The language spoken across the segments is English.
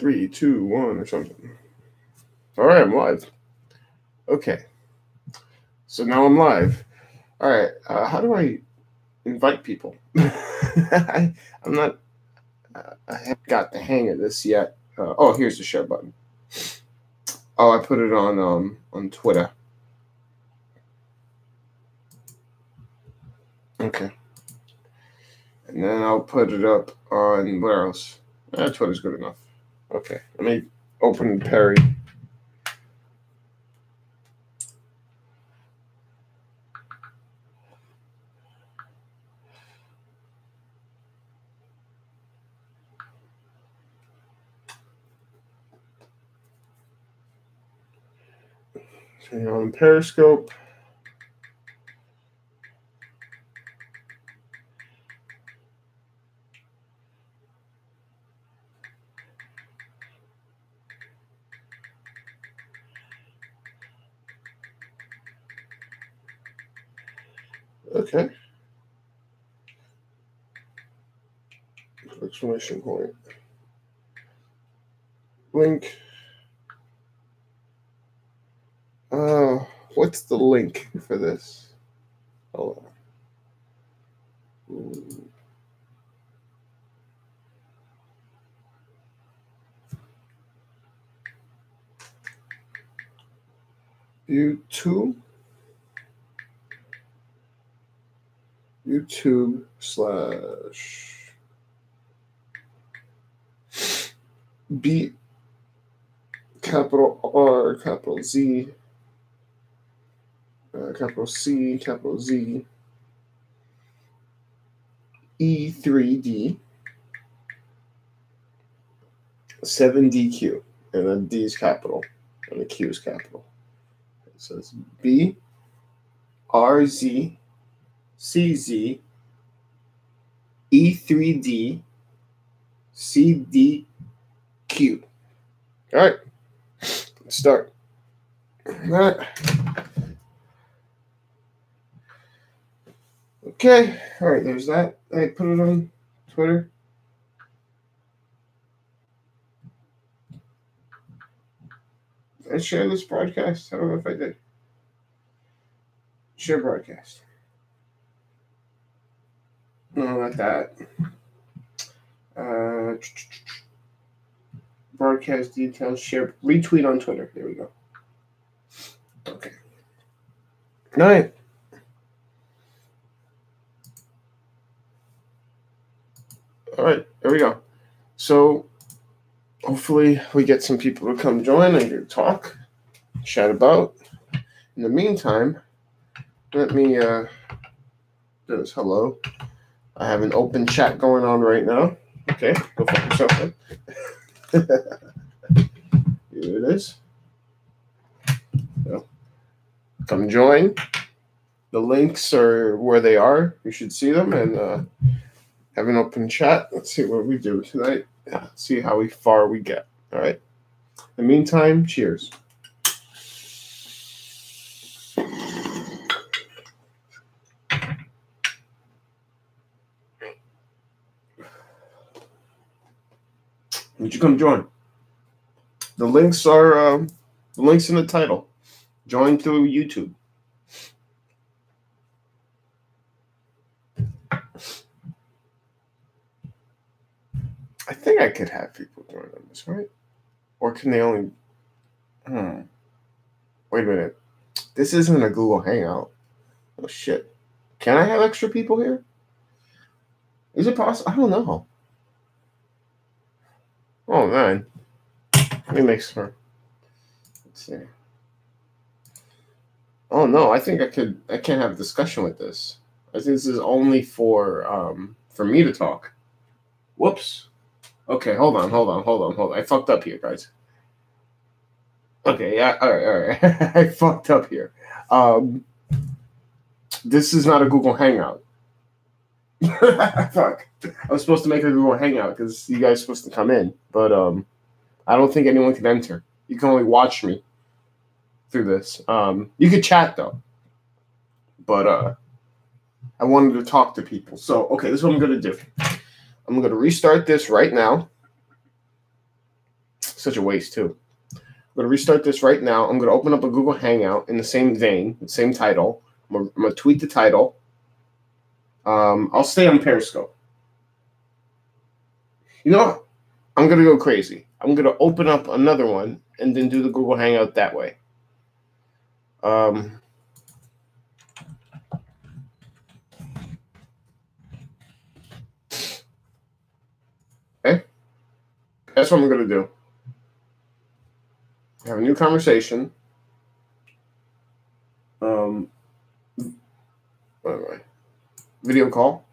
3, 2, 1 or something. All right, I'm live. Okay, so now I'm live. All right, how do I invite people? I'm not. I haven't got the hang of this yet. Here's the share button. Oh, I put it on Twitter. Okay, and then I'll put it up on where else? Twitter's good enough. Okay, let me open Perry. On Periscope. Okay. Exclamation point. Link. What's the link for this? Hold on. YouTube / B capital R capital Z capital C capital Z E3D 7DQ, and then D is capital and the Q is capital. It says B RZ CZ E3D CDQ. All right, let's start. All right. Okay, all right, there's that. I put it on Twitter. Did I share this broadcast? I don't know if I did. Share broadcast. No, not that. Broadcast details, share, retweet on Twitter. There we go. Okay. All right. All right, there we go. So hopefully we get some people to come join and hear talk, chat about. In the meantime, let me do this. Hello. I have an open chat going on right now. Okay, go fuck yourself then. Here it is. So, come join. The links are where they are. You should see them and have an open chat. Let's see what we do tonight. Let's see how far we get. All right. In the meantime, cheers. Would you come join? The links are the links in the title. Join through YouTube. I think I could have people join on this, right? Or can they only? Wait a minute. This isn't a Google Hangout. Oh shit! Can I have extra people here? Is it possible? I don't know. Oh man. Let me make sure. Let's see. Oh no, I think I can't have a discussion with this. I think this is only for me to talk. Whoops. Okay, hold on. I fucked up here, guys. Okay, yeah, all right. I fucked up here. This is not a Google Hangout. Fuck. I was supposed to make a Google Hangout because you guys are supposed to come in, but I don't think anyone can enter. You can only watch me through this. You could chat though, but I wanted to talk to people. So okay, this is what I'm gonna do. I'm gonna restart this right now. such a waste too. I'm going to restart this right now. I'm going to open up a Google Hangout in the same vein, same title. I'm going to tweet the title. I'll stay on Periscope. You know what? I'm going to go crazy. I'm going to open up another one and then do the Google Hangout that way. Okay. That's what I'm going to do. Have a new conversation. Video call.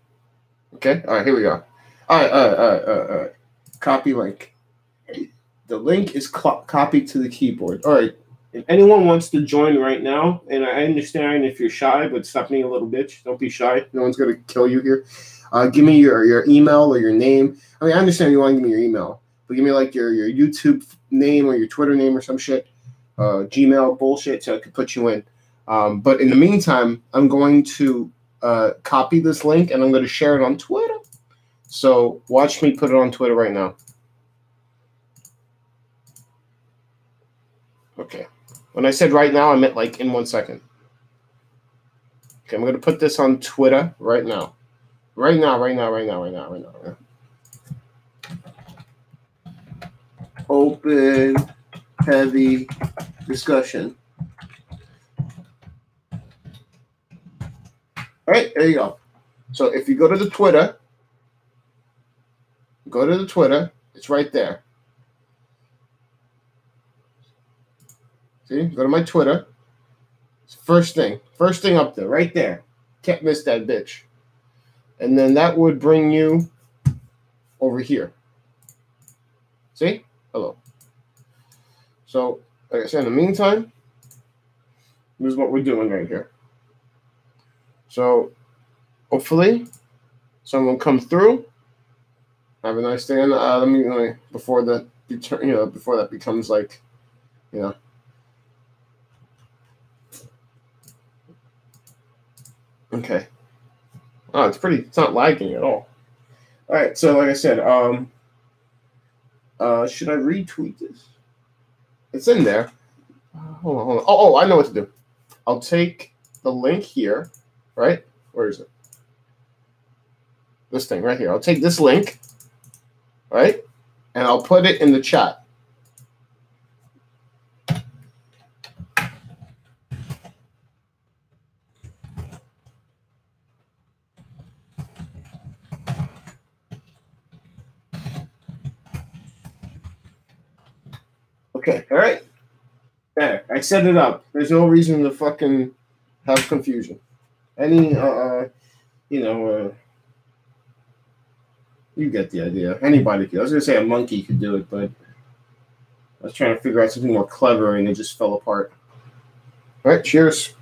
Okay. All right. Here we go. All right. Copy link. The link is copied to the keyboard. All right. If anyone wants to join right now, and I understand if you're shy, but stop being a little bitch. Don't be shy. No one's going to kill you here. Give me your email or your name. I mean, I understand you want to give me your email, but give me like your YouTube name or your Twitter name or some shit. Gmail bullshit so I could put you in. But in the meantime, I'm going to copy this link and I'm going to share it on Twitter. So watch me put it on Twitter right now. Okay. When I said right now, I meant like in 1 second. Okay, I'm going to put this on Twitter right now. Right now. Open, heavy discussion. All right, there you go. So if you go to the Twitter, it's right there. See, go to my Twitter. First thing up there, right there. Can't miss that bitch. And then that would bring you over here. See? Hello. So, like I said, in the meantime, this is what we're doing right here. So, hopefully, someone comes through. Have a nice day. And let me before that becomes like, Okay. Oh, it's not lagging at all. All right, so like I said, should I retweet this? It's in there. Hold on. Oh, I know what to do. I'll take the link here, right? Where is it? This thing right here. I'll take this link, right? And I'll put it in the chat. Okay, all right. There, I set it up. There's no reason to fucking have confusion. You get the idea. Anybody could. I was gonna say a monkey could do it, but I was trying to figure out something more clever, and it just fell apart. All right, cheers.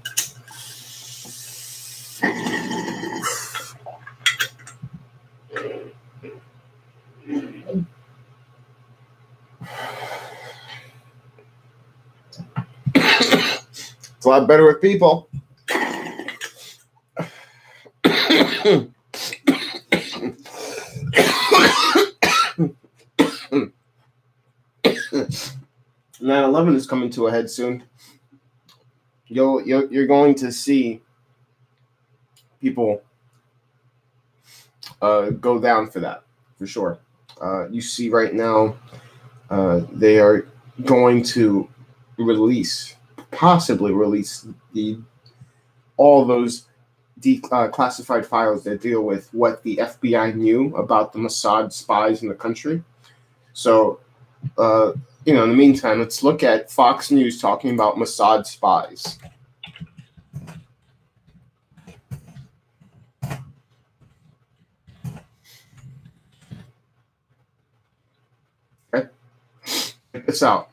It's a lot better with people. Now 9/11 is coming to a head soon. You're going to see people go down for that, for sure. You see right now they are going to possibly release all those classified files that deal with what the FBI knew about the Mossad spies in the country. So, in the meantime, let's look at Fox News talking about Mossad spies. Okay. Check this out.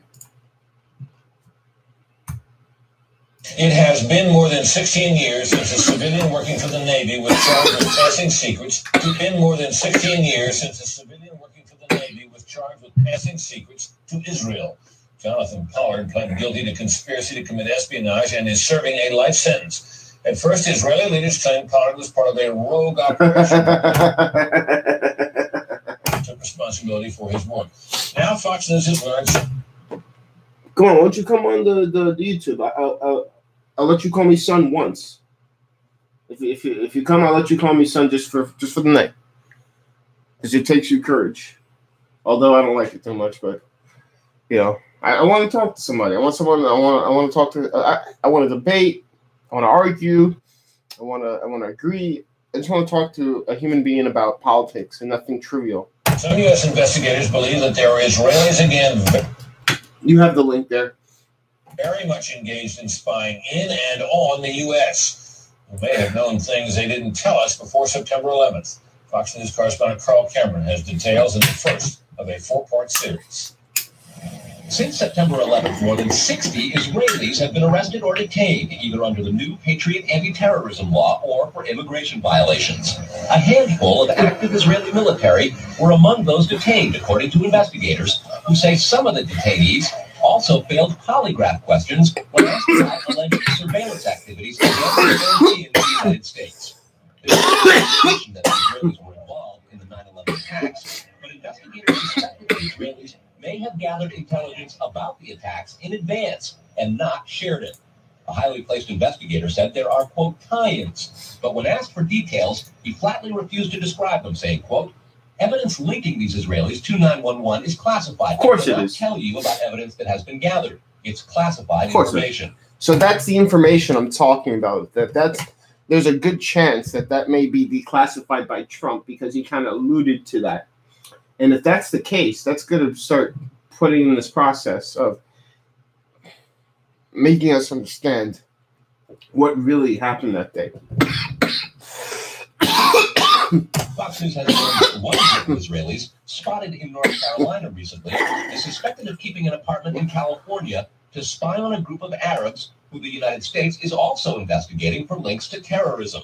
It has been more than 16 years since a civilian working for the Navy was charged with passing secrets. It's been more than 16 years since a civilian working for the Navy was charged with passing secrets to Israel. Jonathan Pollard pled guilty to conspiracy to commit espionage and is serving a life sentence. At first, Israeli leaders claimed Pollard was part of a rogue operation. He took responsibility for his work. Now Fox News has learned. Come on, why don't you come on the YouTube? I'll let you call me son once. If you come, I'll let you call me son just for the night, because it takes you courage. Although I don't like it too much, but you know, I want to talk to somebody. I want to talk to. I want to debate. I want to argue. I want to agree. I just want to talk to a human being about politics and nothing trivial. Some U.S. investigators believe that there are Israelis again. You have the link there. Very much engaged in spying in and on the U.S., who may have known things they didn't tell us before September 11th. Fox News correspondent Carl Cameron has details in the first of a 4-part series. Since September 11th, more than 60 Israelis have been arrested or detained, either under the new Patriot anti-terrorism law or for immigration violations. A handful of active Israeli military were among those detained, according to investigators, who say some of the detainees also failed polygraph questions when asked about alleged surveillance activities against the United States. There is no indication that the Israelis were involved in the 9/11 attacks, but investigators suspect that the Israelis may have gathered intelligence about the attacks in advance and not shared it. A highly placed investigator said there are, quote, tie-ins, but when asked for details, he flatly refused to describe them, saying, quote, evidence linking these Israelis to 9/11 is classified. Of course I it will not is. tell you about evidence that has been gathered. It's classified information. So that's the information I'm talking about. There's a good chance that may be declassified by Trump, because he kind of alluded to that. And if that's the case, that's going to start putting in this process of making us understand what really happened that day. Fox News has learned that one group of Israelis spotted in North Carolina recently is suspected of keeping an apartment in California to spy on a group of Arabs who the United States is also investigating for links to terrorism.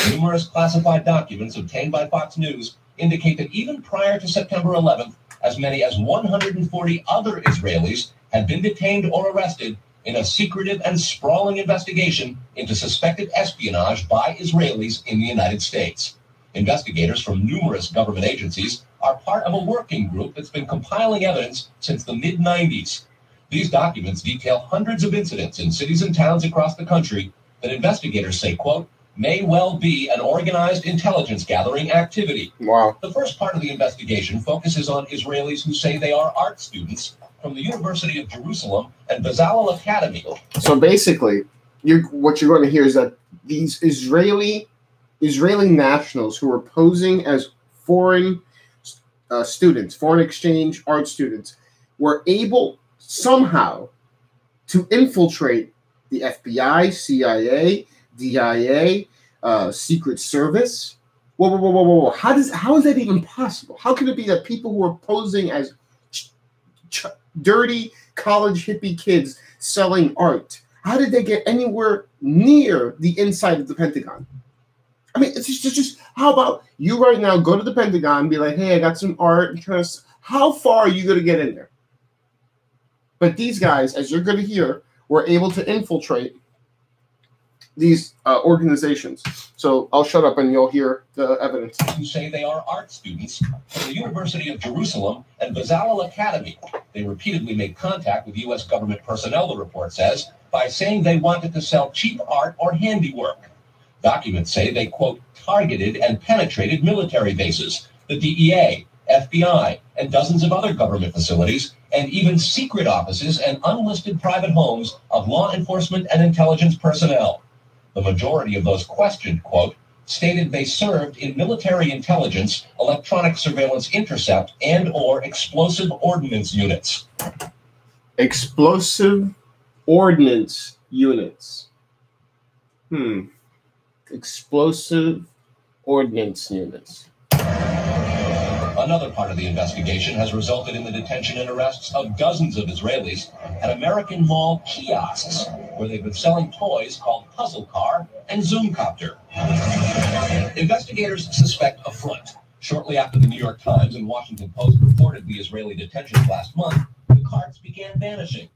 Numerous classified documents obtained by Fox News indicate that even prior to September 11th, as many as 140 other Israelis had been detained or arrested in a secretive and sprawling investigation into suspected espionage by Israelis in the United States. Investigators from numerous government agencies are part of a working group that's been compiling evidence since the mid-90s. These documents detail hundreds of incidents in cities and towns across the country that investigators say, quote, may well be an organized intelligence gathering activity. Wow. The first part of the investigation focuses on Israelis who say they are art students from the University of Jerusalem and Bezalel Academy. So basically, what you're going to hear is that these Israeli nationals who are posing as foreign students, foreign exchange art students, were able somehow to infiltrate the FBI, CIA, DIA, Secret Service. Whoa. How is that even possible? How can it be that people who are posing as dirty college hippie kids selling art, how did they get anywhere near the inside of the Pentagon? I mean, it's just how about you right now go to the Pentagon and be like, hey, I got some art. How far are you going to get in there? But these guys, as you're going to hear, were able to infiltrate these organizations. So I'll shut up and you'll hear the evidence. Who say they are art students from the University of Jerusalem and Bezalel Academy. They repeatedly made contact with U.S. government personnel, the report says, by saying they wanted to sell cheap art or handiwork. Documents say they, quote, targeted and penetrated military bases, the DEA, FBI, and dozens of other government facilities, and even secret offices and unlisted private homes of law enforcement and intelligence personnel. The majority of those questioned, quote, stated they served in military intelligence, electronic surveillance intercept, and or explosive ordnance units. Explosive ordnance units. Explosive ordnance units. Another part of the investigation has resulted in the detention and arrests of dozens of Israelis at American Mall kiosks, where they've been selling toys called Puzzle Car and Zoomcopter. Investigators suspect a front. Shortly after the New York Times and Washington Post reported the Israeli detentions last month, the carts began vanishing.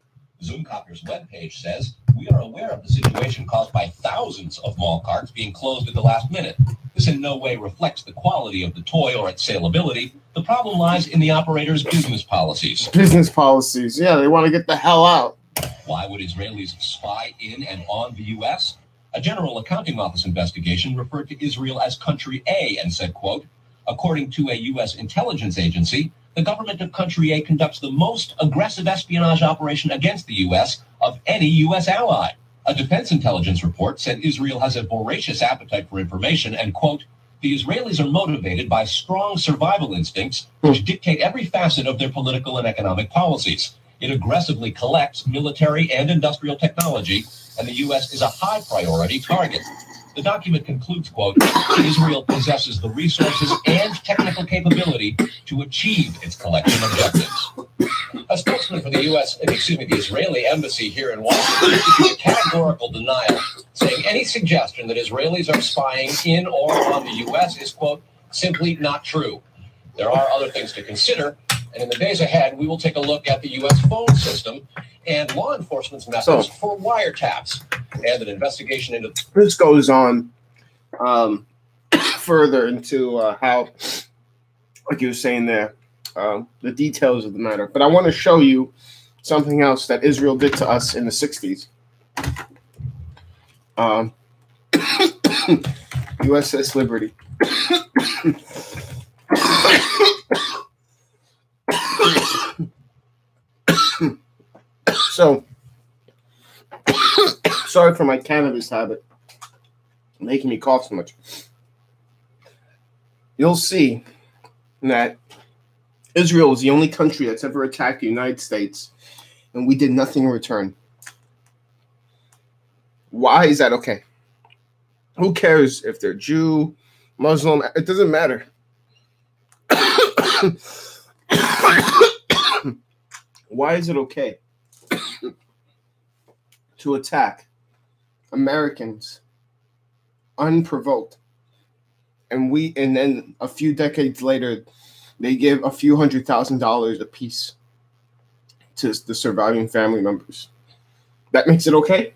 Zoomcopter's webpage says, we are aware of the situation caused by thousands of mall carts being closed at the last minute. This in no way reflects the quality of the toy or its saleability. The problem lies in the operator's business policies. Business policies. Yeah, they want to get the hell out. Why would Israelis spy in and on the U.S.? A General Accounting Office investigation referred to Israel as Country A and said, quote, according to a U.S. intelligence agency, the government of Country A conducts the most aggressive espionage operation against the U.S. of any U.S. ally. A defense intelligence report said Israel has a voracious appetite for information and, quote, the Israelis are motivated by strong survival instincts which dictate every facet of their political and economic policies. It aggressively collects military and industrial technology, and the U.S. is a high priority target. The document concludes, quote, Israel possesses the resources and technical capability to achieve its collection objectives. A spokesman for the the Israeli embassy here in Washington issued a categorical denial, saying any suggestion that Israelis are spying in or on the U.S. is, quote, simply not true. There are other things to consider, and in the days ahead, we will take a look at the U.S. phone system and law enforcement's methods for wiretaps, and an investigation into... This goes on further into how, like you were saying there, the details of the matter. But I want to show you something else that Israel did to us in the 60s. USS Liberty. So, sorry for my cannabis habit, making me cough so much. You'll see that Israel is the only country that's ever attacked the United States, and we did nothing in return. Why is that okay? Who cares if they're Jew, Muslim? It doesn't matter. Why is it okay to attack Americans unprovoked? And then a few decades later, they give a few $100,000 apiece to the surviving family members. That makes it okay?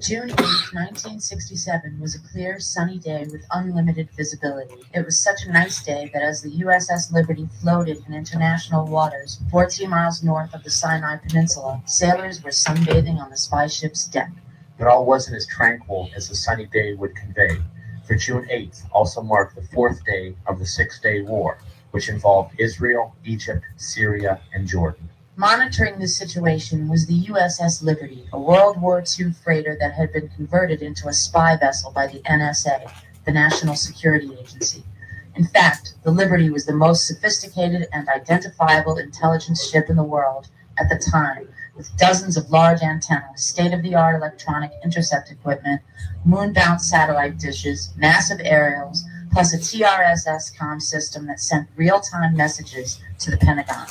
June 8, 1967 was a clear, sunny day with unlimited visibility. It was such a nice day that as the USS Liberty floated in international waters 14 miles north of the Sinai Peninsula, sailors were sunbathing on the spy ship's deck. But all wasn't as tranquil as the sunny day would convey, for June 8th also marked the fourth day of the Six-Day War, which involved Israel, Egypt, Syria, and Jordan. Monitoring this situation was the USS Liberty, a World War II freighter that had been converted into a spy vessel by the NSA, the National Security Agency. In fact, the Liberty was the most sophisticated and identifiable intelligence ship in the world at the time, with dozens of large antennas, state-of-the-art electronic intercept equipment, moon-bound satellite dishes, massive aerials, plus a TRS-S comm system that sent real-time messages to the Pentagon.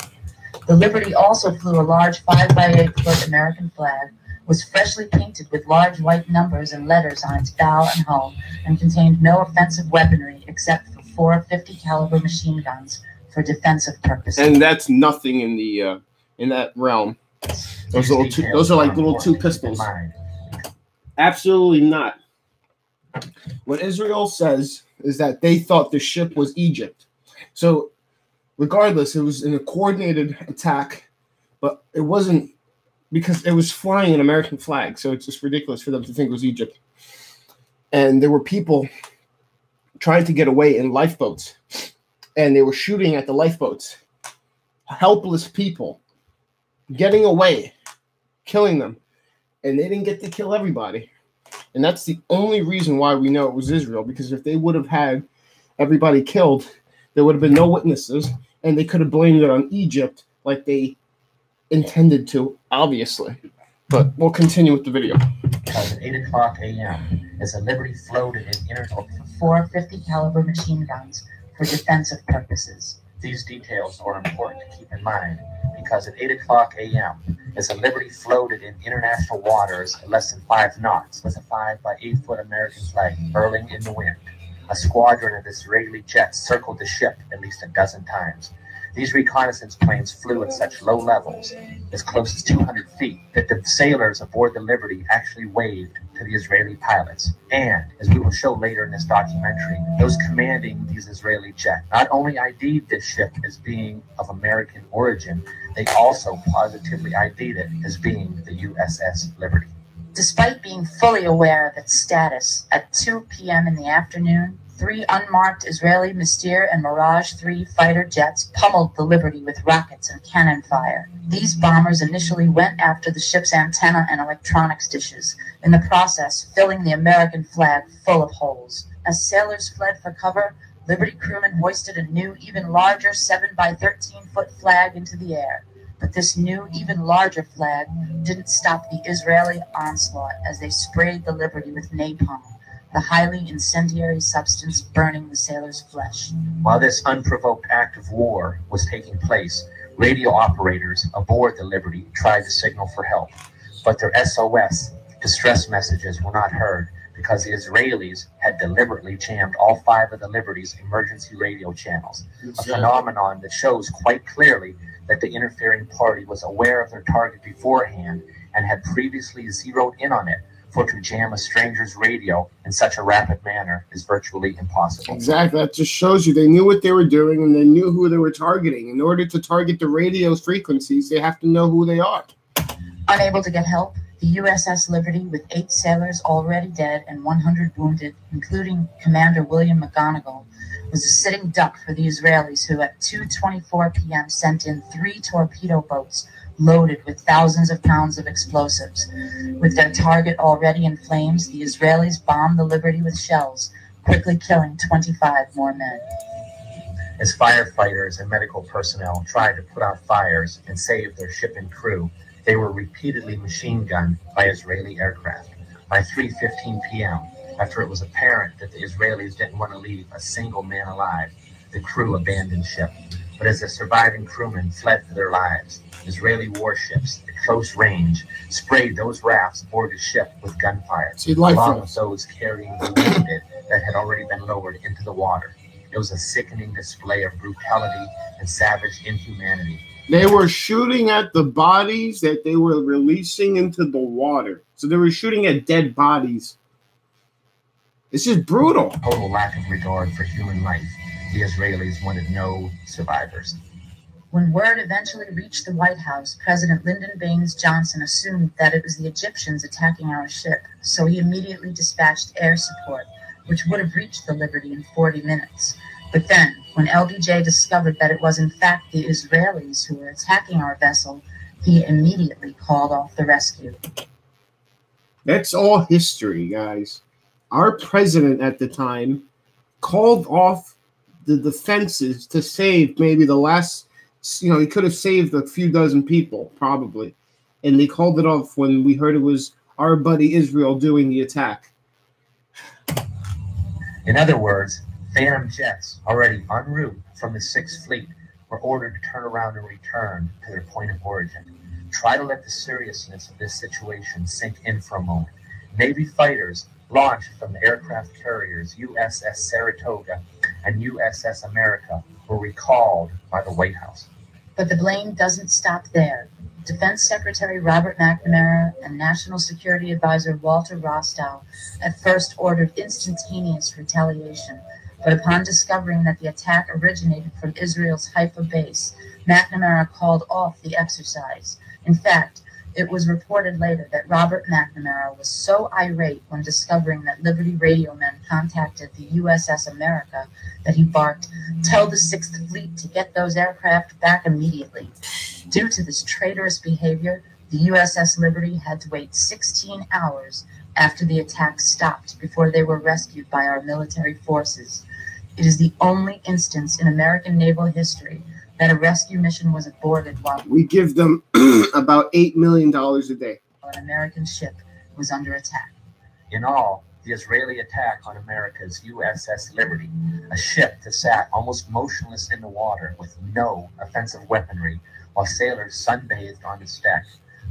The Liberty also flew a large 5-by-8-foot American flag, was freshly painted with large white numbers and letters on its bow and hull, and contained no offensive weaponry except for 4 50-caliber machine guns for defensive purposes. And that's nothing in the in that realm. Those are like little two pistols. Absolutely not. What Israel says is that they thought the ship was Egypt. So regardless, it was in a coordinated attack, but it wasn't because it was flying an American flag. So it's just ridiculous for them to think it was Egypt. And there were people trying to get away in lifeboats, and they were shooting at the lifeboats. Helpless people getting away, killing them. And they didn't get to kill everybody. And that's the only reason why we know it was Israel, because if they would have had everybody killed, there would have been no witnesses, and they could have blamed it on Egypt like they intended to, obviously. But we'll continue with the video. At 8 o'clock a.m., as the Liberty floated in 4 50-caliber machine guns for defensive purposes. These details are important to keep in mind, because at 8 o'clock a.m., as the Liberty floated in international waters at less than 5 knots with a 5-by-8-foot American flag furling in the wind, a squadron of Israeli jets circled the ship at least a dozen times. These reconnaissance planes flew at such low levels, as close as 200 feet, that the sailors aboard the Liberty actually waved to the Israeli pilots. And, as we will show later in this documentary, those commanding these Israeli jets not only ID'd this ship as being of American origin, they also positively ID'd it as being the USS Liberty. Despite being fully aware of its status, at 2 p.m. in the afternoon, 3 unmarked Israeli Mystir and Mirage 3 fighter jets pummeled the Liberty with rockets and cannon fire. These bombers initially went after the ship's antenna and electronics dishes, in the process filling the American flag full of holes. As sailors fled for cover, Liberty crewmen hoisted a new, even larger 7 by 13-foot flag into the air. But this new, even larger flag didn't stop the Israeli onslaught as they sprayed the Liberty with napalm, the highly incendiary substance burning the sailors' flesh. While this unprovoked act of war was taking place, radio operators aboard the Liberty tried to signal for help, but their SOS distress messages were not heard because the Israelis had deliberately jammed all 5 of the Liberty's emergency radio channels, a phenomenon that shows quite clearly that the interfering party was aware of their target beforehand and had previously zeroed in on it, for to jam a stranger's radio in such a rapid manner is virtually impossible. Exactly. That just shows you they knew what they were doing and they knew who they were targeting. In order to target the radio's frequencies, they have to know who they are. Unable to get help, the USS Liberty, with 8 sailors already dead and 100 wounded, including Commander William McGonigal, was a sitting duck for the Israelis, who at 2:24 p.m. sent in 3 torpedo boats loaded with thousands of pounds of explosives. With their target already in flames, the Israelis bombed the Liberty with shells, quickly killing 25 more men. As firefighters and medical personnel tried to put out fires and save their ship and crew, they were repeatedly machine gunned by Israeli aircraft. By 3:15 p.m., after it was apparent that the Israelis didn't want to leave a single man alive, the crew abandoned ship. But as the surviving crewmen fled for their lives, Israeli warships at close range sprayed those rafts aboard the ship with gunfire, along with those carrying the wounded that had already been lowered into the water. It was a sickening display of brutality and savage inhumanity. They were shooting at the bodies that they were releasing into the water. So they were shooting at dead bodies. It's just brutal. Total lack of regard for human life. The Israelis wanted no survivors. When word eventually reached the White House, President Lyndon Baines Johnson assumed that it was the Egyptians attacking our ship, so he immediately dispatched air support, which would have reached the Liberty in 40 minutes. But then, when LBJ discovered that it was in fact the Israelis who were attacking our vessel, he immediately called off the rescue. That's all history, guys. Our president at the time called off the defenses to save maybe the last, he could have saved a few dozen people, probably. And they called it off when we heard it was our buddy Israel doing the attack. In other words, Phantom jets already en route from the 6th Fleet were ordered to turn around and return to their point of origin. Try to let the seriousness of this situation sink in for a moment. Navy fighters launched from the aircraft carriers USS Saratoga and USS America were recalled by the White House. But the blame doesn't stop there. Defense Secretary Robert McNamara and National Security Advisor Walter Rostow at first ordered instantaneous retaliation, but upon discovering that the attack originated from Israel's Haifa base, McNamara called off the exercise. In fact, it was reported later that Robert McNamara was so irate when discovering that Liberty radio men contacted the USS America that he barked, "Tell the 6th Fleet to get those aircraft back immediately." Due to this traitorous behavior, the USS Liberty had to wait 16 hours after the attack stopped before they were rescued by our military forces. It is the only instance in American naval history that a rescue mission was aborted while we give them about $8 million a day. An American ship was under attack. In all, the Israeli attack on America's USS Liberty, a ship that sat almost motionless in the water with no offensive weaponry while sailors sunbathed on its deck,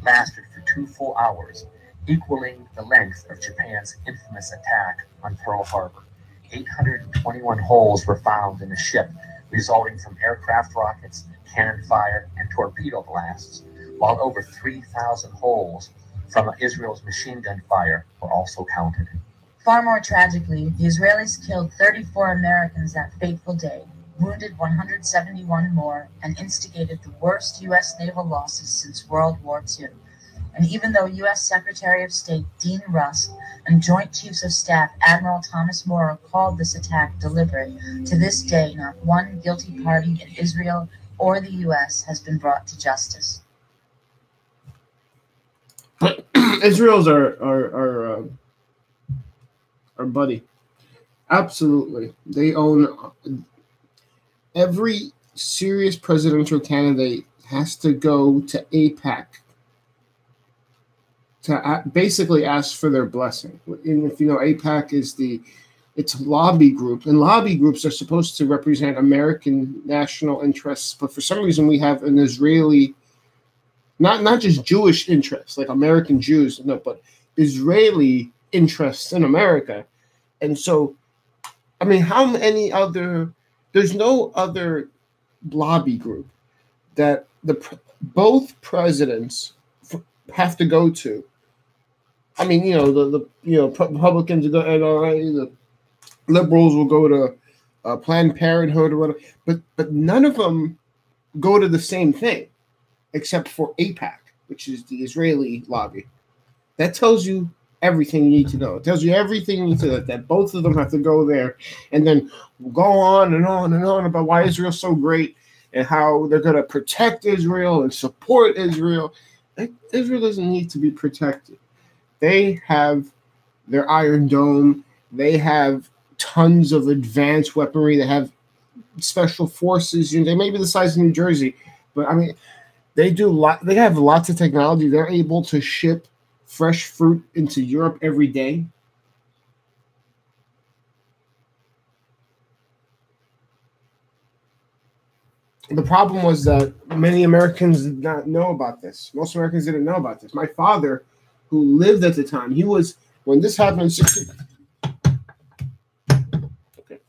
lasted for 2 full hours, equaling the length of Japan's infamous attack on Pearl Harbor. 821 holes were found in the ship, resulting from aircraft rockets, cannon fire, and torpedo blasts, while over 3,000 holes from Israel's machine gun fire were also counted. Far more tragically, the Israelis killed 34 Americans that fateful day, wounded 171 more, and instigated the worst U.S. naval losses since World War II. And even though U.S. Secretary of State Dean Rusk and Joint Chiefs of Staff Admiral Thomas Morrow called this attack deliberate, to this day not one guilty party in Israel or the U.S. has been brought to justice. But Israel's our buddy. Absolutely. They own every serious presidential candidate has to go to AIPAC to basically ask for their blessing. And if you know, AIPAC is it's a lobby group, and lobby groups are supposed to represent American national interests, but for some reason we have an Israeli, not just Jewish interests like American Jews, no, but Israeli interests in America. And so, I mean, there's no other lobby group that both presidents have to go to. I mean, you know, the Republicans go, and the liberals will go to Planned Parenthood or whatever, but none of them go to the same thing, except for AIPAC, which is the Israeli lobby. That tells you everything you need to know. It tells you everything you need to know, that both of them have to go there and then go on and on and on about why Israel's so great and how they're going to protect Israel and support Israel. Israel doesn't need to be protected. They have their Iron Dome. They have tons of advanced weaponry. They have special forces. They may be the size of New Jersey, but I mean, they have lots of technology. They're able to ship fresh fruit into Europe every day. The problem was that many Americans did not know about this. Most Americans didn't know about this. My father, who lived at the time, when this happened in 60. Okay,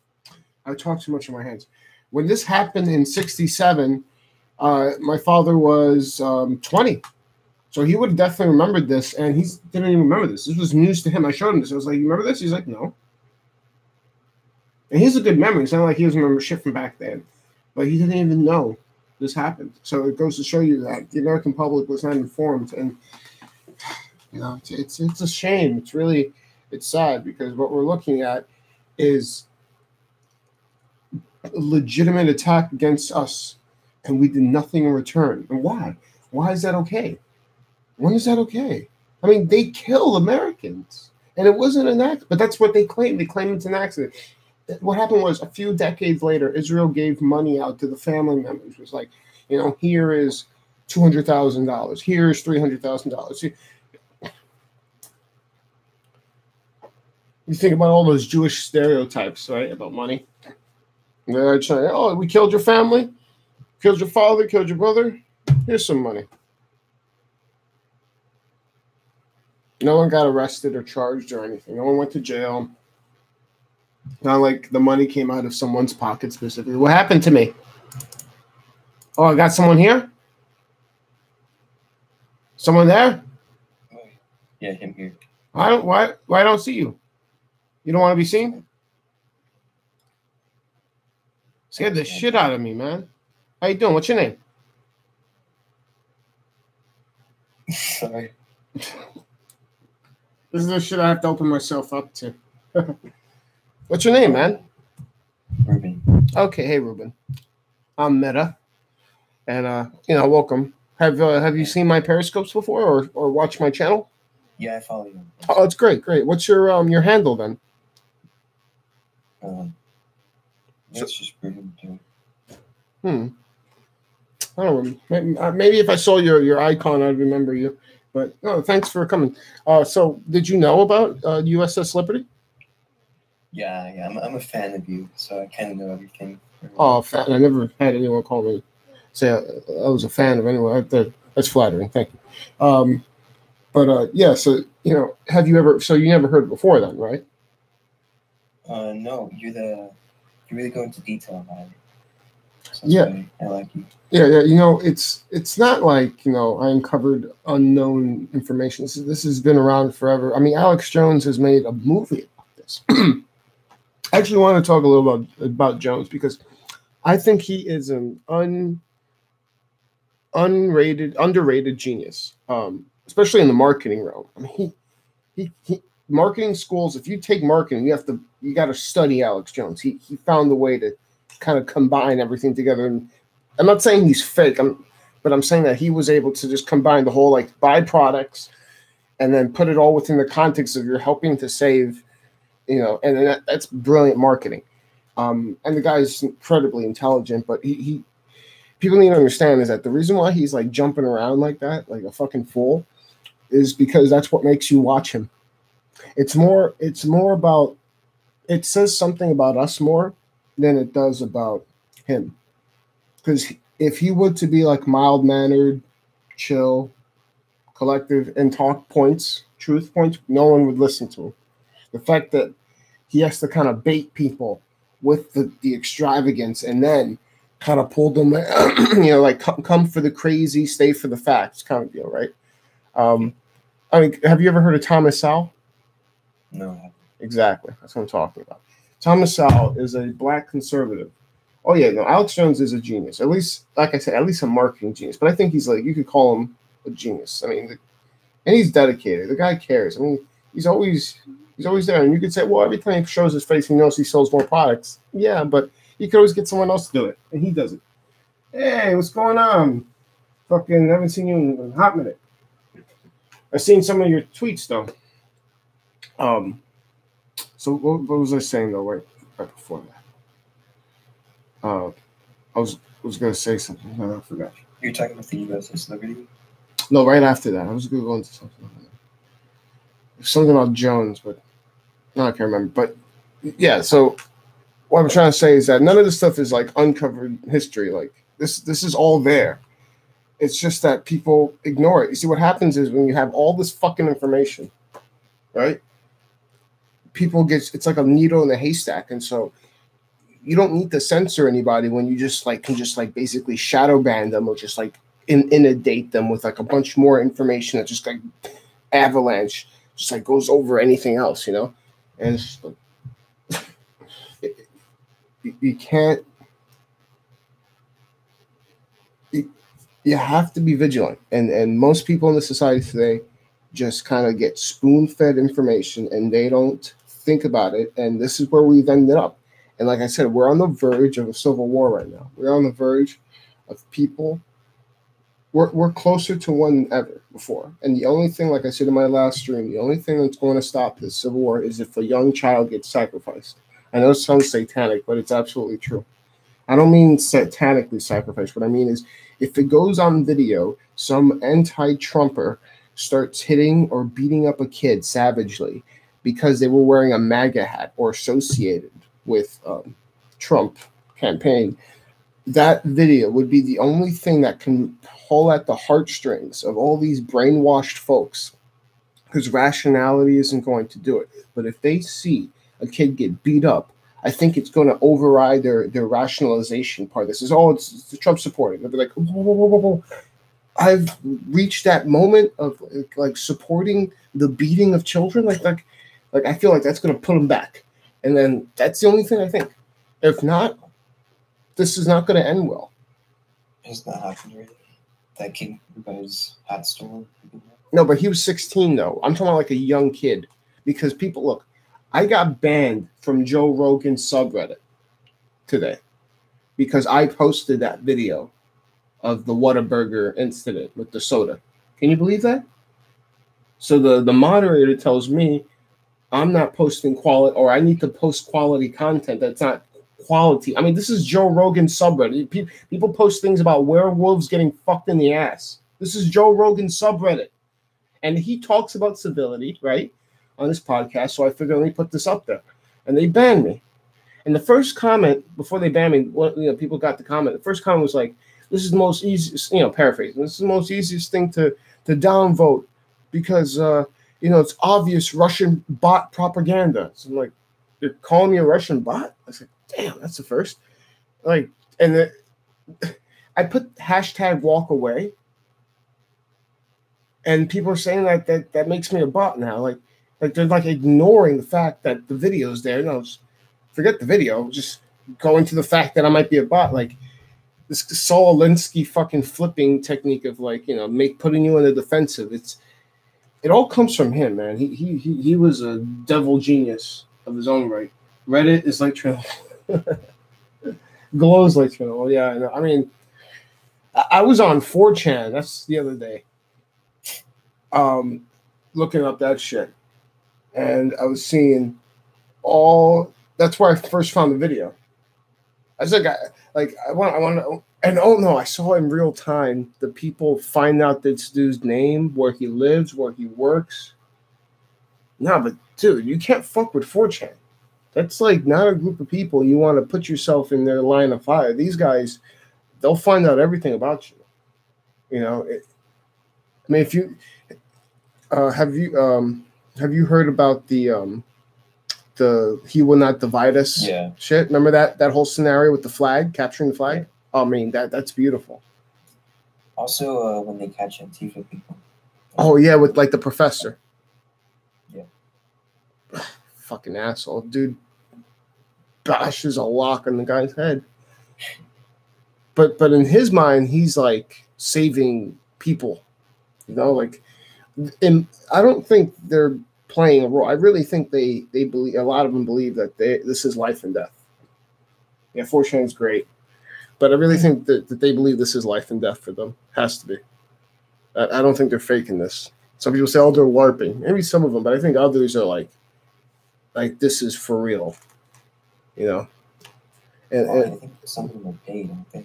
I talk too much in my hands. When this happened in 67, my father was 20. So he would have definitely remembered this, and he didn't even remember this. This was news to him. I showed him this. I was like, "You remember this?" He's like, "No." And he has a good memory. It's not like he doesn't remember shit from back then, but he didn't even know this happened. So it goes to show you that the American public was not informed, and you know, it's a shame. It's sad because what we're looking at is a legitimate attack against us, and we did nothing in return. And why? Why is that okay? When is that okay? I mean, they kill Americans, and it wasn't an accident. But that's what they claim. They claim it's an accident. What happened was a few decades later, Israel gave money out to the family members. It was like, you know, here is $200,000. Here's $300,000. You think about all those Jewish stereotypes, right, about money. They're saying, "Oh, we killed your family, killed your father, killed your brother. Here's some money." No one got arrested or charged or anything. No one went to jail. Not like the money came out of someone's pocket specifically. What happened to me? Oh, I got someone here? Someone there? Yeah, him here. Why I don't see you? You don't want to be seen? Scared the shit out of me, man. How you doing? What's your name? Sorry. This is the shit I have to open myself up to. What's your name, man? Ruben. Okay, hey Ruben. I'm Meta, and welcome. Have you seen my periscopes before, or watched my channel? Yeah, I follow you. Oh, it's great. What's your handle then? It's just Ruben too. I don't know. Maybe if I saw your icon, I'd remember you. But no, thanks for coming. So did you know about USS Liberty? Yeah. I'm a fan of you, so I kind of know everything. Oh, fan! I never had anyone call me say I was a fan of anyone. That's flattering. Thank you. Yeah. So have you ever? So you never heard it before then, right? No. You really go into detail about it. That's Yeah. why I like you. Yeah, it's not like, I uncovered unknown information. This has been around forever. I mean, Alex Jones has made a movie about this. I actually want to talk a little about Jones because I think he is an underrated genius, especially in the marketing realm. I mean, he marketing schools. If you take marketing, you got to study Alex Jones. He found a way to kind of combine everything together. And I'm not saying he's fake. But I'm saying that he was able to just combine the whole like byproducts and then put it all within the context of you're helping to save, and then that's brilliant marketing. And the guy's incredibly intelligent, but he people need to understand is that the reason why he's like jumping around like that, like a fucking fool, is because that's what makes you watch him. It's more about, it says something about us more than it does about him. Because if he were to be like mild mannered, chill, collective, and talk points, truth points, no one would listen to him. The fact that he has to kind of bait people with the extravagance and then kind of pull them, like come for the crazy, stay for the facts kind of deal, right? I mean, have you ever heard of Thomas Sowell? No. Exactly. That's what I'm talking about. Thomas Sowell is a black conservative. Oh, yeah, no, Alex Jones is a genius. At least, like I said, at least a marketing genius. But I think he's like, you could call him a genius. I mean, and he's dedicated. The guy cares. I mean, he's always there. And you could say, well, every time he shows his face, he knows he sells more products. Yeah, but you could always get someone else to do it. And he does it. Hey, what's going on? Fucking haven't seen you in a hot minute. I've seen some of your tweets, though. So what was I saying, though, right before that? I was going to say something. No, I forgot. You're talking about the USS Liberty? No, right after that. I was going to go into something. Something about Jones, but no, I can't remember. But yeah, so what I'm trying to say is that none of this stuff is like uncovered history. Like this is all there. It's just that people ignore it. You see, what happens is when you have all this fucking information, right? It's like a needle in a haystack, and so you don't need to censor anybody when you just like can just like basically shadow ban them or just like inundate them with like a bunch more information that just like avalanche just like goes over anything else, and it's like, you can't. You have to be vigilant, and most people in the society today just kind of get spoon-fed information and they don't think about it, and this is where we've ended up. And like I said, we're on the verge of a civil war right now. We're on the verge of people. We're closer to one than ever before. And the only thing, like I said in my last stream, the only thing that's going to stop this civil war is if a young child gets sacrificed. I know it sounds satanic, but it's absolutely true. I don't mean satanically sacrificed. What I mean is if it goes on video, some anti-Trumper starts hitting or beating up a kid savagely because they were wearing a MAGA hat or associated with Trump campaign, that video would be the only thing that can pull at the heartstrings of all these brainwashed folks, because rationality isn't going to do it. But if they see a kid get beat up, I think it's going to override their rationalization part. This is all it's Trump supporting. They'll be like, whoa, whoa, whoa, whoa. I've reached that moment of like supporting the beating of children. Like I feel like that's going to put them back. And then that's the only thing I think. If not, this is not going to end well. Has that happened already? That kid who got his hat stolen? No, but he was 16, though. I'm talking about like a young kid. Because people, look, I got banned from Joe Rogan's subreddit today because I posted that video of the Whataburger incident with the soda. Can you believe that? So the moderator tells me I'm not posting quality, or I need to post quality content that's not quality. I mean, this is Joe Rogan's subreddit. People post things about werewolves getting fucked in the ass. This is Joe Rogan's subreddit. And he talks about civility, right, on his podcast. So I figured, let me put this up there. And they banned me. And the first comment, before they banned me, people got the comment. The first comment was like, this is the most easiest, paraphrasing. This is the most easiest thing to downvote because, it's obvious Russian bot propaganda. So I'm like, you're calling me a Russian bot? I said, damn, that's the first. Like, and I put hashtag walk away, and people are saying that makes me a bot now. Like they're like ignoring the fact that the video's there. No, just forget the video. Just go into the fact that I might be a bot. Like this Saul Alinsky fucking flipping technique of like, you know, putting you in the defensive. It all comes from him, man. He was a devil genius of his own right. Reddit is like Chernobyl. Glows like Chernobyl. Yeah, I know. I mean, I was on 4chan. That's the other day. Looking up that shit, and I was seeing all. That's where I first found the video. I was like, I want, and oh no, I saw in real time the people find out this dude's name, where he lives, where he works. No, but dude, you can't fuck with 4chan. That's like not a group of people you want to put yourself in their line of fire. These guys, they'll find out everything about you. You know, I mean, if you have you heard about the he will not divide us shit? Remember that whole scenario with the flag, capturing the flag? Yeah. Oh, I mean, that's beautiful. Also, when they catch Antifa people. Oh yeah, with like the professor. Yeah. Fucking asshole, dude. Bashes a lock on the guy's head. But in his mind, he's like saving people. You know, like, and I don't think they're playing a role. I really think they believe, a lot of them believe that this is life and death. Yeah, 4chan is great, but I really think that they believe this is life and death for them. Has to be. I don't think they're faking this. Some people say, "Oh, they're LARPing." Maybe some of them, but I think others are like this is for real. You know, and I think some of them are paid. Don't they?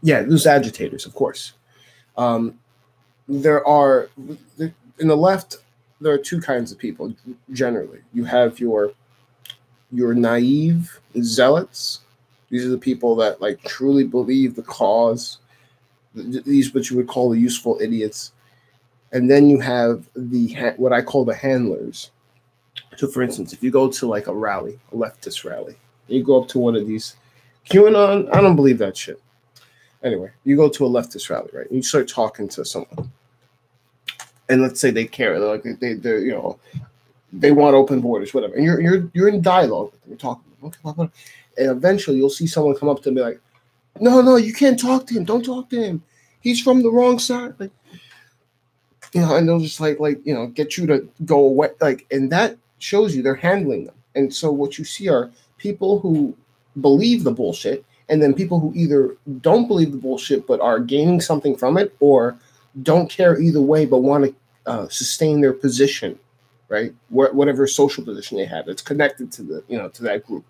Yeah, those agitators, of course. There are in the left. There are two kinds of people generally. You have your naive zealots. These are the people that like truly believe the cause. These what you would call the useful idiots. And then you have what I call the handlers. So, for instance, if you go to like a rally, a leftist rally, and you go up to one of these QAnon, I don't believe that shit. Anyway, you go to a leftist rally, right? And you start talking to someone, and let's say they care, they're like they're you know, they want open borders, whatever. And you're in dialogue with them, you're talking to them, okay, and eventually you'll see someone come up to them and be like, "No, you can't talk to him. Don't talk to him. He's from the wrong side." Like, you know, and they'll just like you know, get you to go away. Like, and that shows you they're handling them. And so what you see are people who believe the bullshit, and then people who either don't believe the bullshit but are gaining something from it, or don't care either way but want to sustain their position, right? Whatever social position they have, it's connected to the, you know, to that group.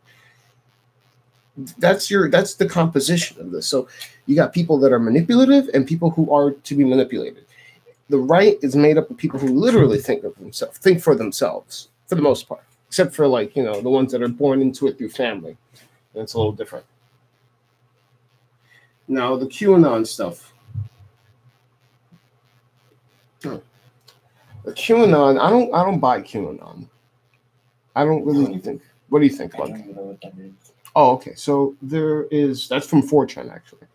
That's the composition of this. So you got people that are manipulative and people who are to be manipulated. The right is made up of people who literally think for themselves for the most part, except for like, you know, the ones that are born into it through family. And it's a little different. Now the QAnon stuff. The QAnon, I don't buy QAnon. I don't really think. What do you think, Bug? Oh, okay. So that's from 4chan actually.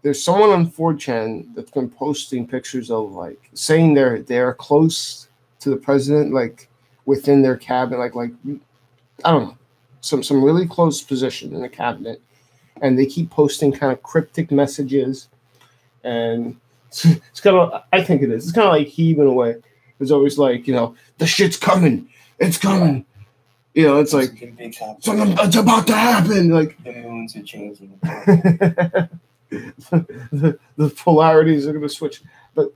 There's someone on 4chan that's been posting pictures of like saying they're close to the president, like within their cabinet, like I don't know, some really close position in the cabinet, and they keep posting kind of cryptic messages, and it's kind of, I think it is. It's kind of like Heave in a way. It's always like, you know, the shit's coming, it's coming. You know, it's like something that's about to happen. Like the moons are changing. the polarities are going to switch. But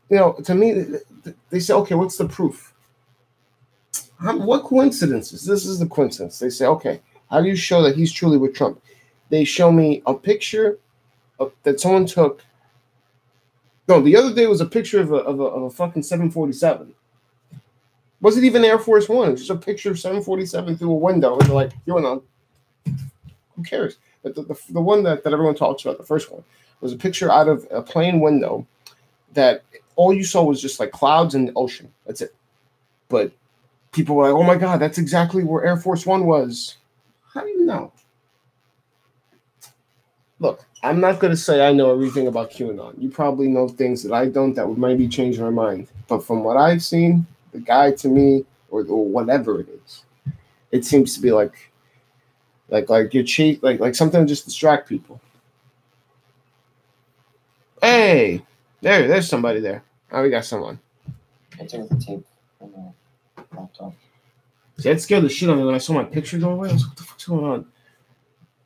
you know, to me, they say, okay, what's the proof? What coincidences? This is the coincidence. They say, okay, how do you show that he's truly with Trump? They show me a picture that someone took. No, the other day was a picture of a fucking 747. Wasn't even Air Force One. It was just a picture of 747 through a window. And they're like, you know, who cares? But the one that everyone talks about, the first one, was a picture out of a plane window that all you saw was just like clouds and the ocean. That's it. But people were like, oh my God, that's exactly where Air Force One was. How do you know? look, I'm not going to say I know everything about QAnon. You probably know things that I don't that would maybe change my mind. But from what I've seen, the guy to me, or whatever it is, it seems to be like you're cheat, like something to just distract people. Hey, there's somebody there. Oh, we got someone. I took the tape from the laptop. See, that scared the shit out of me when I saw my picture go away. I was like, what the fuck's going on?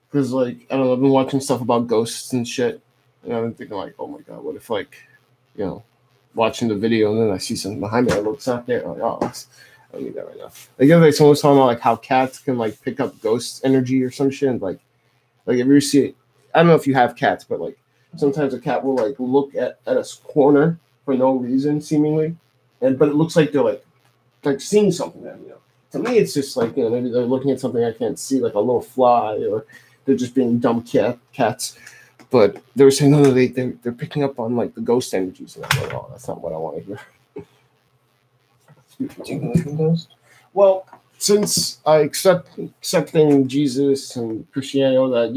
Because, like, I don't know, I've been watching stuff about ghosts and shit. And I've been thinking, like, oh my God, what if, like, watching the video and then I see something behind me that looks not there. I'm like, oh, I don't need that right now. Like, the other day, someone was talking about, like, how cats can, like, pick up ghost energy or some shit. And, like, if you ever see it, I don't know if you have cats, but, like, sometimes a cat will, like, look at a corner for no reason, seemingly. But it looks like they're, like seeing something there, To me, it's just like, maybe they're looking at something I can't see, like a little fly, or they're just being dumb cats. But they were saying, no, they're picking up on, like, the ghost energies. And I'm like, oh, that's not what I want to hear. Do you believe in ghosts? Well, since I accepting Jesus and Christianity, all that,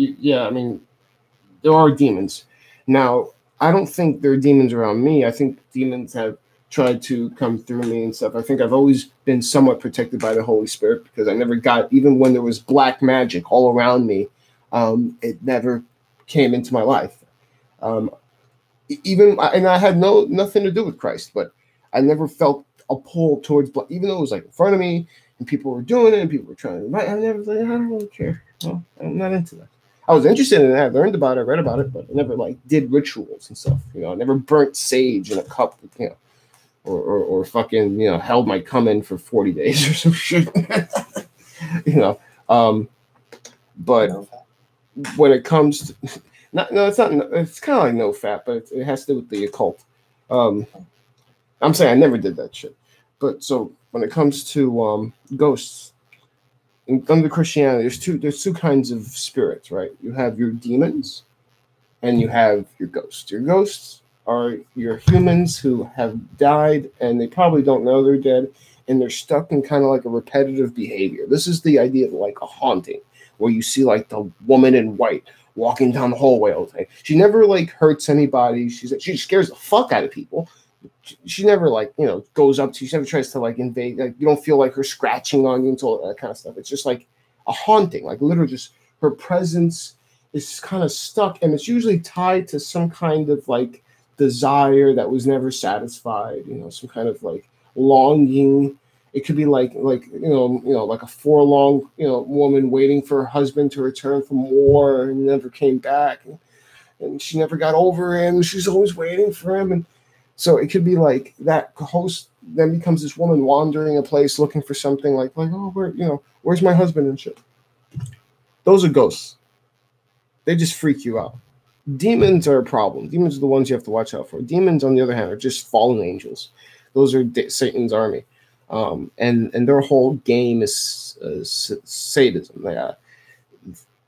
there are demons. Now, I don't think there are demons around me. I think demons have tried to come through me and stuff. I think I've always been somewhat protected by the Holy Spirit because I never got, even when there was black magic all around me, it never came into my life. And I had nothing to do with Christ, but I never felt a pull towards black, even though it was like in front of me and people were doing it and people were trying to, I never like, I don't really care. Well, I'm not into that. I was interested in it. I learned about it, read about it, but I never like did rituals and stuff. I never burnt sage in a cup, or fucking, held my cum in for 40 days or some shit. But when it comes to, it's not, it's kind of like no fat, but it has to do with the occult. I'm saying I never did that shit. But so when it comes to ghosts, under Christianity, there's two kinds of spirits, right? You have your demons and you have your ghosts. Your ghosts are your humans who have died and they probably don't know they're dead and they're stuck in kind of like a repetitive behavior. This is the idea of like a haunting where you see like the woman in white walking down the hallway all day. She never like hurts anybody. She scares the fuck out of people. She never like, goes up to you. She never tries to like invade. Like you don't feel like her scratching on you and all that kind of stuff. It's just like a haunting, like literally just her presence is kind of stuck. And it's usually tied to some kind of like desire that was never satisfied, some kind of like longing. It could be like like a forlorn, woman waiting for her husband to return from war and never came back. And she never got over him. She's always waiting for him. And so it could be like that host then becomes this woman wandering a place looking for something like, oh, where's my husband and shit. Those are ghosts. They just freak you out. Demons are a problem. Demons are the ones you have to watch out for. Demons, on the other hand, are just fallen angels. Those are Satan's army. And their whole game is sadism.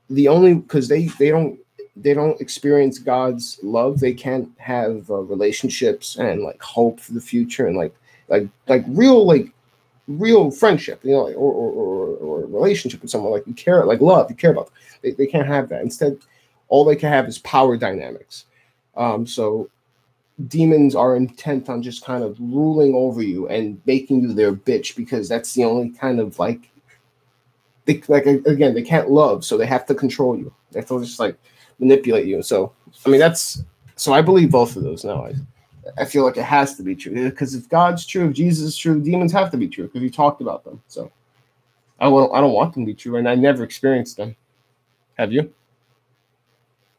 The only, because they don't experience God's love. They can't have relationships and like hope for the future and like real friendship, or relationship with someone like you care, like love, you care about. They can't have that. Instead, all they can have is power dynamics. So demons are intent on just kind of ruling over you and making you their bitch because that's the only kind of they can't love, so they have to control you. They have to just like manipulate you. So I believe both of those now. I feel like it has to be true because if God's true, if Jesus is true, demons have to be true because he talked about them. So I don't want them to be true, and I never experienced them. Have you?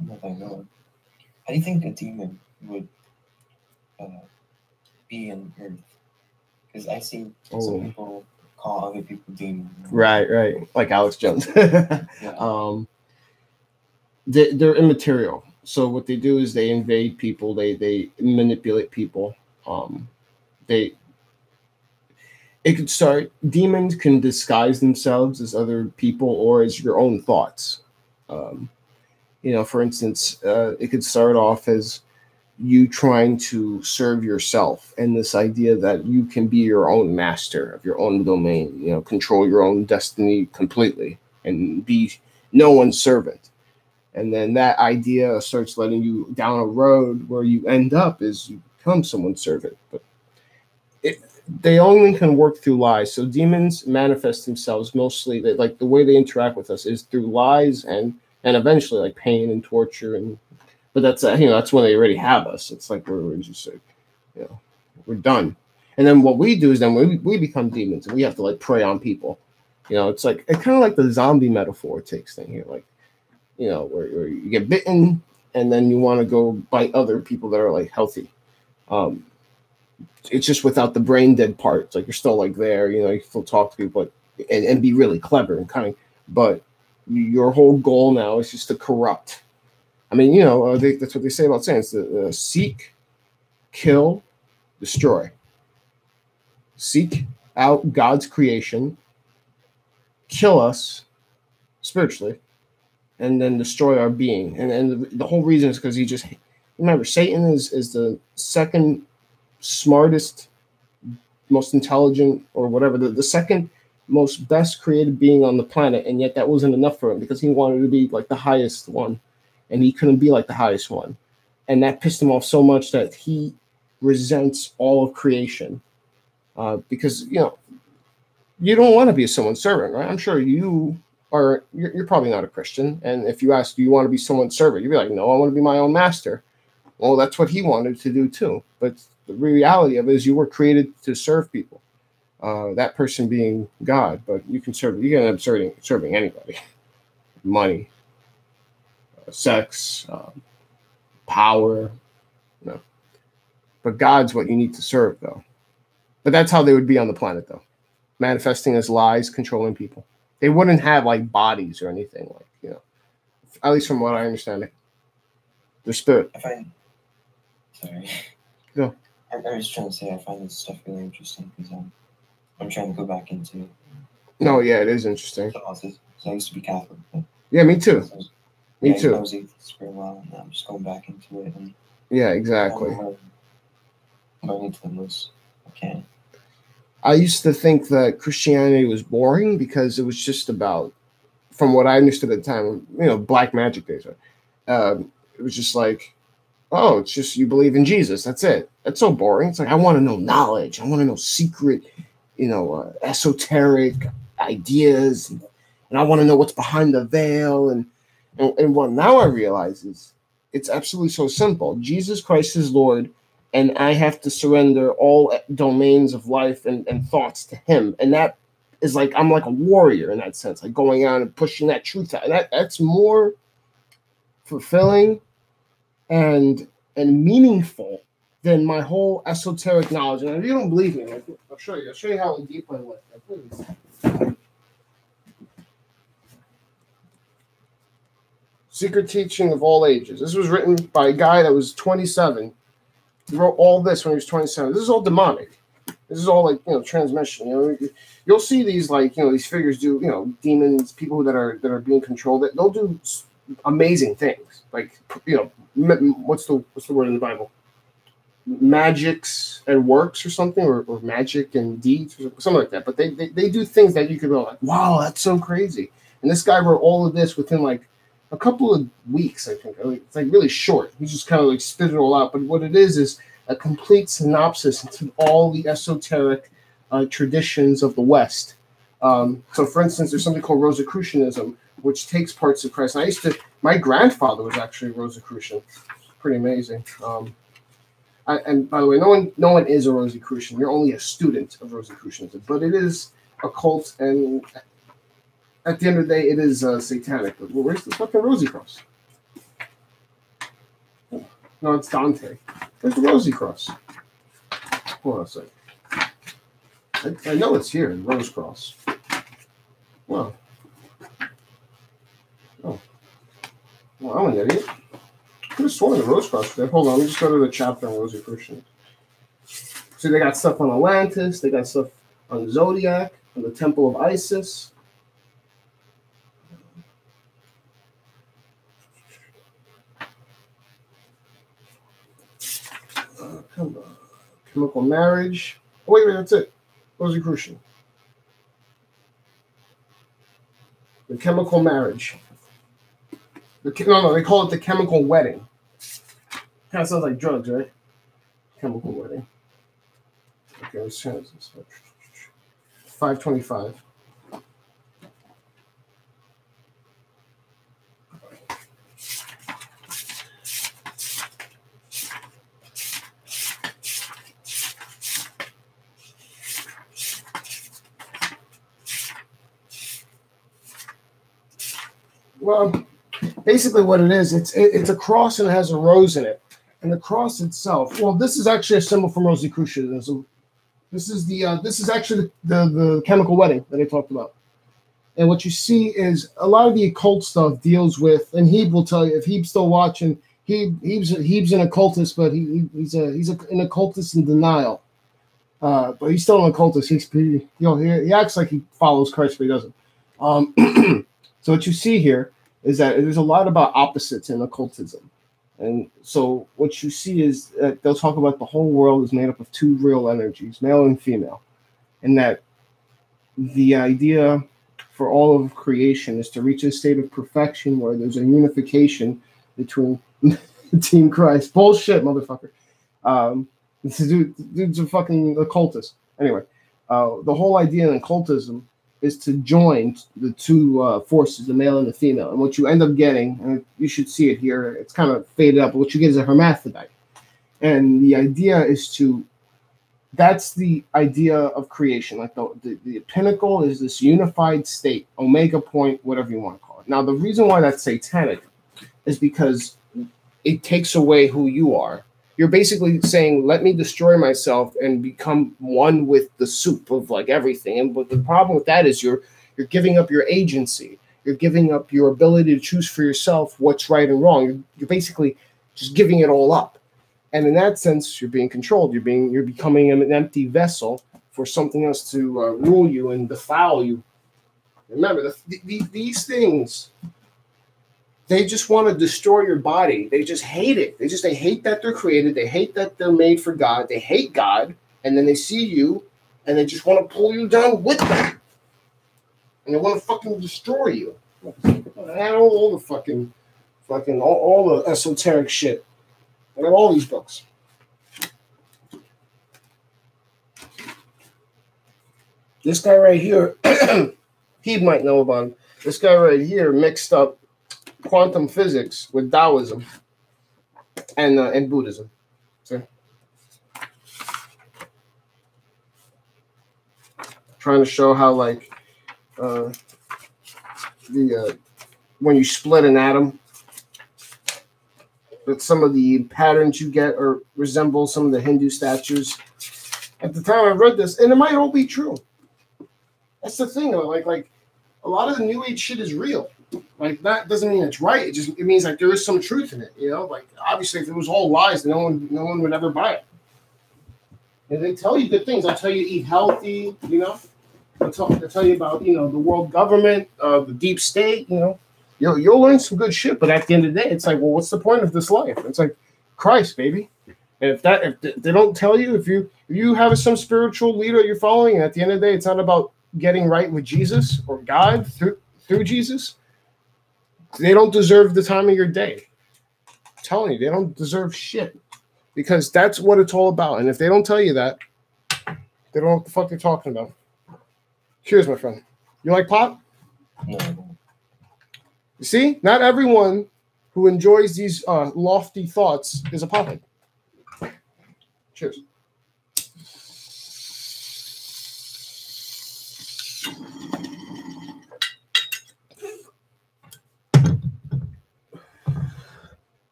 Not that I know of. How do you think a demon would be on Earth? Because I see some people call other people demons. Right. Like Alex Jones. Yeah. They're immaterial. So what they do is they invade people. They manipulate people. It could start. Demons can disguise themselves as other people or as your own thoughts. For instance, it could start off as you trying to serve yourself and this idea that you can be your own master of your own domain, control your own destiny completely and be no one's servant. And then that idea starts letting you down a road where you end up is you become someone's servant. But they only can work through lies. So demons manifest themselves mostly, like the way they interact with us is through lies and eventually like pain and torture. And but that's that's when they already have us. It's like we're just like, we're done. And then what we do is then we become demons and we have to like prey on people. It's like it's kind of like the zombie metaphor takes thing here, like where you get bitten and then you want to go bite other people that are like healthy. It's just without the brain dead part. It's like you're still like there, you can still talk to people and be really clever and cunning. But your whole goal now is just to corrupt. I mean, that's what they say about science: seek, kill, destroy. Seek out God's creation, kill us spiritually, and then destroy our being. And the whole reason is because he just remember Satan is the second smartest, most intelligent, or whatever, the second most best created being on the planet, and yet that wasn't enough for him because he wanted to be like the highest one, and he couldn't be like the highest one, and that pissed him off so much that he resents all of creation, because you don't want to be someone's servant, right? I'm sure you're probably not a Christian, and if you ask, do you want to be someone's servant, you'd be like, no, I want to be my own master. Well, that's what he wanted to do too, but the reality of it is you were created to serve people, that person being God, but you can end up serving anybody. Money, sex, power, but God's what you need to serve, though. But that's how they would be on the planet, though, manifesting as lies, controlling people. They wouldn't have like bodies or anything, like at least from what I understand. Their spirit. Sorry. Go. I was trying to say I find this stuff really interesting because I'm trying to go back into it. No, yeah, it is interesting. So I used to be Catholic. But yeah, me too. Me too. I was atheist for a while, and I'm just going back into it. And yeah, exactly. Learning to the most I can. I used to think that Christianity was boring because it was just about, from what I understood at the time, black magic days. Right? It was just like, oh, it's just you believe in Jesus. That's it. That's so boring. It's like I want to know knowledge. I want to know secret, esoteric ideas, and I want to know what's behind the veil. And what now I realize is it's absolutely so simple. Jesus Christ is Lord, and I have to surrender all domains of life and thoughts to Him. And that is like I'm like a warrior in that sense, like going out and pushing that truth out. And that's more fulfilling and meaningful than my whole esoteric knowledge. And if you don't believe me, I'll show you. I'll show you how deep I went. Secret Teaching of All Ages. This was written by a guy that was 27. He wrote all this when he was 27. This is all demonic. This is all like transmission. You'll see these these figures do demons, people that are being controlled. They'll do amazing things. Like what's the word in the Bible? Magics and works or something, or magic and deeds or something like that. But they do things that you could go like, wow, that's so crazy. And this guy wrote all of this within like a couple of weeks, I think. It's like really short. He just kind of like spit it all out. But what it is a complete synopsis into all the esoteric traditions of the West. So, for instance, there's something called Rosicrucianism, which takes parts of Christ. And my grandfather was actually Rosicrucian. It's pretty amazing. And by the way, no one is a Rosicrucian. You're only a student of Rosicrucianism, but it is a cult, and at the end of the day, it is satanic. But where's the fucking Rosy Cross? No, it's Dante. Where's the Rosy Cross? Hold on a second. I know it's here, the Rose Cross. Wow. Oh. Well, I'm an idiot. I could have sworn the Rose Cross was there. Hold on, let me just go to the chapter on Rosicrucian. See, they got stuff on Atlantis, they got stuff on Zodiac, on the Temple of Isis. Come on. Chemical marriage. Oh, wait, that's it. Rosicrucian. The chemical marriage. No, they call it the chemical wedding. Kind of sounds like drugs, right? Chemical wedding. Okay, let's try this. 525. Well, basically what it is, it's a cross and it has a rose in it. And the cross itself, well, this is actually a symbol from Rosicrucianism. This is actually the chemical wedding that I talked about. And what you see is a lot of the occult stuff deals with, and Hebe will tell you, if Hebe's still watching, Hebe's an occultist, but he's an occultist in denial. But he's still an occultist. He acts like he follows Christ, but he doesn't. So what you see here is that there's a lot about opposites in occultism. And so what you see is that they'll talk about the whole world is made up of two real energies, male and female. And that the idea for all of creation is to reach a state of perfection where there's a unification between Team Christ. Bullshit, motherfucker. This dude's a fucking occultist. Anyway, the whole idea in occultism is to join the two forces, the male and the female. And what you end up getting, and you should see it here, it's kind of faded up, but what you get is a hermaphrodite. And the idea is that's the idea of creation. Like the pinnacle is this unified state, omega point, whatever you want to call it. Now, the reason why that's satanic is because it takes away who you are. You're basically saying, let me destroy myself and become one with the soup of like everything. And but the problem with that is you're giving up your agency. You're giving up your ability to choose for yourself what's right and wrong. You're basically just giving it all up. And in that sense, you're being controlled. You're becoming an empty vessel for something else to rule you and defile you. Remember, these things, they just want to destroy your body. They just hate it. They hate that they're created. They hate that they're made for God. They hate God. And then they see you and they just want to pull you down with them. And they want to fucking destroy you. And all the fucking all the esoteric shit. I got all these books. This guy right here, he might know about him. This guy right here mixed up quantum physics with Taoism and Buddhism. See? Trying to show how like when you split an atom, that some of the patterns you get or resemble some of the Hindu statues. At the time I read this, and it might all be true. That's the thing, like a lot of the New Age shit is real. Like that doesn't mean it's right. It means like there is some truth in it. You know, like obviously if it was all lies, then no one would ever buy it. And they tell you good things. I'll tell you to eat healthy. You know, I'll tell you about the world government, the deep state. You know, you'll learn some good shit. But at the end of the day, it's like, well, what's the point of this life? It's like Christ, baby. And if they don't tell you, if you have some spiritual leader you're following, and at the end of the day, it's not about getting right with Jesus or God through Jesus. They don't deserve the time of your day. I'm telling you, they don't deserve shit. Because that's what it's all about. And if they don't tell you that, they don't know what the fuck they're talking about. Cheers, my friend. You like pot? No. You see? Not everyone who enjoys these lofty thoughts is a pothead. Cheers.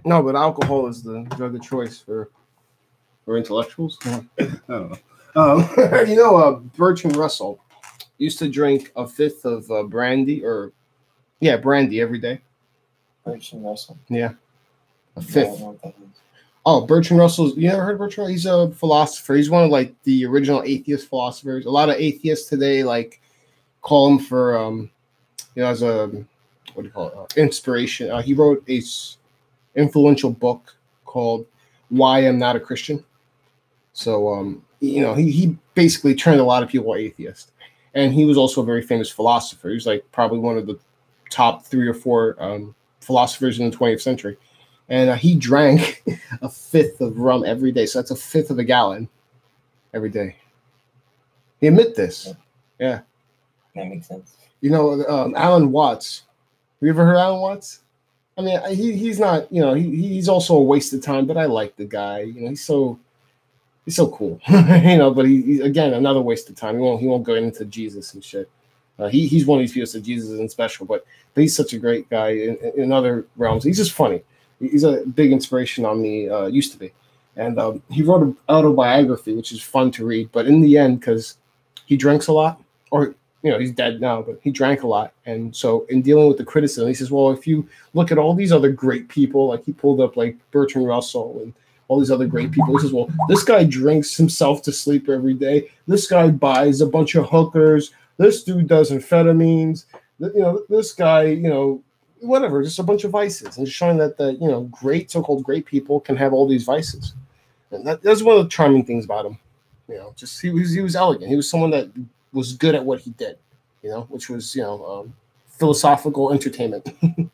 No, but alcohol is the drug of choice for intellectuals. I don't know. Bertrand Russell used to drink a fifth of brandy brandy every day. Bertrand Russell. Yeah, a I fifth. don't know what that is. Oh, Bertrand Russell's. You never heard of Bertrand? He's a philosopher. He's one of like the original atheist philosophers. A lot of atheists today like call him for as a what do you call it? Inspiration. He wrote a influential book called Why I'm Not a Christian. So he basically turned a lot of people atheist. and he was also a very famous philosopher. He was like probably one of the top 3 or 4 philosophers in the 20th century. And he drank a fifth of rum every day. So that's a fifth of a gallon every day. He admit this. Yeah. That makes sense. Alan Watts. Have you ever heard of Alan Watts? I mean, he's not, he's also a waste of time, but I like the guy. He's so cool, but he's again, another waste of time. He won't go into Jesus and shit. He's one of these people that said Jesus isn't special, but he's such a great guy in other realms. He's just funny. He's a big inspiration on me, used to be. And he wrote an autobiography, which is fun to read. But in the end, because he drinks a lot, or, he's dead now, but he drank a lot. And so in dealing with the criticism, he says, well, if you look at all these other great people, like he pulled up like Bertrand Russell and all these other great people, he says, well, this guy drinks himself to sleep every day. This guy buys a bunch of hookers. This dude does amphetamines. This guy, whatever, just a bunch of vices, and just showing that the great so-called great people can have all these vices, and that's one of the charming things about him. Just he was elegant. He was someone that was good at what he did, which was philosophical entertainment. It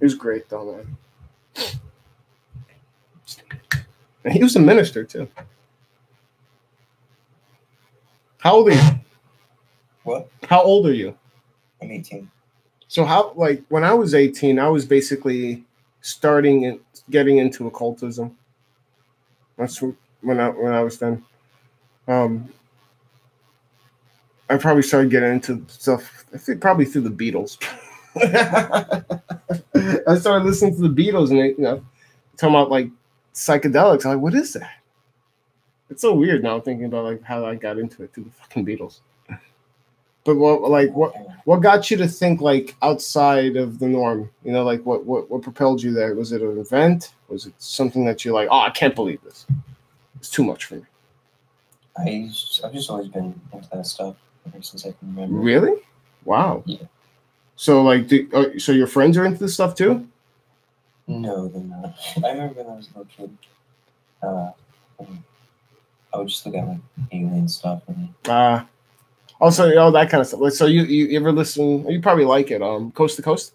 was great though, man. And he was a minister too. How old are you? What? How old are you? I'm 18. So when I was 18, I was basically starting and getting into occultism. That's when I was then. I probably started getting into stuff, I think probably through the Beatles. I started listening to the Beatles and they, talking about like psychedelics. I'm like, what is that? It's so weird now thinking about like how I got into it through the fucking Beatles. But what got you to think like outside of the norm? Like what propelled you there? Was it an event? Was it something that you're like, oh, I can't believe this? It's too much for me. I've just always been into that stuff ever since I can remember. Really? Wow. Yeah. So like, so your friends are into this stuff too? No, they're not. I remember when I was a little kid. I would just look at like alien stuff and. Also, that kind of stuff. Like, so you ever listen? You probably like it. Coast to Coast.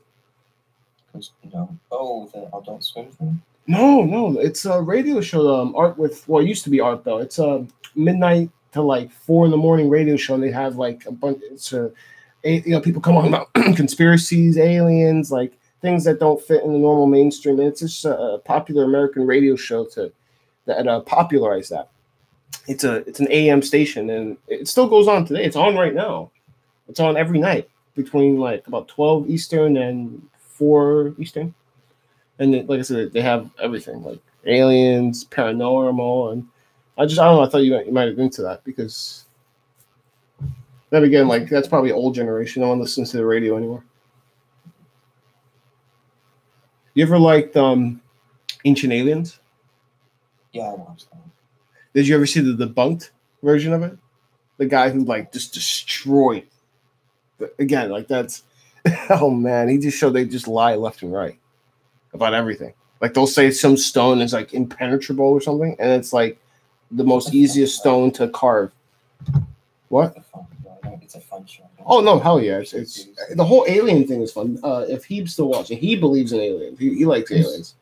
Oh, the Adult Swim thing. No, it's a radio show. Art with it used to be Art though. It's a midnight to like 4 a.m. radio show, and they have like a bunch. It's people come on about conspiracies, aliens, like things that don't fit in the normal mainstream. And it's just a popular American radio show that popularized that. It's an AM station, and it still goes on today. It's on right now. It's on every night between like about 12 Eastern and 4 Eastern. And like I said, they have everything like aliens, paranormal, and I don't know. I thought you might have been into that because then again, like that's probably old generation. No one listens to the radio anymore. You ever liked Ancient Aliens? Yeah, I watched that. Did you ever see the debunked version of it? The guy who like just destroyed. Again, like that's oh man, he just showed they just lie left and right about everything. Like they'll say some stone is like impenetrable or something, and it's like the most easiest stone to carve. What? It's a fun show. Oh no, hell yeah! It's the whole alien thing is fun. If Heeb's still watching, he believes in aliens. He likes aliens.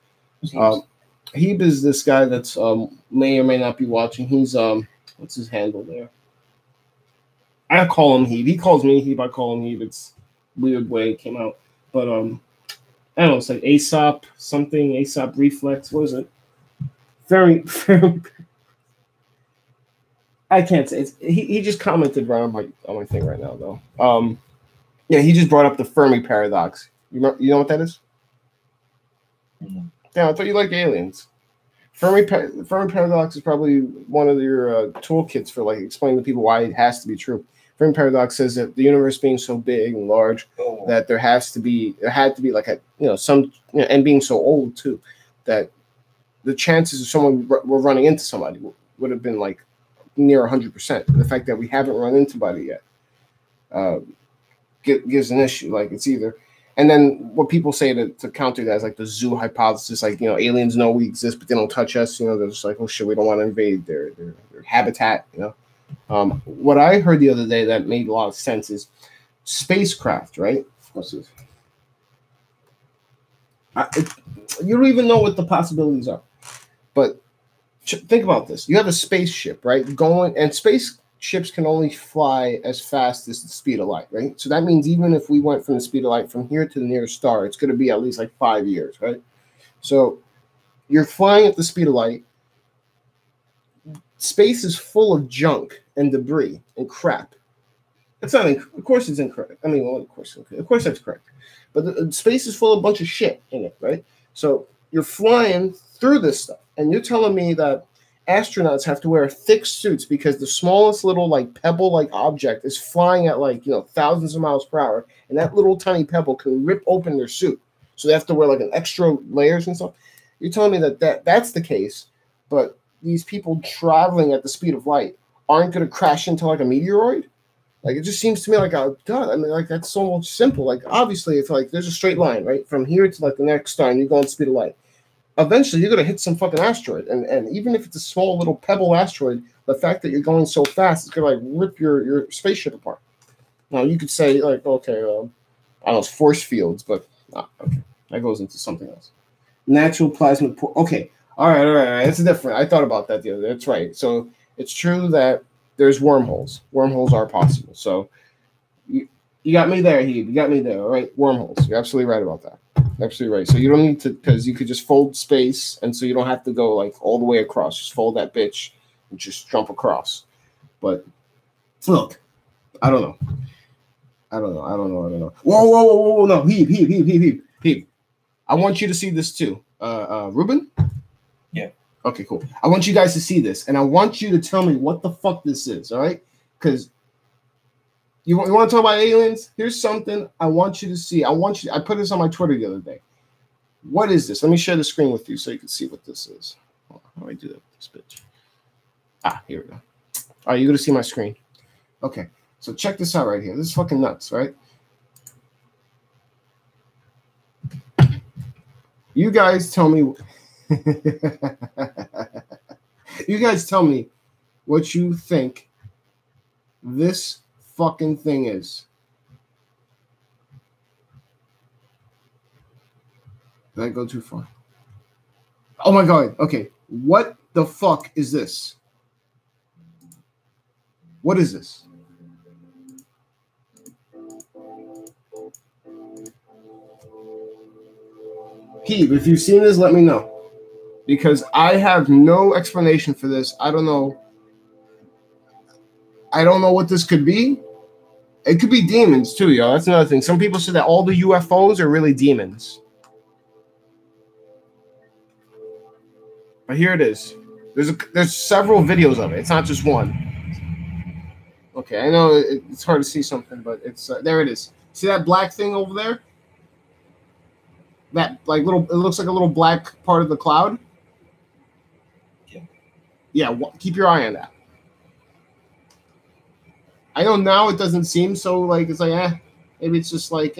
Heeb is this guy that's may or may not be watching. He's what's his handle there? I call him Heeb. He calls me Heeb. I call him Heeb. It's weird way it came out, but I don't know. It's like Aesop something. Aesop Reflex. What is it? Very. I can't say. He just commented right on my thing right now though. Yeah, he just brought up the Fermi paradox. You know what that is? Mm-hmm. Yeah, I thought you liked aliens. Fermi paradox is probably one of your toolkits for like explaining to people why it has to be true. Fermi paradox says that the universe being so big and large that there had to be like and being so old too, that the chances of someone were running into somebody would have been like near 100%. The fact that we haven't run into anybody yet gives an issue. Like it's either. And then what people say to counter that is like the zoo hypothesis, like, aliens know we exist, but they don't touch us. They're just like, oh shit, we don't want to invade their habitat, What I heard the other day that made a lot of sense is spacecraft, right? What's this? You don't even know what the possibilities are. But think about this. You have a spaceship, right? Going, and spaceships can only fly as fast as the speed of light, right? So that means even if we went from the speed of light from here to the nearest star, it's going to be at least like 5 years, right? So you're flying at the speed of light. Space is full of junk and debris and crap. It's not, of course, it's incorrect. I mean, well, of course that's correct. But the space is full of a bunch of shit in it, right? So you're flying through this stuff, and you're telling me that astronauts have to wear thick suits because the smallest little like pebble-like object is flying at like thousands of miles per hour, and that little tiny pebble can rip open their suit, so they have to wear like an extra layers and stuff. You're telling me that's the case, but these people traveling at the speed of light aren't going to crash into like a meteoroid? Like, it just seems to me like, oh god, I mean, like, that's so simple. Like, obviously, if like there's a straight line right from here to like the next star, and you go on the speed of light, eventually you're gonna hit some fucking asteroid, and even if it's a small little pebble asteroid, the fact that you're going so fast is gonna like rip your spaceship apart. Now you could say like, okay, I don't know, it's force fields, but okay, that goes into something else. Natural plasma. Okay, all right. That's different. I thought about that the other day. That's right. So it's true that there's wormholes. Wormholes are possible. So you got me there, Heath. You got me there. All right, wormholes. You're absolutely right about that. Absolutely right. So you don't need to, because you could just fold space, and so you don't have to go like all the way across. Just fold that bitch and just jump across. But look, I don't know. Whoa. No, Heath. I want you to see this too. Ruben? Yeah. Okay, cool. I want you guys to see this, and I want you to tell me what the fuck this is, all right? Because you want to talk about aliens? Here's something I want you to see. I put this on my Twitter the other day. What is this? Let me share the screen with you so you can see what this is. How do I do that with this bitch? Here we go. All right, you're going to see my screen. Okay, so check this out right here. This is fucking nuts, right? You guys tell me. You guys tell me what you think this fucking thing is. Did I go too far? Oh my god. Okay. What the fuck is this? What is this? Pete, if you've seen this, let me know. Because I have no explanation for this. I don't know what this could be. It could be demons too, y'all. That's another thing. Some people say that all the UFOs are really demons. But here it is. There's several videos of it. It's not just one. Okay, I know it's hard to see something, but it's there it is. See that black thing over there? That like little, it looks like a little black part of the cloud. Yeah, keep your eye on that. I know now it doesn't seem so like it's like maybe it's just like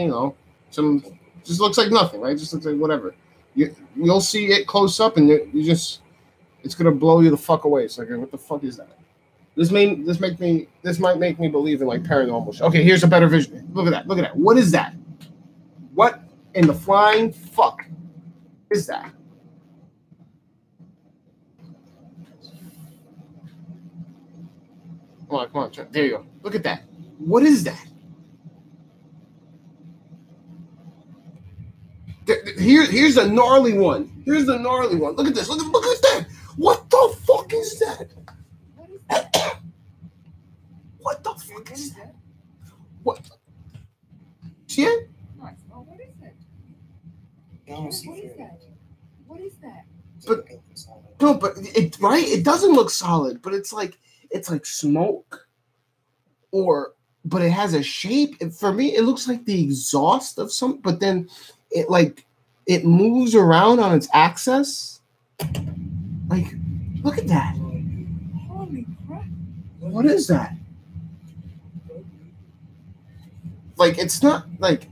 some just looks like nothing, right? Just looks like whatever. You'll see it close up and it's gonna blow you the fuck away. It's like, what the fuck is that? This might make me believe in like paranormal shit. Okay, here's a better vision. Look at that. What is that? What in the flying fuck is that? Come on. There you go. Look at that. What is that? Here's a gnarly one. Look at this. Look at that. What the fuck is that? What the fuck is that? What? See it? What is it? What is that? But no, but it doesn't look solid, but it's like smoke, but it has a shape. For me, it looks like the exhaust of some, but then it moves around on its axis. Like, look at that. Holy crap. What is that? Like, it's not like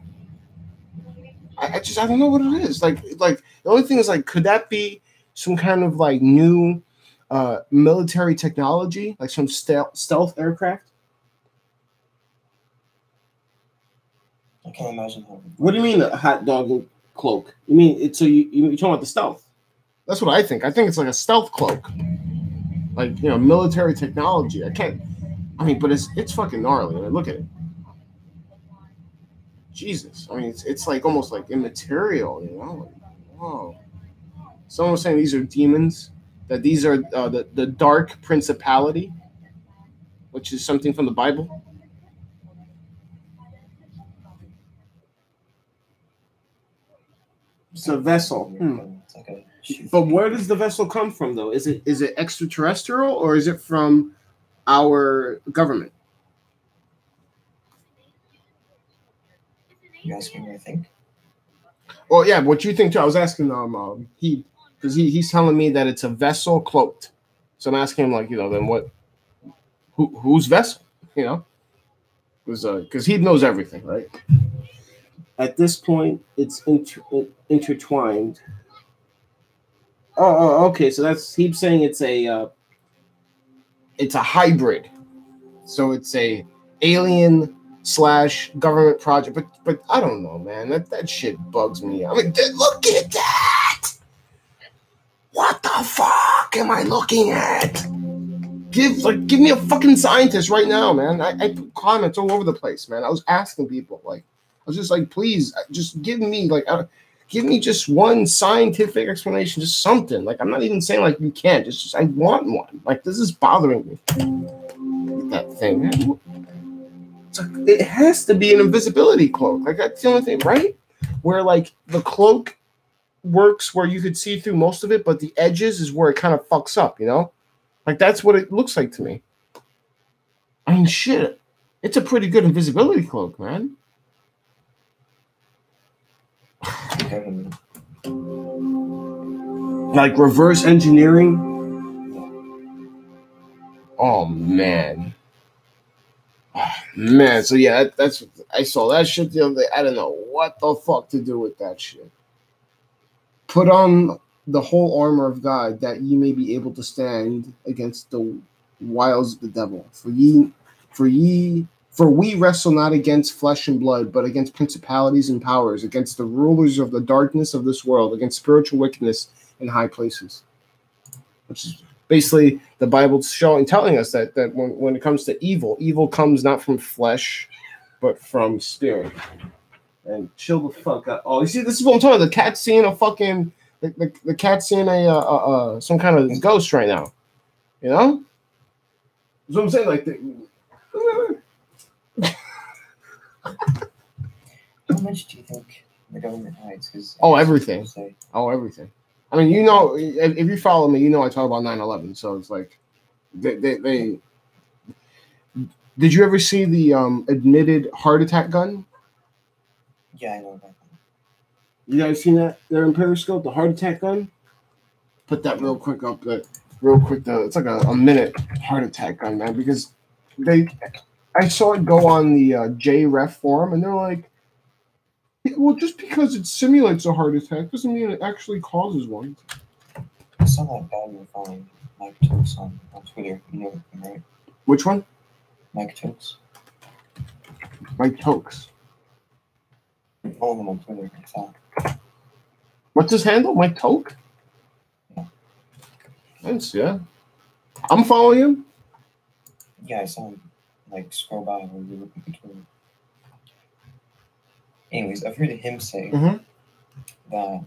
I don't know what it is. Like the only thing is like, could that be some kind of like new military technology, like some stealth aircraft. I can't imagine how. What do you mean a hot dog cloak? You mean it's so you're talking about the stealth? That's what I think. I think it's like a stealth cloak, like military technology. But it's fucking gnarly. I mean, look at it. Jesus, I mean it's like almost like immaterial, Like, whoa. Someone was saying these are demons. That these are the dark principality, which is something from the Bible. It's a vessel. It's like a shoe But thing. where does the vessel come from, though? Is it extraterrestrial or is it from our government? You ask me what I think? Well, yeah, what you think too? I was asking because he's telling me that it's a vessel cloaked. So I'm asking him then what? Whose vessel? Because he knows everything, right? At this point, it's intertwined. Oh, okay. So he's saying it's a hybrid. So it's a alien / government project. But I don't know, man. That shit bugs me. I mean, look at that. What the fuck am I looking at? Give me a fucking scientist right now, man. I put comments all over the place, man. I was asking people, I was just like, please, just give me just one scientific explanation, just something. I'm not even saying you can't. Just I want one. This is bothering me. Look at that thing, man. It has to be an invisibility cloak. That's the only thing, right? Where the cloak works where you could see through most of it, but the edges is where it kind of fucks up, that's what it looks like to me. I mean, shit, it's a pretty good invisibility cloak, man. Reverse engineering. Oh man. Man, so yeah, that's I saw that shit the other day. I don't know what the fuck to do with that shit. Put on the whole armor of God, that ye may be able to stand against the wiles of the devil. For we wrestle not against flesh and blood, but against principalities and powers, against the rulers of the darkness of this world, against spiritual wickedness in high places. Which is basically the Bible's telling us that when it comes to evil comes not from flesh, but from spirit. And chill the fuck out. Oh, you see, this is what I'm talking about. The cat seeing a fucking the cat's seeing a some kind of ghost right now. That's what I'm saying. How much do you think the government hides? Everything. Everything. I mean, if you follow me, I talk about 9/11. So it's they. Did you ever see the admitted heart attack gun? Yeah, I know about that. You guys seen that there in Periscope, the heart attack gun? Put that real quick up. Real quick, though. It's like a minute heart attack gun, man, because I saw it go on the JREF forum, and they're like, well, just because it simulates a heart attack doesn't mean it actually causes one. I saw that guy you were following, Mike Tokes, on Twitter. You know him, right? Which one? Mike Tokes. Mike Tokes. Follow him on Twitter. I saw. What's his handle? Mike Toke? Yeah. Thanks, yeah. I'm following him? Yeah, I saw him scroll by when you were looking at Twitter. Anyways, I've heard him say that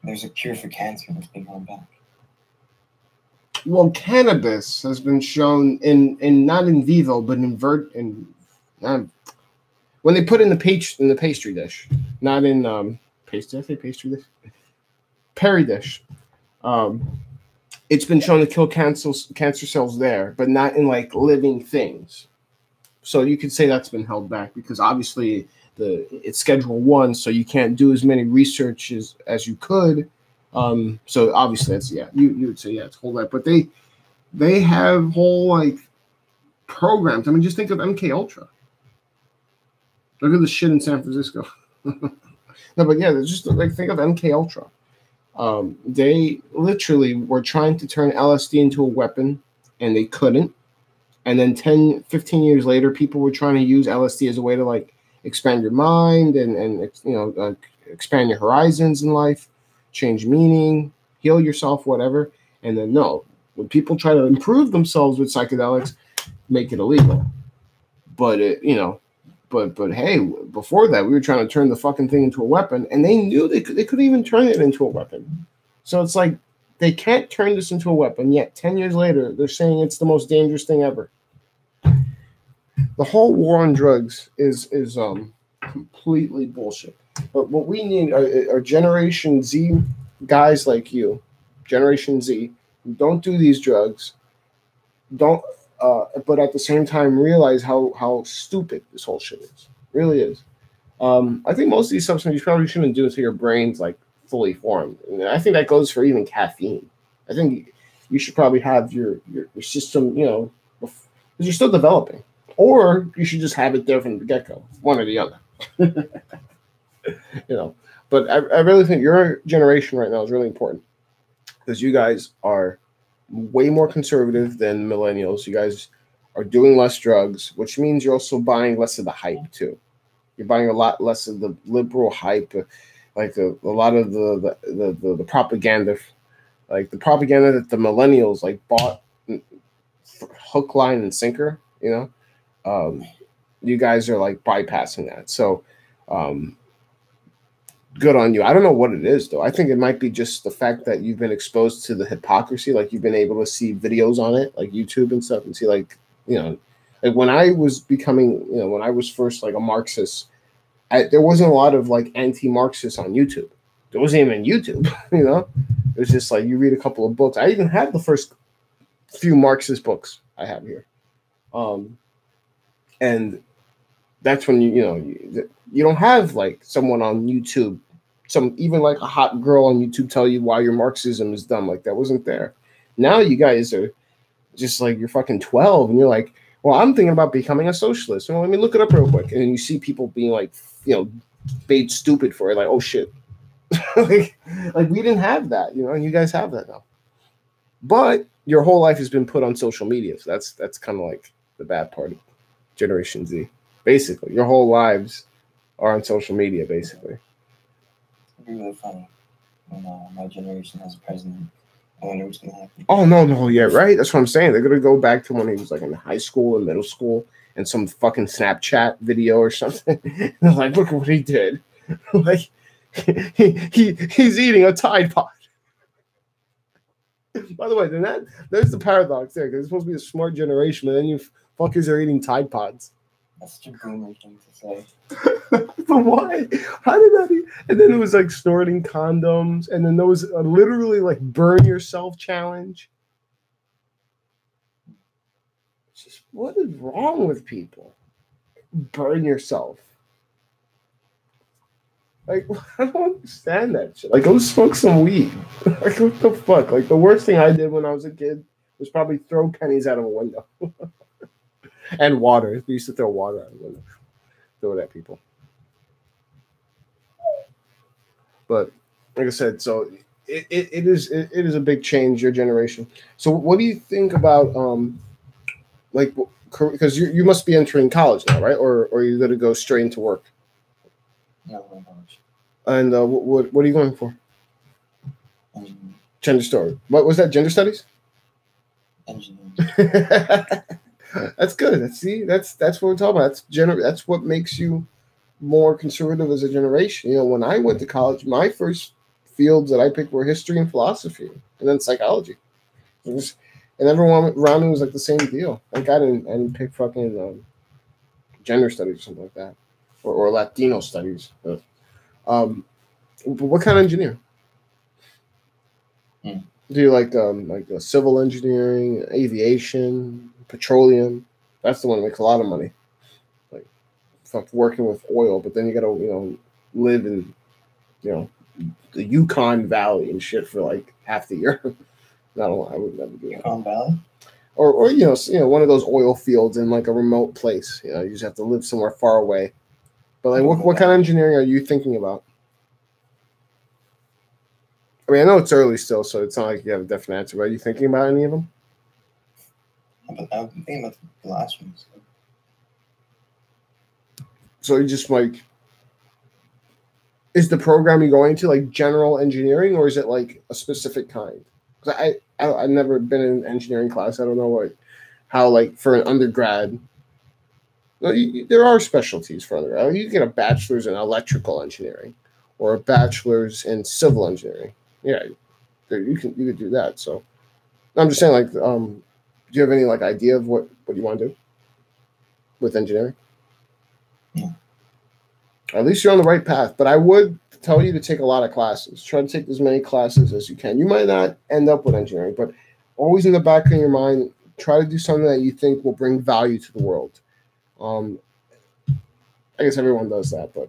there's a cure for cancer that's being held back. Well, cannabis has been shown in not in vivo, but when they put in the pastry dish, not in pastry. Did I say pastry dish? Peri dish. It's been shown to kill cancer cells there, but not in living things. So you could say that's been held back because obviously it's Schedule 1, so you can't do as many researches as you could. So obviously that's you would say it's hold back, but they have whole programs. I mean, just think of MK Ultra. Look at the shit in San Francisco. No, but yeah, just think of MK Ultra. They literally were trying to turn LSD into a weapon, and they couldn't. And then 10, 15 years later, people were trying to use LSD as a way to like expand your mind and expand your horizons in life, change meaning, heal yourself, whatever. And then no, when people try to improve themselves with psychedelics, make it illegal. But but hey, before that, we were trying to turn the fucking thing into a weapon, and they knew they couldn't even turn it into a weapon. So it's like they can't turn this into a weapon, yet 10 years later, they're saying it's the most dangerous thing ever. The whole war on drugs is completely bullshit. But what we need are Generation Z guys like you, Generation Z, who don't do these drugs, don't, but at the same time realize how stupid this whole shit is. It really is. I think most of these substances you probably shouldn't do until your brain's like fully formed. And I think that goes for even caffeine. I think you should probably have your system, because you're still developing. Or you should just have it there from the get-go, one or the other. But I really think your generation right now is really important because you guys are way more conservative than millennials. You guys are doing less drugs, which means you're also buying less of the hype too. You're buying a lot less of the liberal hype, like a lot of the propaganda, like the propaganda that the millennials like bought hook, line, and sinker. You guys are like bypassing that. So good on you. I don't know what it is though. I think it might be just the fact that you've been exposed to the hypocrisy, like you've been able to see videos on it, like YouTube and stuff, and see like when I was becoming, when I was first like a Marxist, there wasn't a lot of like anti-Marxists on YouTube. There wasn't even YouTube, It was just like you read a couple of books. I even had the first few Marxist books I have here. And that's when you don't have like someone on YouTube, even like a hot girl on YouTube tell you why your Marxism is dumb. Like that wasn't there. Now you guys are just like you're fucking 12 and you're like, well, I'm thinking about becoming a socialist. Well, let me look it up real quick. And then you see people being like, made stupid for it. Like, oh shit. like we didn't have that, and you guys have that now. But your whole life has been put on social media. So that's kind of like the bad part of Generation Z. Basically, your whole lives are on social media, basically. It'd be really funny when my generation has a president. I wonder what's going to happen. Oh, no, yeah, right? That's what I'm saying. They're going to go back to when he was like in high school and middle school and some fucking Snapchat video or something. They're like, look at what he did. Like, he's eating a Tide Pod. By the way, there's the paradox there, because it's supposed to be a smart generation, but then you fuckers are eating Tide Pods. That's such a boomer thing to say. But why? How did that? And then it was like snorting condoms, and then there was a literally like burn yourself challenge. It's just, what is wrong with people? Burn yourself. Like, I don't understand that shit. Like, go smoke some weed. Like, what the fuck? Like, the worst thing I did when I was a kid was probably throw pennies out of a window. And water. We used to throw water out of the window. Throw it at people. But, like I said, so it is a big change, your generation. So what do you think about, like, because you must be entering college now, right? Or are you going to go straight into work? No, I'm college. And what are you going for? Gender story. What was that? Gender studies? Engineering. That's good. That's what we're talking about. That's what makes you more conservative as a generation. When I went to college, my first fields that I picked were history and philosophy, and then psychology. And everyone around me was like the same deal. Like I didn't pick fucking gender studies or something like that, or Latino studies. But what kind of engineer? Do you like civil engineering, aviation, petroleum? That's the one that makes a lot of money. Like working with oil, but then you gotta live in the Yukon Valley and shit for like half the year. I would never do that. Yukon Valley? Or one of those oil fields in like a remote place. You just have to live somewhere far away. But like, what kind of engineering are you thinking about? I mean, I know it's early still, so it's not like you have a definite answer. But are you thinking about any of them? But I've been thinking about the last one. So you just like, is the program you're going to like general engineering, or is it like a specific kind? Because I've never been in an engineering class. I don't know like how like for an undergrad. No, there are specialties for undergrad. You get a bachelor's in electrical engineering, or a bachelor's in civil engineering. Yeah, you could do that. So I'm just saying, like, do you have any like idea of what you want to do with engineering? No. At least you're on the right path. But I would tell you to take a lot of classes. Try to take as many classes as you can. You might not end up with engineering, but always in the back of your mind, try to do something that you think will bring value to the world. I guess everyone does that, but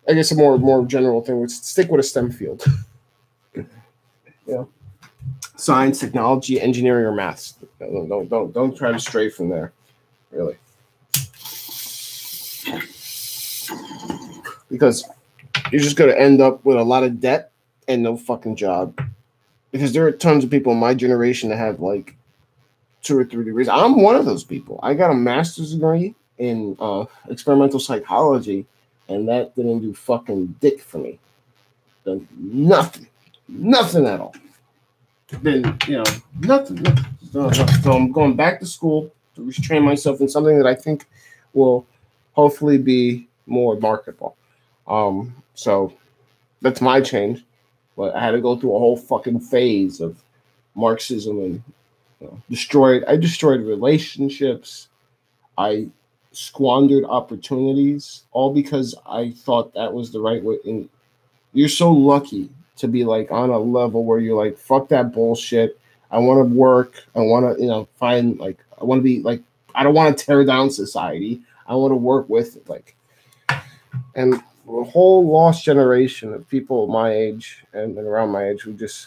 I guess a more general thing would stick with a STEM field. Yeah, science, technology, engineering, or maths. Don't try to stray from there. Really, because you're just going to end up with a lot of debt and no fucking job. Because there are tons of people in my generation that have like 2 or 3 degrees. I'm one of those people. I got a master's degree in experimental psychology, and that didn't do fucking dick for me. Done nothing at all. Then nothing. So I'm going back to school to retrain myself in something that I think will hopefully be more marketable. So that's my change. But I had to go through a whole fucking phase of Marxism and I destroyed relationships. I squandered opportunities, all because I thought that was the right way. And you're so lucky to be like on a level where you're like, fuck that bullshit. I want to work. I want to, find like, I want to be like, I don't want to tear down society. I want to work with it. Like, and a whole lost generation of people my age and around my age who just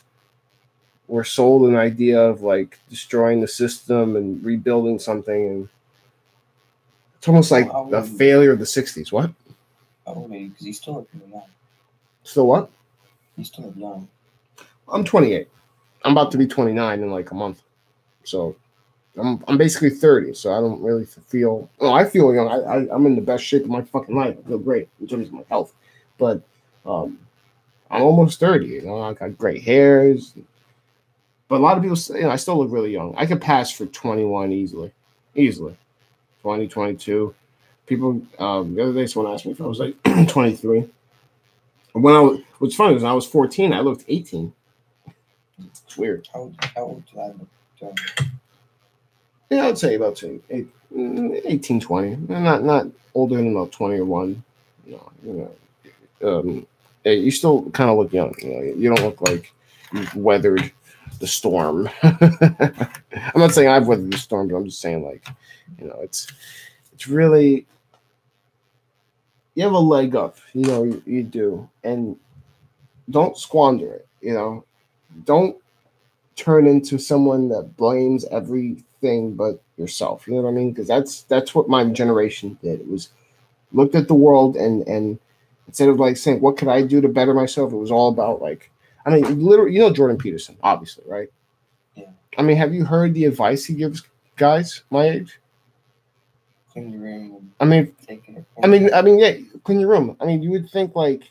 were sold an idea of like destroying the system and rebuilding something. And it's almost like the failure of the 60s. What? How old are you? Because you still look really young. Still what? You still look young. I'm 28. I'm about to be 29 in like a month. So I'm basically 30. So I don't really feel. Oh, I feel young. I'm in the best shape of my fucking life. I feel great in terms of my health. But I'm almost 30. I got gray hairs. But a lot of people say, I still look really young. I could pass for 21 easily. 20, 22. People, the other day someone asked me if I was like 23. What's funny is when I was 14, I looked 18. It's weird. How old do I look? Yeah, I'd say about 18, 20. Not older than about 20 or 1. You still kind of look young. You don't look like you've weathered the storm. I'm not saying I've weathered the storm, but I'm just saying like, it's really, you have a leg up, you do, and don't squander it. Don't turn into someone that blames everything but yourself. You know what I mean? Because that's what my generation did. It was looked at the world and instead of like saying what could I do to better myself, it was all about like, I mean, literally, Jordan Peterson, obviously, right? Yeah. I mean, have you heard the advice he gives guys my age? Clean your room. I mean, yeah, clean your room. I mean, you would think like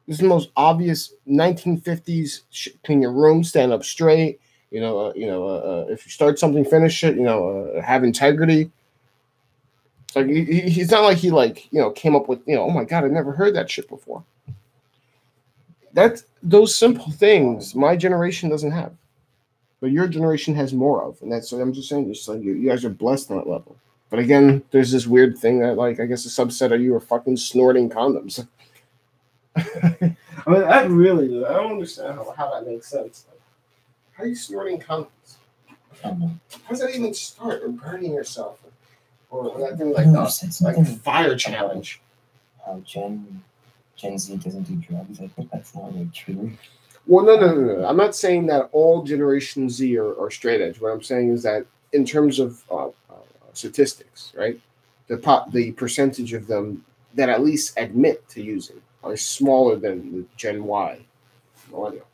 this is the most obvious 1950s. Clean your room, stand up straight. If you start something, finish it. Have integrity. It's like he's not like he came up with oh my god, I never heard that shit before. That's those simple things my generation doesn't have, but your generation has more of, and that's what I'm just saying. Just like you guys are blessed on that level. But again, there's this weird thing that like I guess a subset of you are fucking snorting condoms. I mean, I don't understand how that makes sense. Like, how are you snorting condoms? How does that even start? Or burning yourself? Or that thing like fire challenge. How Gen Z doesn't do drugs. I think that's not really true. Well, no. I'm not saying that all Generation Z are straight edge. What I'm saying is that in terms of statistics, right, the percentage of them that at least admit to using are smaller than the Gen Y millennial.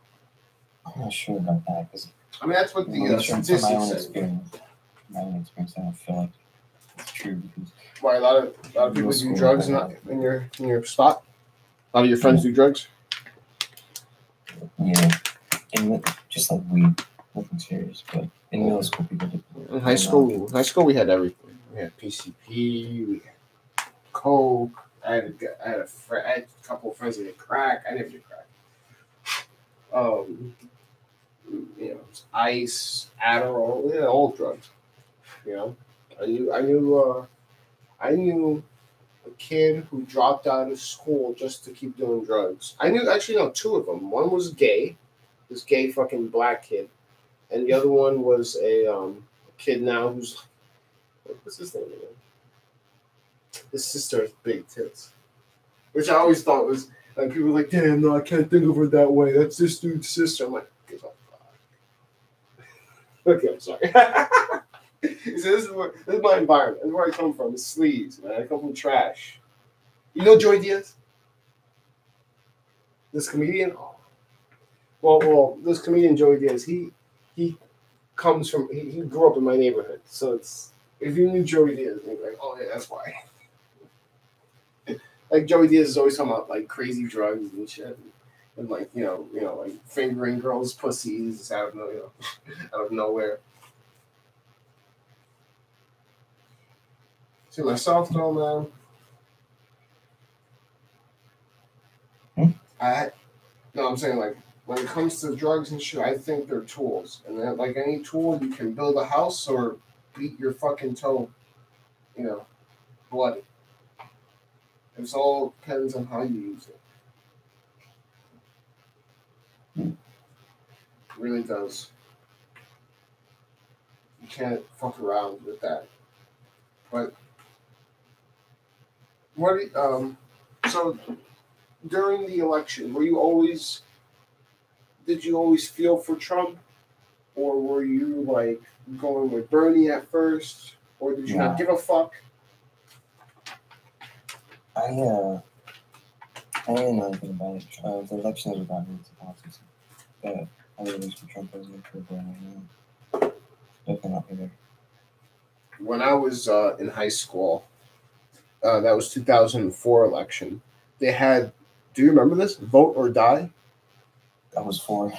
I'm not sure about that because I mean, that's what the from my statistics own say. experience. My own experience, I don't feel like it's true because Why a lot of people Middle do school, drugs I in your spot? A lot of your friends do drugs. yeah, and just like weed, nothing serious. But in middle school, people did. In high school, we had everything. We had PCP, we had coke. I had a couple of friends that did crack. I never did crack. You know, ice, Adderall, yeah, all drugs. You know, I knew a kid who dropped out of school just to keep doing drugs. I knew actually no two of them. One was gay, this gay fucking black kid, and the other one was a kid now who's what's his name again? His sister has big tits, which I always thought was like people were like, damn, no, I can't think of her that way. That's this dude's sister. I'm like, give a fuck. Okay, I'm sorry. He said, this is my environment. This is where I come from. It's sleeves, man. I come from trash. You know Joey Diaz? This comedian? Oh. Well, this comedian Joey Diaz, he comes from he grew up in my neighborhood. So it's if you knew Joey Diaz, you'd be like, oh yeah, that's why. Like Joey Diaz is always talking about like crazy drugs and shit. And like, you know, like fingering girls' pussies out of nowhere. See myself though, man. I'm saying like when it comes to drugs and shit, I think they're tools, and that like any tool, you can build a house or beat your fucking toe, bloody. It all depends on how you use it. It really does. You can't fuck around with that. But so during the election, did you always feel for Trump, or were you like going with Bernie at first, or did you not give a fuck? I don't really know anything about it. The election never got me into politics. But I really wish for Trump president for Bernie. Definitely not there. When I was in high school, that was 2004 election. They had, do you remember this? Vote or die? That was 4.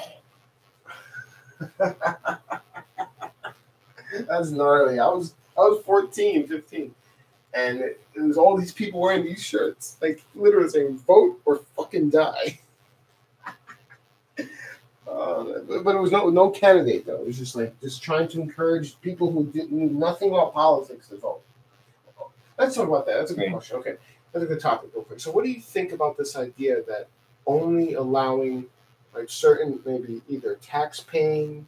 That's gnarly. I was 14, 15. And it was all these people wearing these shirts. Like, literally saying, vote or fucking die. But it was no candidate, though. It was just trying to encourage people who knew nothing about politics to vote. Let's talk about that. That's a good question. Okay. That's a good topic, real quick. So what do you think about this idea that only allowing like certain maybe either tax-paying,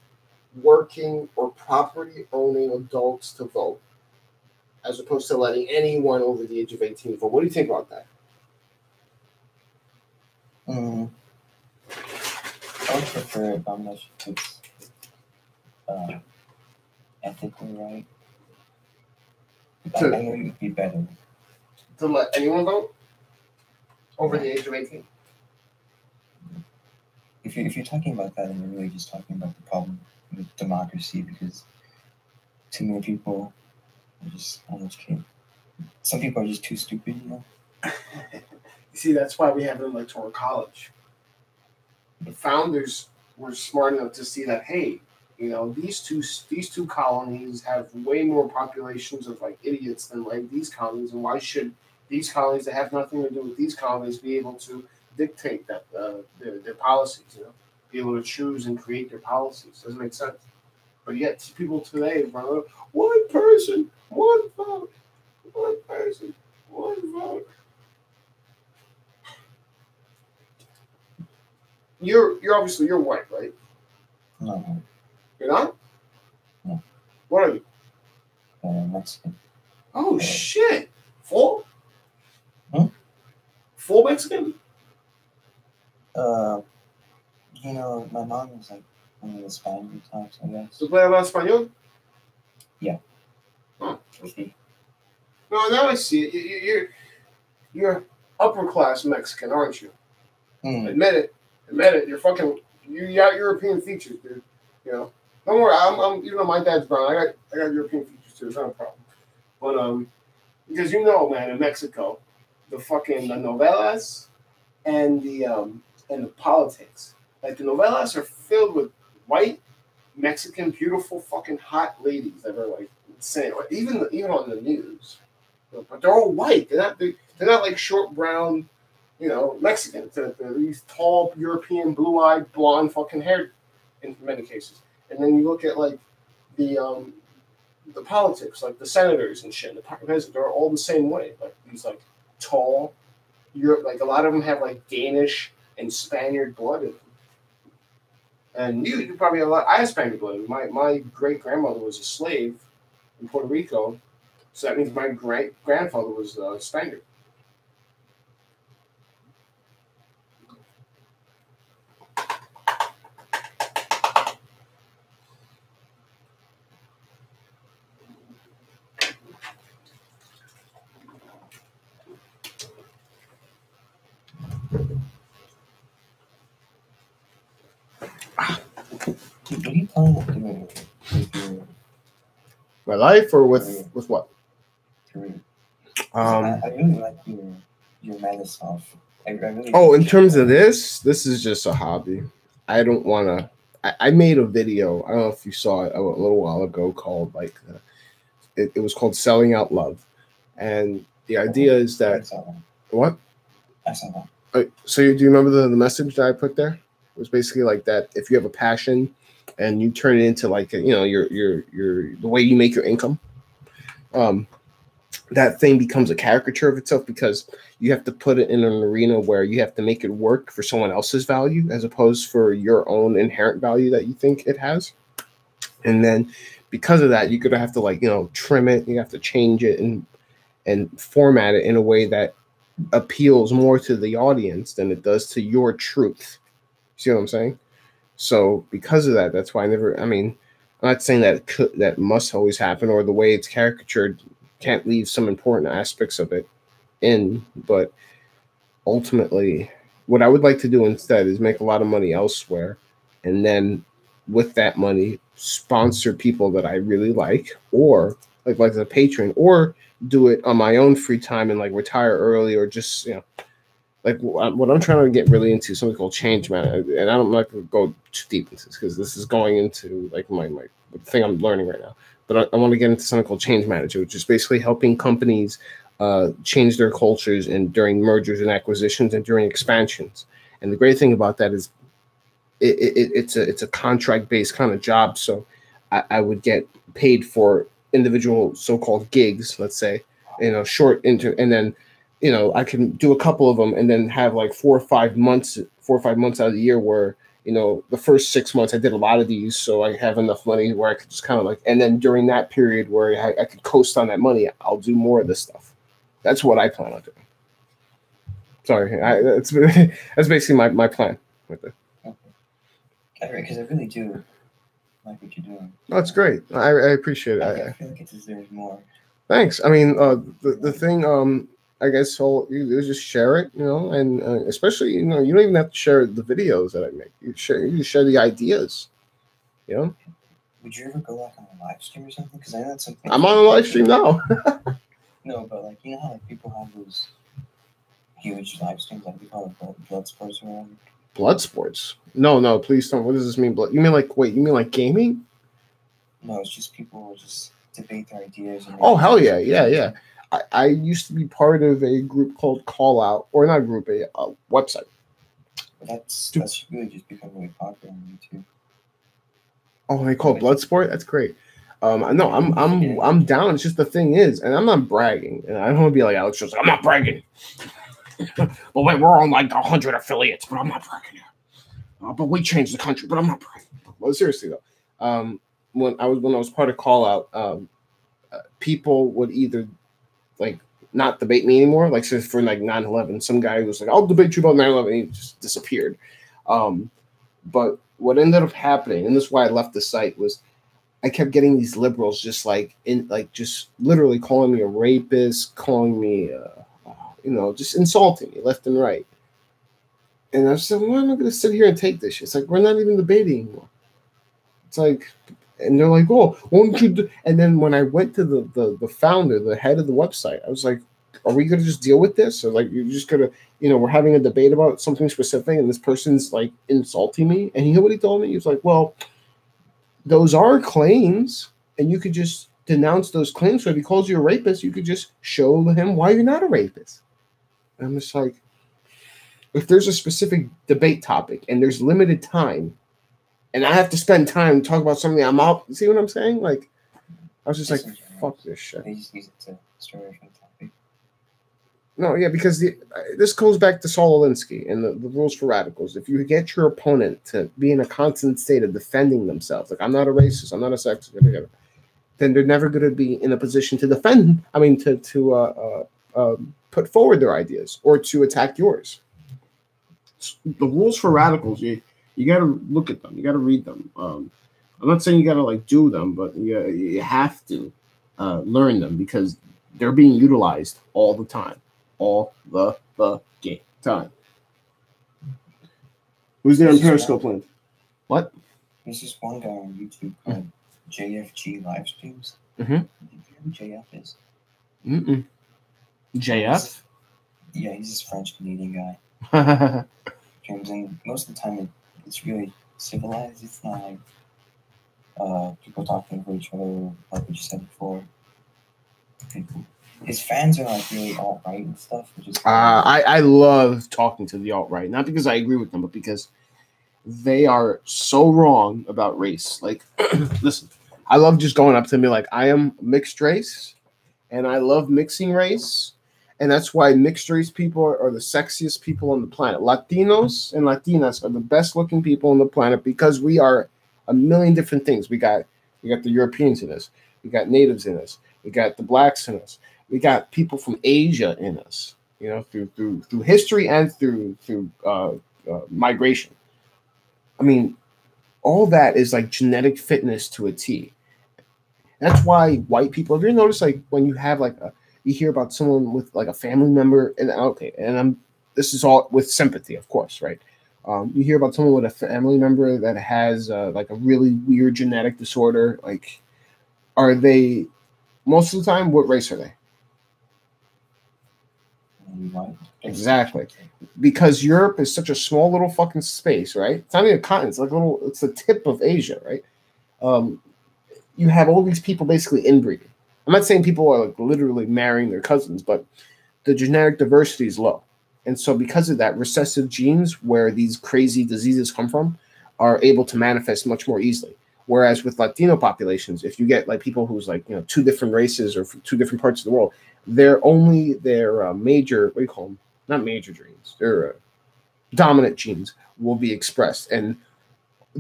working, or property-owning adults to vote, as opposed to letting anyone over the age of 18 vote? What do you think about that? I would prefer it, but I'm not sure if it's ethically right. I know it would be better. To let anyone vote over the age of 18? If you're talking about that, then you're really just talking about the problem with democracy, because too many people are just uneducated. Some people are just too stupid, You see, that's why we have an electoral college. The founders were smart enough to see that, hey, these two colonies have way more populations of like idiots than like these colonies, and why should these colonies that have nothing to do with these colonies be able to dictate that their policies? Be able to choose and create their policies. Doesn't make sense. But yet, people today run one person, one vote, one person, one vote. You're obviously white, right? No. You're not? No. What are you? Mexican. Oh shit! Full? Full Mexican? My mom was like one of the Spanish types, I guess. ¿Tú puedes hablar español? Yeah. Oh, okay. No, now I see it. You're upper class Mexican, aren't you? Mm. Admit it. You're fucking You got European features, dude. You know, don't worry. I'm even though my dad's brown, I got European features too. It's not a problem. But because you know, man, in Mexico, the novelas and the politics, like the novelas are filled with white Mexican beautiful fucking hot ladies that are like insane. Even on the news, but they're all white. They're not like short brown, Mexicans. They're these tall European blue-eyed blonde fucking haired in many cases. And then you look at like the politics, like the senators and shit, the presidents, they're all the same way. Like these like tall Europe, like a lot of them have like Danish and Spaniard blood in them. And you probably have a lot. I have Spaniard blood. My great grandmother was a slave in Puerto Rico, so that means my great grandfather was Spaniard. What are you planning on doing with your My life or with what? career? I really like your meta stuff. I really in terms of this is just a hobby. I don't want to. I made a video. I don't know if you saw it a little while ago called like it was called "Selling Out Love," and the idea is that what? I saw that. So do you remember the message that I put there? It was basically like that. If you have a passion and you turn it into like your the way you make your income, that thing becomes a caricature of itself because you have to put it in an arena where you have to make it work for someone else's value as opposed for your own inherent value that you think it has. And then because of that, you're gonna have to trim it. You have to change it and format it in a way that appeals more to the audience than it does to your truth. See what I'm saying? So because of that, that's why I'm not saying that that must always happen or the way it's caricatured can't leave some important aspects of it in, but ultimately what I would like to do instead is make a lot of money elsewhere and then with that money sponsor people that I really like or like as a patron or do it on my own free time and like retire early or just like what I'm trying to get really into something called change management, and I'm not going to go too deep into this because this is going into like my thing I'm learning right now. But I want to get into something called change management, which is basically helping companies change their cultures and during mergers and acquisitions and during expansions. And the great thing about that is it's a contract based kind of job. So I would get paid for individual so-called gigs, let's say, short and then. I can do a couple of them and then have like 4 or 5 months out of the year where, the first 6 months I did a lot of these. So I have enough money where I could just kind of and then during that period where I could coast on that money, I'll do more of this stuff. That's what I plan on doing. Sorry. That's basically my plan with it. Okay, because I really do like what you're doing. Oh, that's great. I appreciate it. I feel like it deserves more. Thanks. The thing, I guess you just share it, and especially, you don't even have to share the videos that I make. You just share the ideas, Would you ever go like on a live stream or something? Because I know that's something. I'm on a live stream now. No, but like, how like people have those huge live streams, like we call it blood sports or whatever. Blood sports? No, please don't. What does this mean? You mean like gaming? No, it's just people will just debate their ideas. Oh, hell yeah. I used to be part of a group called Call Out, or not a group, a website. That's really just become really popular on YouTube. Oh, they call it Bloodsport? That's great. No, I'm down. It's just the thing is, and I'm not bragging, and I don't want to be like Alex Jones. I'm not bragging. But wait, we're on like 100 affiliates, but I'm not bragging here. But we changed the country, but I'm not bragging. Well, seriously though, when I was part of Call Out, people would either like not debate me anymore. Like so for like 9/11, some guy was like, "I'll debate you about 9/11." He just disappeared. But what ended up happening, and this is why I left the site, was I kept getting these liberals just just literally calling me a rapist, calling me, just insulting me left and right. And I said, why am I going to sit here and take this shit? It's like, we're not even debating anymore. It's like, and they're like, oh, won't you do? And then when I went to the founder, the head of the website, I was like, are we going to just deal with this? Or like, you're just going to, we're having a debate about something specific and this person's like insulting me. And you know what he told me? He was like, well, those are claims and you could just denounce those claims. So if he calls you a rapist, you could just show him why you're not a rapist. And I'm just like, if there's a specific debate topic and there's limited time and I have to spend time to talk about something I'm out, see what I'm saying? Like, I was just like, fuck this shit. They just use it to story from the topic. No, yeah, because this goes back to Saul Alinsky and the rules for radicals. If you get your opponent to be in a constant state of defending themselves, like, I'm not a racist, I'm not a sexist, then they're never going to be in a position to defend, to put forward their ideas or to attack yours. The rules for radicals, you got to look at them. You got to read them. I'm not saying you got to like do them, but you have to learn them because they're being utilized all the time. All the fucking time. Who's there on Periscope Land? What? There's this one guy on YouTube called JFG Livestreams. Mm-hmm. Do you know who JF is? Mm-mm. JF? Yeah, he's this French-Canadian guy. And most of the time it's really civilized. It's not like people talking over each other like we just said before. His fans are like really alt-right and stuff. Which is I love talking to the alt-right, not because I agree with them, but because they are so wrong about race. Like, listen, I love just going up to me like, I am mixed race, and I love mixing race, and that's why mixed race people are the sexiest people on the planet. Latinos and Latinas are the best-looking people on the planet because we are a million different things. We got the Europeans in us. We got natives in us. We got the blacks in us. We got people from Asia in us, through history and through migration. I mean, all that is like genetic fitness to a T. That's why white people, have you noticed, like, when you have like you hear about someone with like a family member, and this is all with sympathy, of course, right? You hear about someone with a family member that has like a really weird genetic disorder. Like, are they, most of the time, what race are they? white. Exactly. Because Europe is such a small little fucking space, right? It's not even a continent. It's the tip of Asia, right? You have all these people basically inbreeding. I'm not saying people are like literally marrying their cousins, but the genetic diversity is low. And so because of that, recessive genes where these crazy diseases come from are able to manifest much more easily. Whereas with Latino populations, if you get like people who's like, two different races or two different parts of the world, their major, what do you call them? Not major genes, their dominant genes will be expressed. And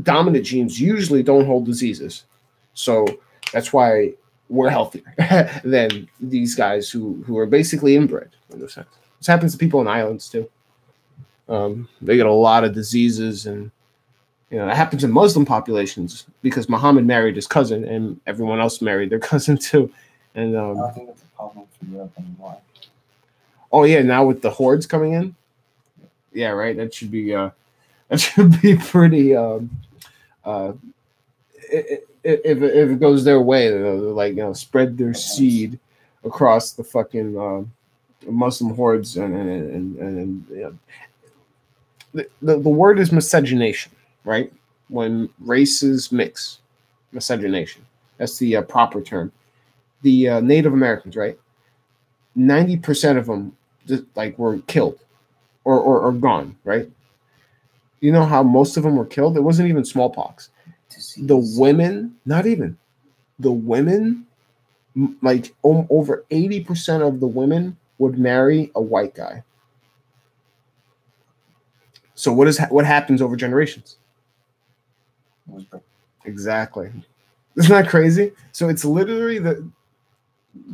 dominant genes usually don't hold diseases. So that's why we're healthier than these guys who are basically inbred in a sense. This happens to people in islands too. They get a lot of diseases, and it happens in Muslim populations because Muhammad married his cousin, and everyone else married their cousin too. And I don't think that's a problem for Europe anymore. Oh yeah, now with the hordes coming in, yeah, right. That should be pretty. If it goes their way, they'll like spread their seed across the fucking Muslim hordes, and the word is miscegenation, right? When races mix, miscegenation. That's the proper term. The Native Americans, right? 90% of them were killed or gone, right? You know how most of them were killed? It wasn't even smallpox. The women, not even. The women, like over 80% of the women would marry a white guy. So what happens over generations? Exactly. Isn't that crazy? So it's literally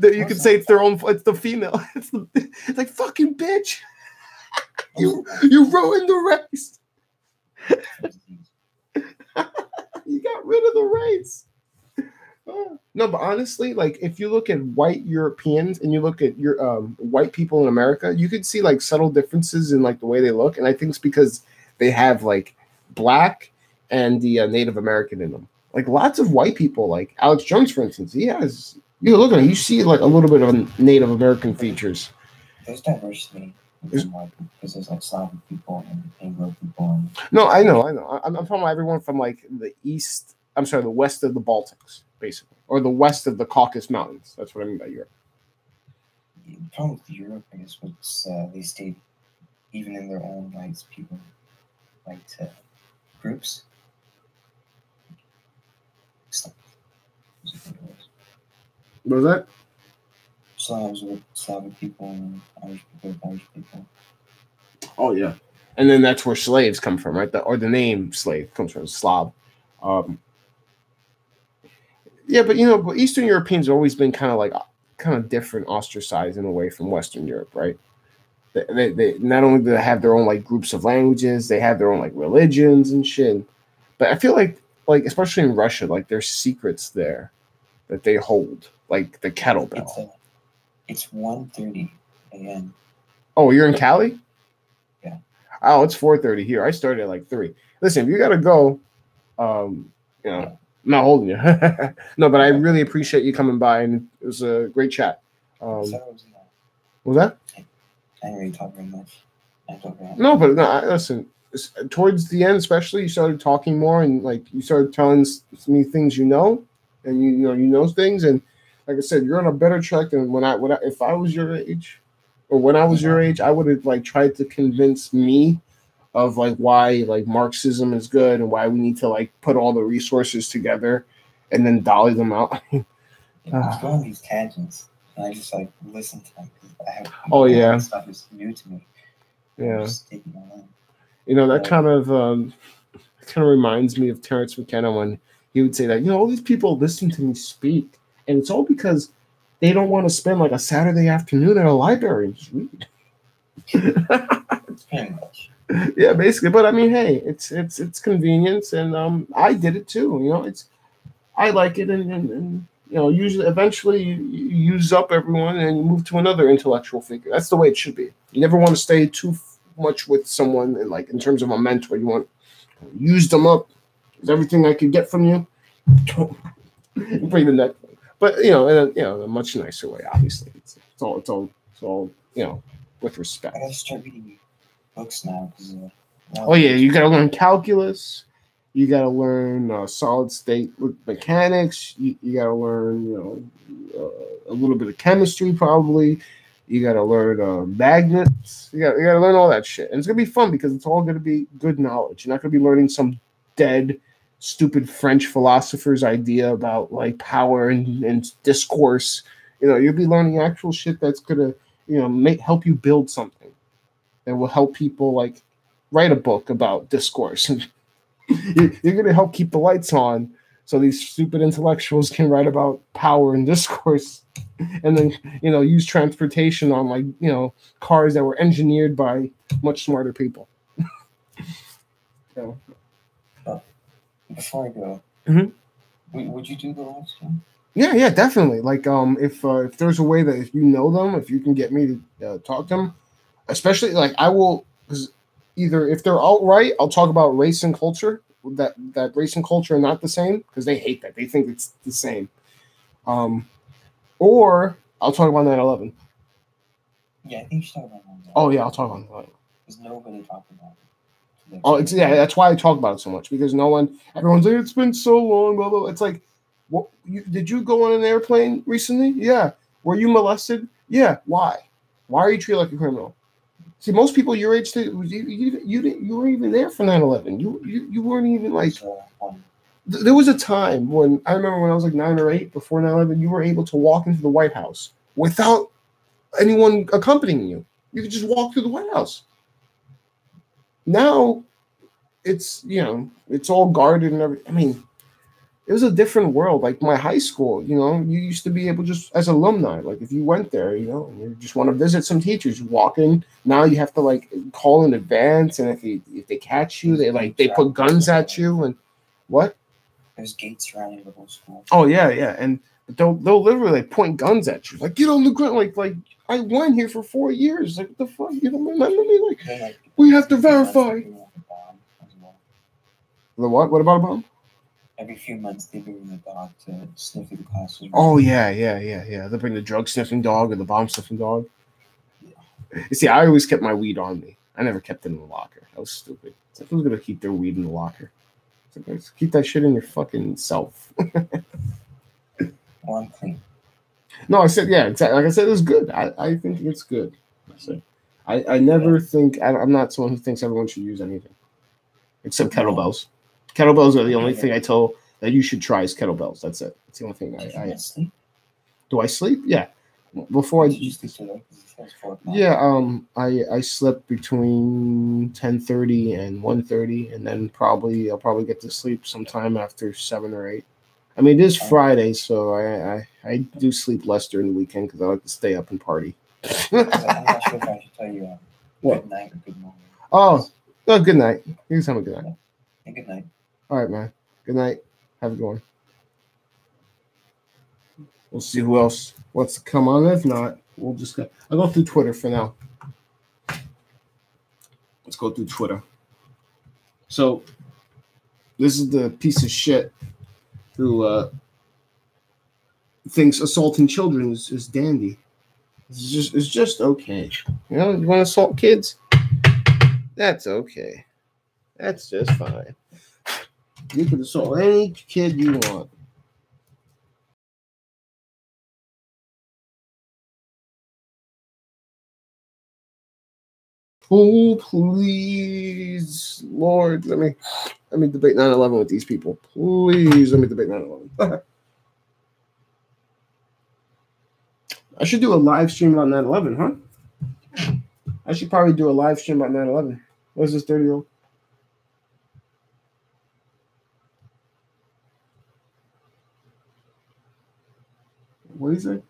you could say it's the female. It's like, fucking bitch. You ruined the race. You got rid of the race. No, but honestly, like if you look at white Europeans and you look at your white people in America, you could see like subtle differences in like the way they look, and I think it's because they have like black and the Native American in them. Like lots of white people, like Alex Jones, for instance, he has. You look at him, you see like a little bit of Native American features. There's diversity within white people because there's like Slavic people and Anglo people. And No, I know. I'm talking about everyone from like the east. I'm sorry, the west of the Baltics, basically, or the west of the Caucasus Mountains. That's what I mean by Europe. the problem with Europe, I guess, was they stayed even in their own rights. People like groups. What was that? Slavs with Slavic people and Irish people with Irish people. Oh yeah, and then that's where slaves come from, right? Or the name slave comes from Slav. Yeah, but but Eastern Europeans have always been kind of different, ostracized in a way from Western Europe, right? They not only do they have their own like groups of languages, they have their own like religions and shit. But I feel like especially in Russia, like there's secrets there that they hold, like the kettlebell. It's 1:30 a.m. Oh, you're in Cali? Yeah. Oh, it's 4:30 here. I started at like 3. Listen, if you gotta go, I'm not holding you. No, but I really appreciate you coming by, and it was a great chat. What was that? I didn't really talk very much. No, but no, listen. Towards the end, especially, you started talking more, and like you started telling me things you know, and you know things, and like I said, you're on a better track than if I was your age, or when I was your age, I would have like tried to convince me of like why like Marxism is good and why we need to like put all the resources together and then dolly them out. It's going on these tangents, and I just like listen to them because I have. Oh yeah, stuff is new to me. Yeah, just taking it on. That kind of reminds me of Terrence McKenna when he would say that all these people listen to me speak, and it's all because they don't want to spend like a Saturday afternoon at a library and just read. Pretty much. Yeah, basically. But I mean, hey, it's convenience, and I did it too. I like it, and usually eventually you use up everyone and you move to another intellectual figure. That's the way it should be. You never want to stay too much with someone, and like in terms of a mentor, you want to use them up. Is everything I could get from you? Bring the neck. But in a much nicer way. Obviously, it's all with respect. I gotta start reading books now because. Oh yeah, you gotta learn calculus. You gotta learn solid state mechanics. You gotta learn a little bit of chemistry probably. You gotta learn magnets. You gotta learn all that shit, and it's gonna be fun because it's all gonna be good knowledge. You're not gonna be learning some dead, stupid French philosopher's idea about like power and discourse. You'll be learning actual shit that's gonna help you build something that will help people like write a book about discourse. You're going to help keep the lights on so these stupid intellectuals can write about power and discourse, and then use transportation on like cars that were engineered by much smarter people. Before I go, would you do the live stream? Yeah, definitely. Like if there's a way that if you know them, if you can get me to talk to them, especially like I will. Either if they're outright, I'll talk about race and culture. That race and culture are not the same because they hate that. They think it's the same. Or I'll talk about 9/11. Yeah, I think you should talk about 9/11. Oh yeah, I'll talk about 9/11. Because nobody talked about it. Oh, that's why I talk about it so much because everyone's like it's been so long. Blah blah. It's like, what? Did you go on an airplane recently? Yeah. Were you molested? Yeah. Why? Why are you treated like a criminal? See, most people your age, you weren't even there for 9/11. You weren't even like. There was a time when I remember when I was like 9 or 8 before 9/11, you were able to walk into the White House without anyone accompanying you. You could just walk through the White House. Now, it's it's all guarded and everything. I mean, it was a different world. Like my high school, you used to be able just as alumni, like if you went there, and you just want to visit some teachers, you walk in. Now you have to like call in advance, and if they catch you, they put guns at you and what? There's gates surrounding the whole school. Oh yeah, yeah, and they'll literally like point guns at you, like get on the ground, like I went here for 4 years, like what the fuck, you don't remember me? Like Then, like, we have to every few months, verify. they bring out a dog as well. The what? What about a bomb? Every few months they bring in a dog to sniff through the classes. Oh yeah. They bring the drug sniffing dog or the bomb sniffing dog. You see, I always kept my weed on me. I never kept it in the locker. That was stupid. It's like, who's gonna keep their weed in the locker? It's like, let's keep that shit in your fucking self. Well, I'm clean. No, I said yeah, exactly. Like I said, it's good. I think it's good. I never think I'm not someone who thinks everyone should use anything except kettlebells. Kettlebells are the only thing I tell that you should try is kettlebells. That's it. It's the only thing Did you I not sleep? do. I sleep? Yeah. Before Did you sleep today? 'Cause it says 4 o'clock. yeah, I slept between 10:30 and 1:30, and then I'll probably get to sleep sometime after 7 or 8. I mean, it is Friday, so I do sleep less during the weekend because I like to stay up and party. I'm not sure if I should tell you What? good night or good morning. Oh, good night. You can tell me good night. Hey, good night. All right, man. Good night. Have a good one. We'll see who else wants to come on. If not, we'll just go. I'll go through Twitter for now. Let's go through Twitter. So, this is the piece of shit who thinks assaulting children is dandy. It's just okay. You know, you want to assault kids? That's okay. That's just fine. You can assault any kid you want. Oh, please, Lord, let me debate 9/11 with these people. Please, let me debate 9/11. I should do a live stream on 9/11, huh? I should probably do a live stream on 9/11. What's this 30-year-old? What is it?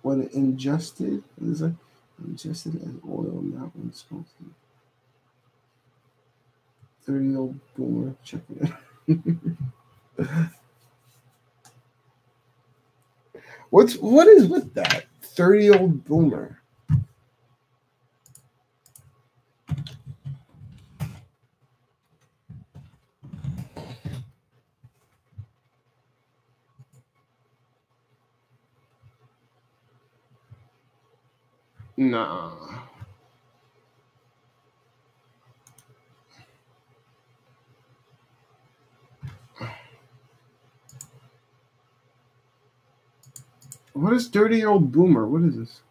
When ingested, what is it? Ingested as oil, not when smoked. 30-year-old boomer, check it out. What is with that? 30-year-old boomer. Nah. What is 30-year-old boomer? What is this?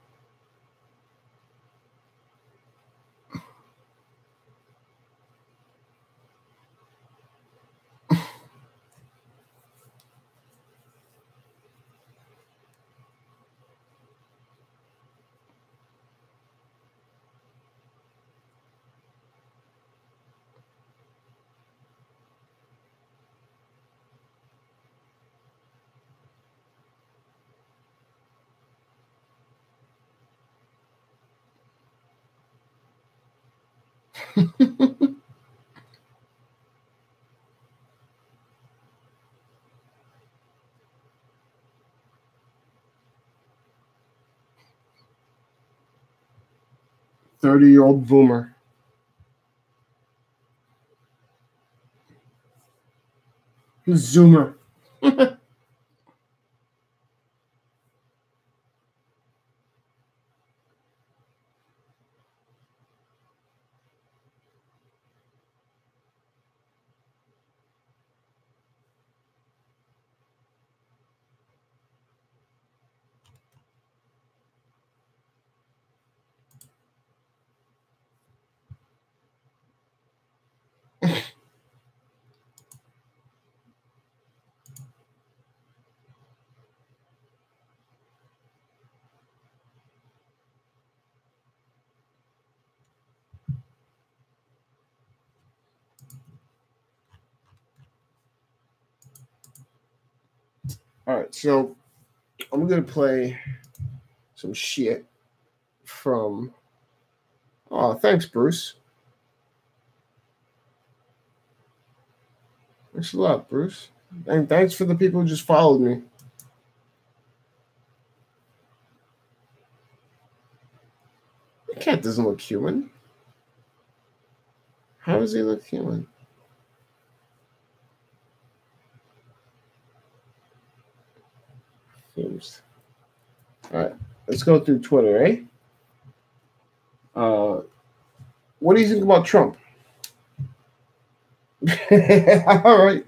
"30-year-old boomer." Zoomer. All right, so I'm gonna play some shit from. Oh, thanks, Bruce. Thanks a lot, Bruce. And thanks for the people who just followed me. The cat doesn't look human. How does he look human? Seems. All right, let's go through Twitter, eh? What do you think about Trump? All right.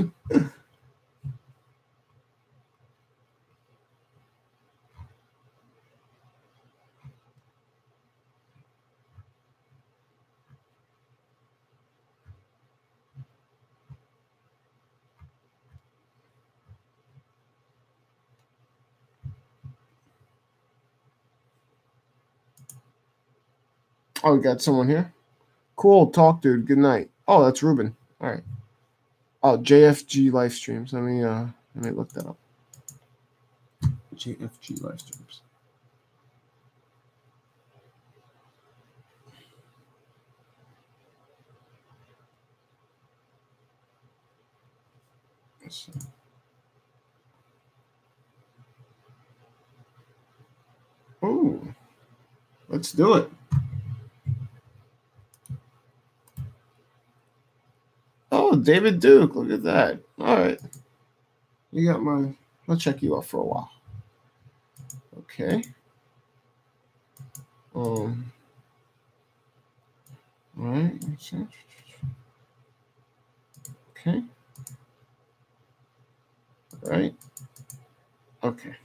Oh, we got someone here. Cool talk, dude. Good night. Oh, that's Ruben. All right. Oh, JFG live streams. Let me look that up. JFG live streams. Let's see. Oh, let's do it. Oh, David Duke. Look at that. All right. You got my. I'll check you out for a while. Okay. All right. Okay. All right. Okay.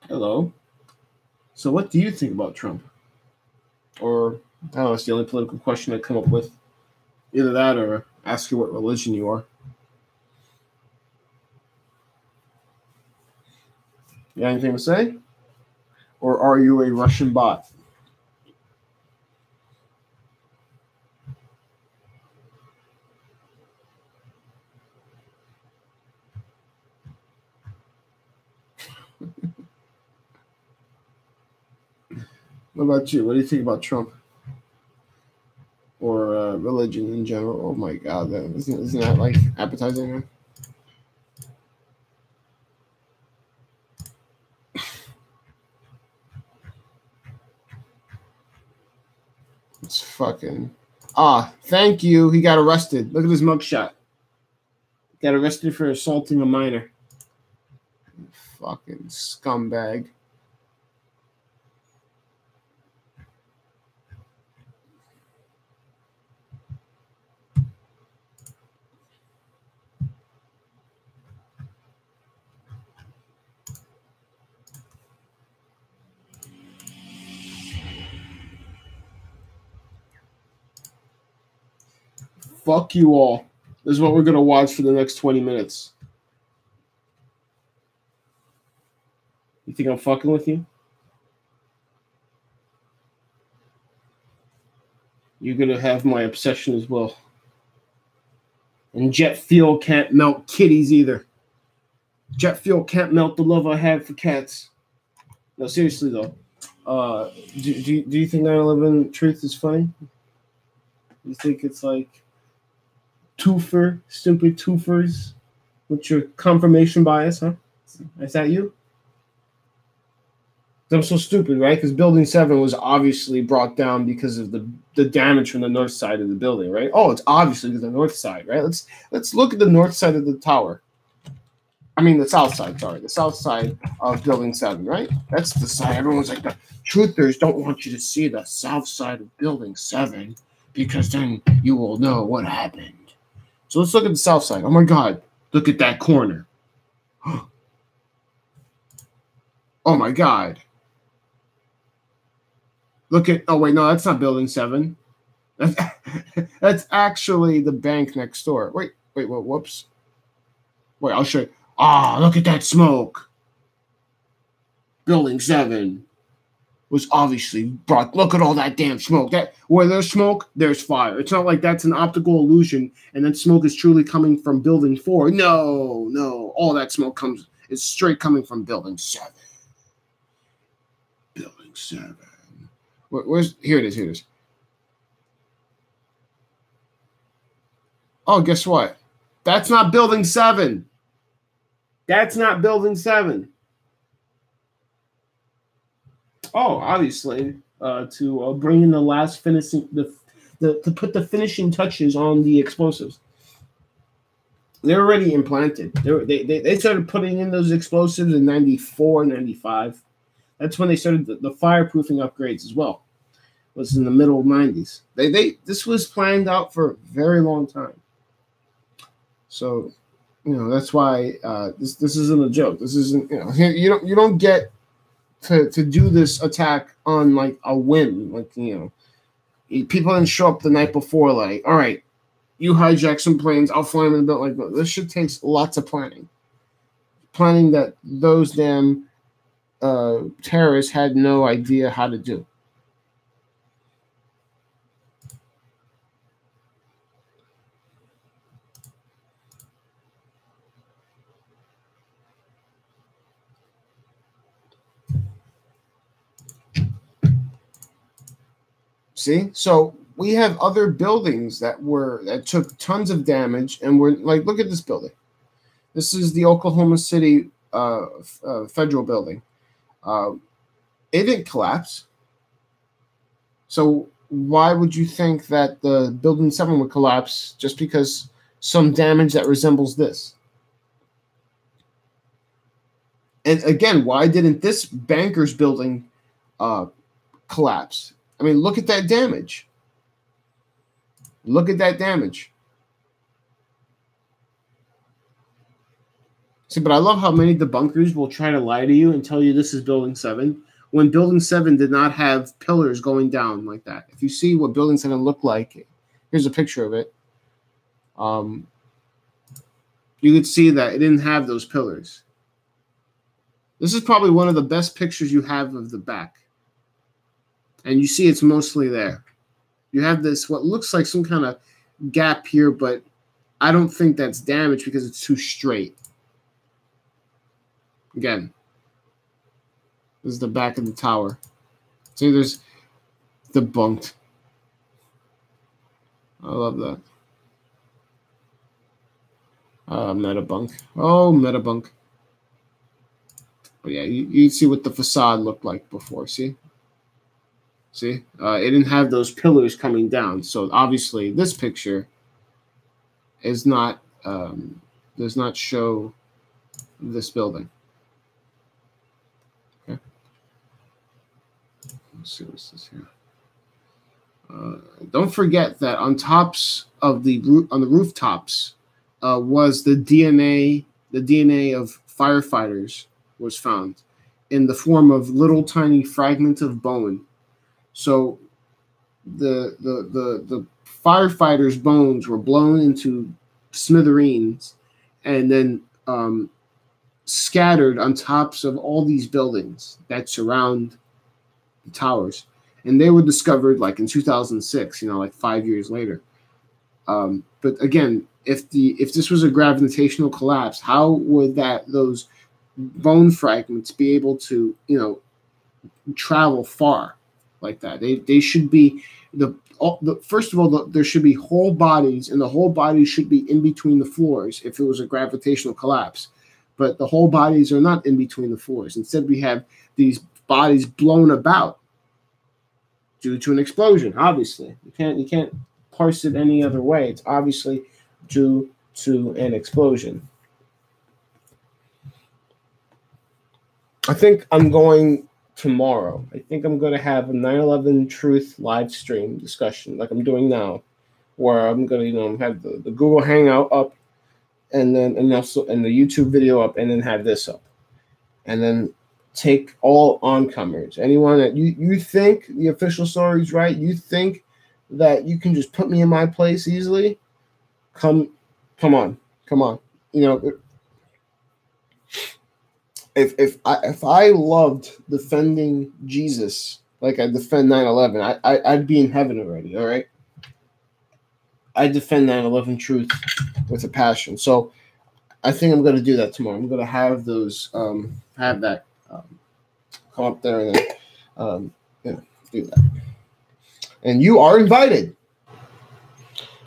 Hello. So what do you think about Trump? Or, I don't know, it's the only political question I come up with. Either that or ask you what religion you are. You got anything to say? Or are you a Russian bot? What about you? What do you think about Trump? Or religion in general? Oh my God, isn't that like appetizing? Man? It's fucking. Thank you. He got arrested. Look at his mugshot. Got arrested for assaulting a minor. Fucking scumbag. Fuck you all. This is what we're going to watch for the next 20 minutes. You think I'm fucking with you? You're going to have my obsession as well. And jet fuel can't melt kitties either. Jet fuel can't melt the love I have for cats. No, seriously though. Do you think 9/11 truth is funny? You think it's like twofer, stupid twofers with your confirmation bias, huh? Is that you? I'm so stupid, right? Because Building 7 was obviously brought down because of the damage from the north side of the building, right? Oh, it's obviously the north side, right? Let's look at the north side of the tower. I mean, the south side, sorry. The south side of Building 7, right? That's the side. Everyone's like, the truthers don't want you to see the south side of Building 7 because then you will know what happened. So let's look at the south side. Oh, my God. Look at that corner. Oh, my God. Look at, oh, wait, no, that's not Building 7. That's actually the bank next door. Wait, what? Whoops. Wait, I'll show you. Look at that smoke. Building 7 was obviously brought. Look at all that damn smoke. That where there's smoke, there's fire. It's not like that's an optical illusion and then smoke is truly coming from building 4. No. All that smoke is straight coming from building 7. Building 7. Where's here it is. Oh, guess what? That's not building 7. That's not building 7. Oh, obviously, to bring in the last finishing, to put the finishing touches on the explosives. They're already implanted. They started putting in those explosives in 94, 95. That's when they started the fireproofing upgrades as well. It was in the middle 90s. This was planned out for a very long time. So, that's why this isn't a joke. This isn't you don't get to do this attack on like a whim. Like people didn't show up the night before. Like, all right, you hijack some planes, I'll fly them in the build. Like, this shit takes lots of planning. Planning that those damn terrorists had no idea how to do. See, so we have other buildings that took tons of damage, and we're like, look at this building. This is the Oklahoma City federal building. It didn't collapse. So why would you think that the building 7 would collapse just because some damage that resembles this? And again, why didn't this banker's building collapse? I mean, look at that damage. Look at that damage. See, but I love how many debunkers will try to lie to you and tell you this is Building 7, when Building 7 did not have pillars going down like that. If you see what Building 7 looked like, here's a picture of it. You could see that it didn't have those pillars. This is probably one of the best pictures you have of the back. And you see it's mostly there. You have this, what looks like some kind of gap here, but I don't think that's damage because it's too straight. Again, this is the back of the tower. See, there's debunked. I love that. Metabunk. Oh, Metabunk. Oh, yeah, you see what the facade looked like before, see? See, it didn't have those pillars coming down. So obviously this picture is not does not show this building. Okay. Let's see what's this here. Don't forget that on the rooftops was the DNA. The DNA of firefighters was found in the form of little tiny fragments of bone. So the firefighters' bones were blown into smithereens and then scattered on tops of all these buildings that surround the towers. And they were discovered like in 2006, like 5 years later. But again, if this was a gravitational collapse, how would those bone fragments be able to, travel far like that? They should be first of all, there should be whole bodies, and the whole body should be in between the floors if it was a gravitational collapse. But the whole bodies are not in between the floors. Instead, we have these bodies blown about due to an explosion. Obviously, you can't parse it any other way. It's obviously due to an explosion. I think I'm going tomorrow. I think I'm going to have a 9/11 Truth live stream discussion like I'm doing now, where I'm going to have the Google Hangout up, and also the YouTube video up, and then have this up, and then take all oncomers. Anyone that you think the official story is right, you think that you can just put me in my place easily, come on. You know, if I loved defending Jesus like I defend 9/11, I'd be in heaven already. All right, I defend 9/11 truth with a passion. So I think I'm going to do that tomorrow. I'm going to have those have that come up there and do that. And you are invited.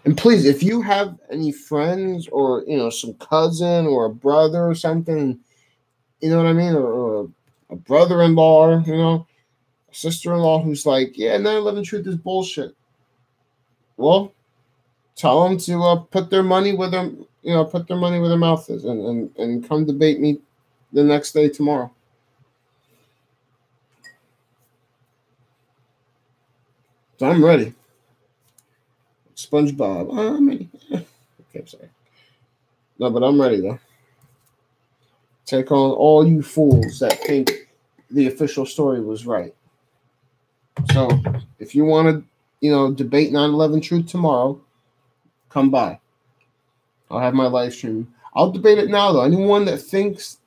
And please, if you have any friends or some cousin or a brother or something, you know what I mean, or a brother-in-law, a sister-in-law who's like, yeah, 9/11 truth is bullshit. Well, tell them to put their money where their mouth is, and come debate me the next day tomorrow. So I'm ready. SpongeBob, I'm ready. Okay, sorry. No, but I'm ready though. Take on all you fools that think the official story was right. So if you want to, debate 9/11 truth tomorrow, come by. I'll have my live stream. I'll debate it now though. Anyone that thinks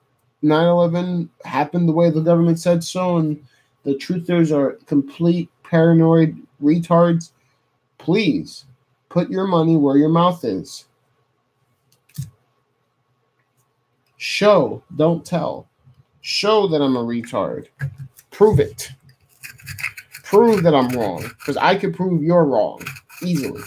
9/11 happened the way the government said so and the truthers are complete paranoid retards, please put your money where your mouth is. Show, don't tell. Show that I'm a retard. Prove it. Prove that I'm wrong. Because I could prove you're wrong easily.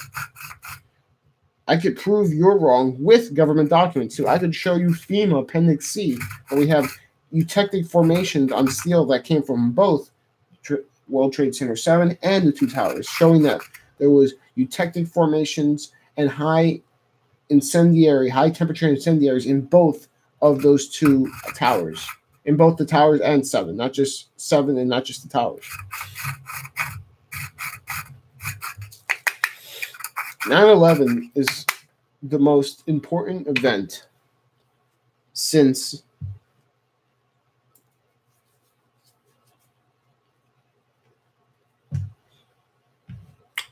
I could prove you're wrong with government documents too. I could show you FEMA Appendix C, where we have eutectic formations on steel that came from both World Trade Center 7 and the two towers, showing that there was eutectic formations and high temperature incendiaries in both of those two towers, in both the towers and 7, not just 7 and not just the towers. 9/11 is the most important event since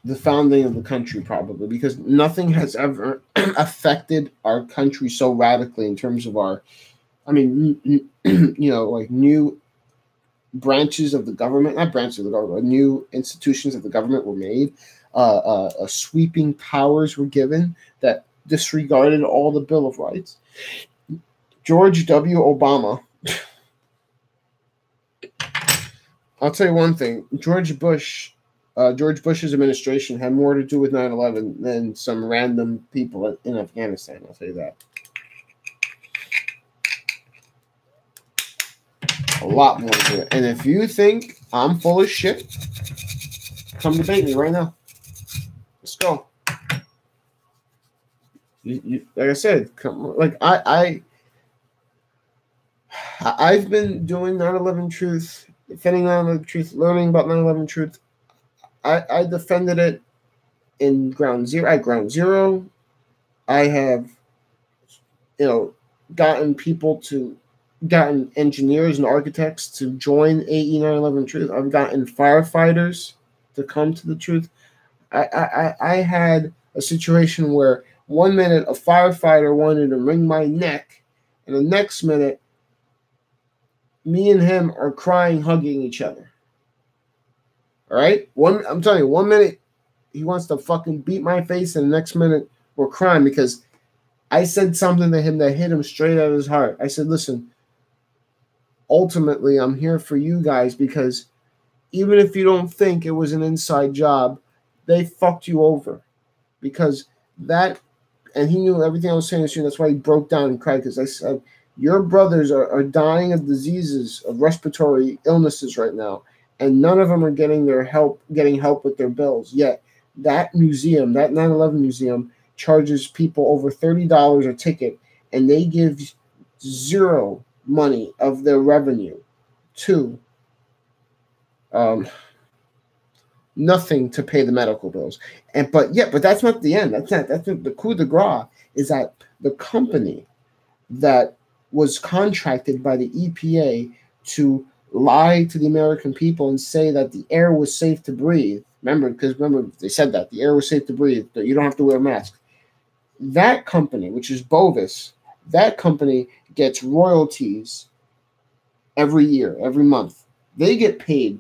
the founding of the country, probably, because nothing has ever affected our country so radically in terms of like new branches of the government, not branches of the government, new institutions of the government were made. Sweeping powers were given that disregarded all the Bill of Rights. George W. Obama. I'll tell you one thing. George Bush's administration had more to do with 9/11 than some random people in Afghanistan. I'll tell you that. A lot more to it. And if you think I'm full of shit, come debate me right now. Let's go. You, like I said, I've been doing 9/11 truth, defending 9/11 truth, learning about 9/11 truth. I defended it in Ground Zero. At Ground Zero, I have, gotten engineers and architects to join AE 9/11 truth. I've gotten firefighters to come to the truth. I had a situation where 1 minute a firefighter wanted to wring my neck, and the next minute, me and him are crying, hugging each other. All right? I'm telling you, 1 minute he wants to fucking beat my face, and the next minute we're crying because I said something to him that hit him straight at his heart. I said, listen, ultimately, I'm here for you guys because even if you don't think it was an inside job, they fucked you over. Because that, and he knew everything I was saying to you, that's why he broke down and cried, because I said, your brothers are dying of diseases, of respiratory illnesses right now, and none of them are getting help with their bills. Yet that museum, that 9/11 museum, charges people over $30 a ticket, and they give zero money of their revenue to nothing to pay the medical bills. But that's not the end. That's the coup de grace is that the company that was contracted by the EPA to lie to the American people and say that the air was safe to breathe, Remember, they said that the air was safe to breathe, that you don't have to wear a mask. That company, which is Bovis, that company gets royalties every year, every month. They get paid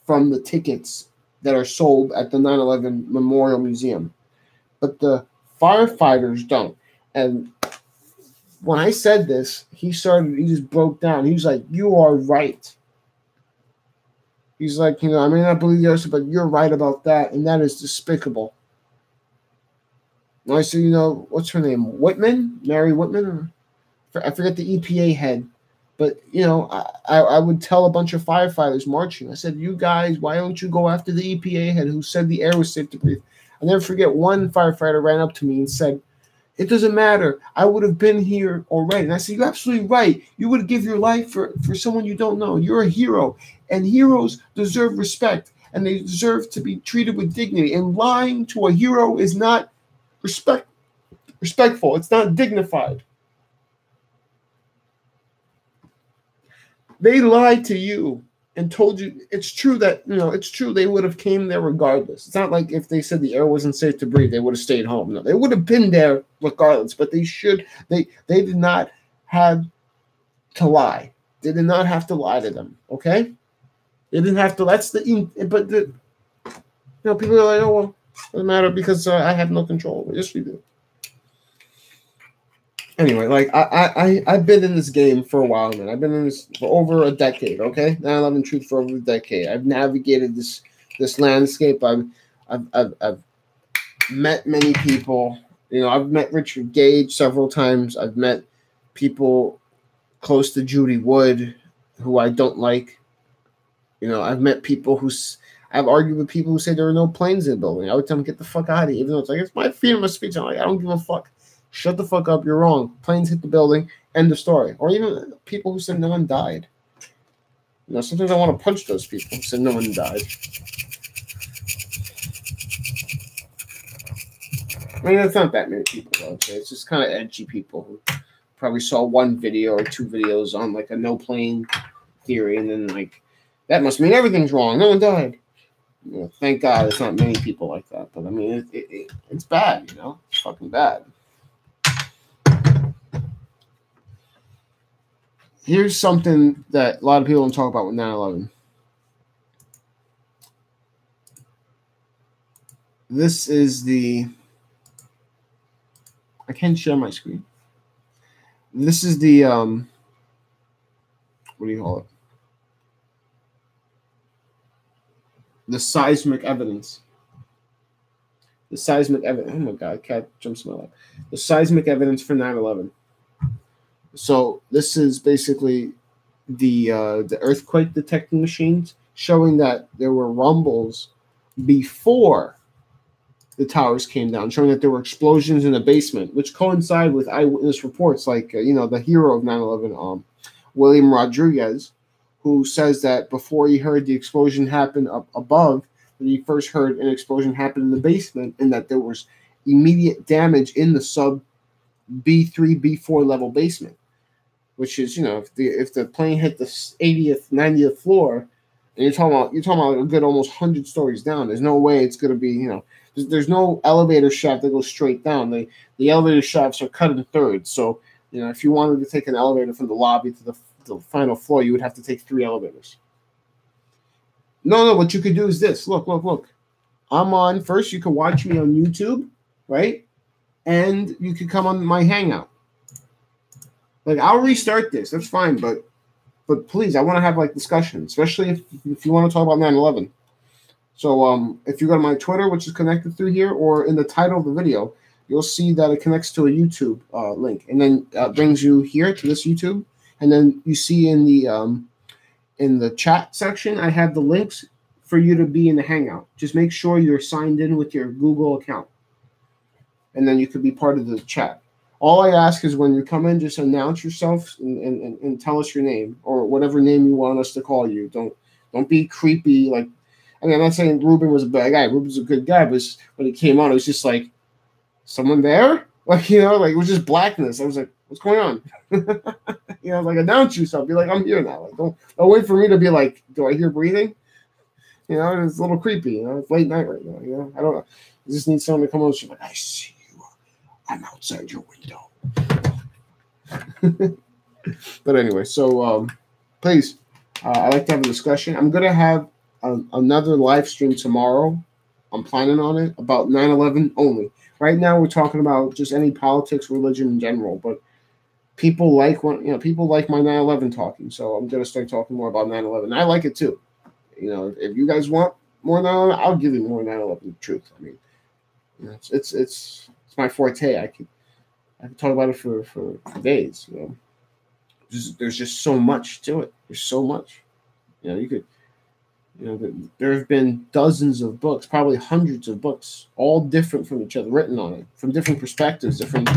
from the tickets that are sold at the 9/11 Memorial Museum, but the firefighters don't. And when I said this, he just broke down. He was like, "You are right." He's like, I may not believe the other, but you're right about that, and that is despicable. And I said, what's her name? Whitman? Mary Whitman? I forget the EPA head. But, I would tell a bunch of firefighters marching. I said, you guys, why don't you go after the EPA head who said the air was safe to breathe? I'll never forget one firefighter ran up to me and said, it doesn't matter. I would have been here already. And I said, you're absolutely right. You would give your life for someone you don't know. You're a hero. And heroes deserve respect. And they deserve to be treated with dignity. And lying to a hero is not respectful. It's not dignified. They lied to you and told you it's true that, it's true they would have came there regardless. It's not like if they said the air wasn't safe to breathe, they would have stayed home. No, they would have been there regardless, but they did not have to lie. They did not have to lie to them, okay? They didn't have to, people are like, oh, well, it doesn't matter because I have no control. Yes, we do. Anyway, I've been in this game for a while, man. I've been in this for over a decade, okay? 9/11 Truth for over a decade. I've navigated this landscape. I've met many people. I've met Richard Gage several times. I've met people close to Judy Wood who I don't like. I've met people I've argued with people who say there are no planes in the building. I would tell them, get the fuck out of here, even though it's like, it's my freedom of speech. I'm like, I don't give a fuck. Shut the fuck up. You're wrong. Planes hit the building. End of story. Or even people who said no one died. Sometimes I want to punch those people who said no one died. I mean, it's not that many people, though. Okay? It's just kind of edgy people who probably saw one video or two videos on a no plane theory, and then that must mean everything's wrong. No one died. Thank God it's not many people like that. But I mean, it's bad. It's fucking bad. Here's something that a lot of people don't talk about with 9/11. This is I can't share my screen. This is the, what do you call it? The seismic evidence. The seismic evidence. Oh my God, cat jumps in my lap. The seismic evidence for 9/11. So this is basically the earthquake detecting machines showing that there were rumbles before the towers came down, showing that there were explosions in the basement, which coincide with eyewitness reports like, the hero of 9/11, William Rodriguez, who says that before he heard the explosion happen up above, that he first heard an explosion happen in the basement and that there was immediate damage in the sub B3, B4 level basement, which is, if the plane hit the 80th, 90th floor, and you're talking about a good almost 100 stories down, there's no way it's going to be, there's no elevator shaft that goes straight down. The elevator shafts are cut in thirds. So, if you wanted to take an elevator from the lobby to the final floor, you would have to take 3 elevators. No, what you could do is this. Look. I'm on, first you can watch me on YouTube, right? And you could come on my Hangout. I'll restart this. That's fine, but please, I want to have discussion, especially if you want to talk about 9/11. So if you go to my Twitter, which is connected through here, or in the title of the video, you'll see that it connects to a YouTube link, and then brings you here to this YouTube, and then you see in the chat section, I have the links for you to be in the Hangout. Just make sure you're signed in with your Google account, and then you could be part of the chat. All I ask is when you come in, just announce yourself and tell us your name or whatever name you want us to call you. Don't be creepy. I'm not saying Ruben was a bad guy. Ruben's a good guy, but when he came on, it was just someone there? It was just blackness. I was like, what's going on? Announce yourself. Be like, I'm here now. Don't wait for me to be like, do I hear breathing? You know, it's a little creepy. You know, it's late night right now. You know, I don't know. I just need someone to come over. She's like, I see you. I'm outside your window. But anyway, so please, I'd like to have a discussion. I'm going to have another live stream tomorrow. I'm planning on it about 9/11 only. Right now, we're talking about just any politics, religion in general. But people like people like my 9/11 talking, so I'm going to start talking more about 9/11. I like it too. You know, if you guys want more 9/11, I'll give you more 9/11 truth. I mean, you know, it's my forte. I can talk about it for days. You know, there's just so much to it. There's so much. You know, you could. You know, there have been dozens of books, probably hundreds of books, all different from each other, written on it from different perspectives, different.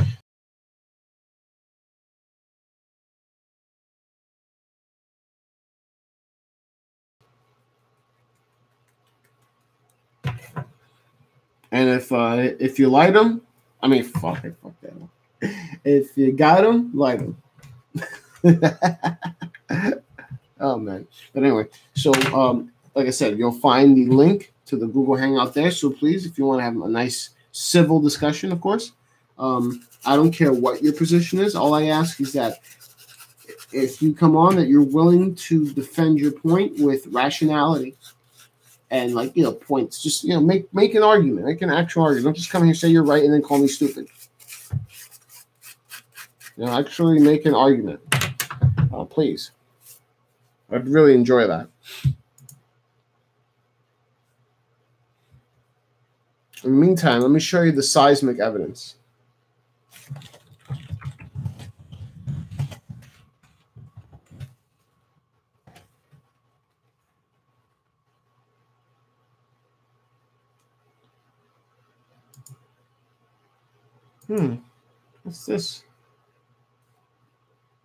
And if you light them, I mean, fuck that. If you got them, light them. Oh man! But anyway, so like I said, you'll find the link to the Google Hangout there. So please, if you want to have a nice civil discussion, of course, I don't care what your position is. All I ask is that if you come on, that you're willing to defend your point with rationality and points. Just make an argument, make an actual argument. Don't just come here and say you're right and then call me stupid. Actually make an argument, please. I'd really enjoy that. In the meantime, let me show you the seismic evidence. What's this?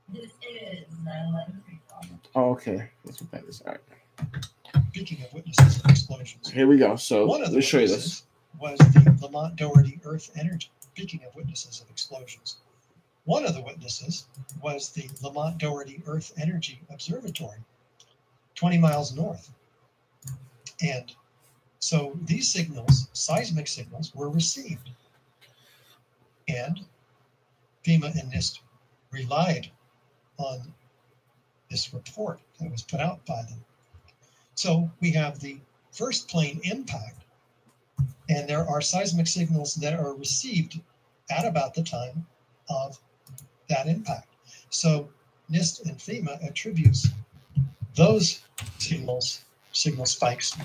This is 9/11. Oh, okay. That's what that is. All right. Speaking of witnesses of explosions. Here we go. So let me show you this. Was the Lamont Doherty Earth Energy. Speaking of witnesses of explosions. One of the witnesses was the Lamont Doherty Earth Energy Observatory, 20 miles north. And so these signals, seismic signals, were received. And FEMA and NIST relied on this report that was put out by them. So we have the first plane impact, and there are seismic signals that are received at about the time of that impact. So NIST and FEMA attributes those signal spikes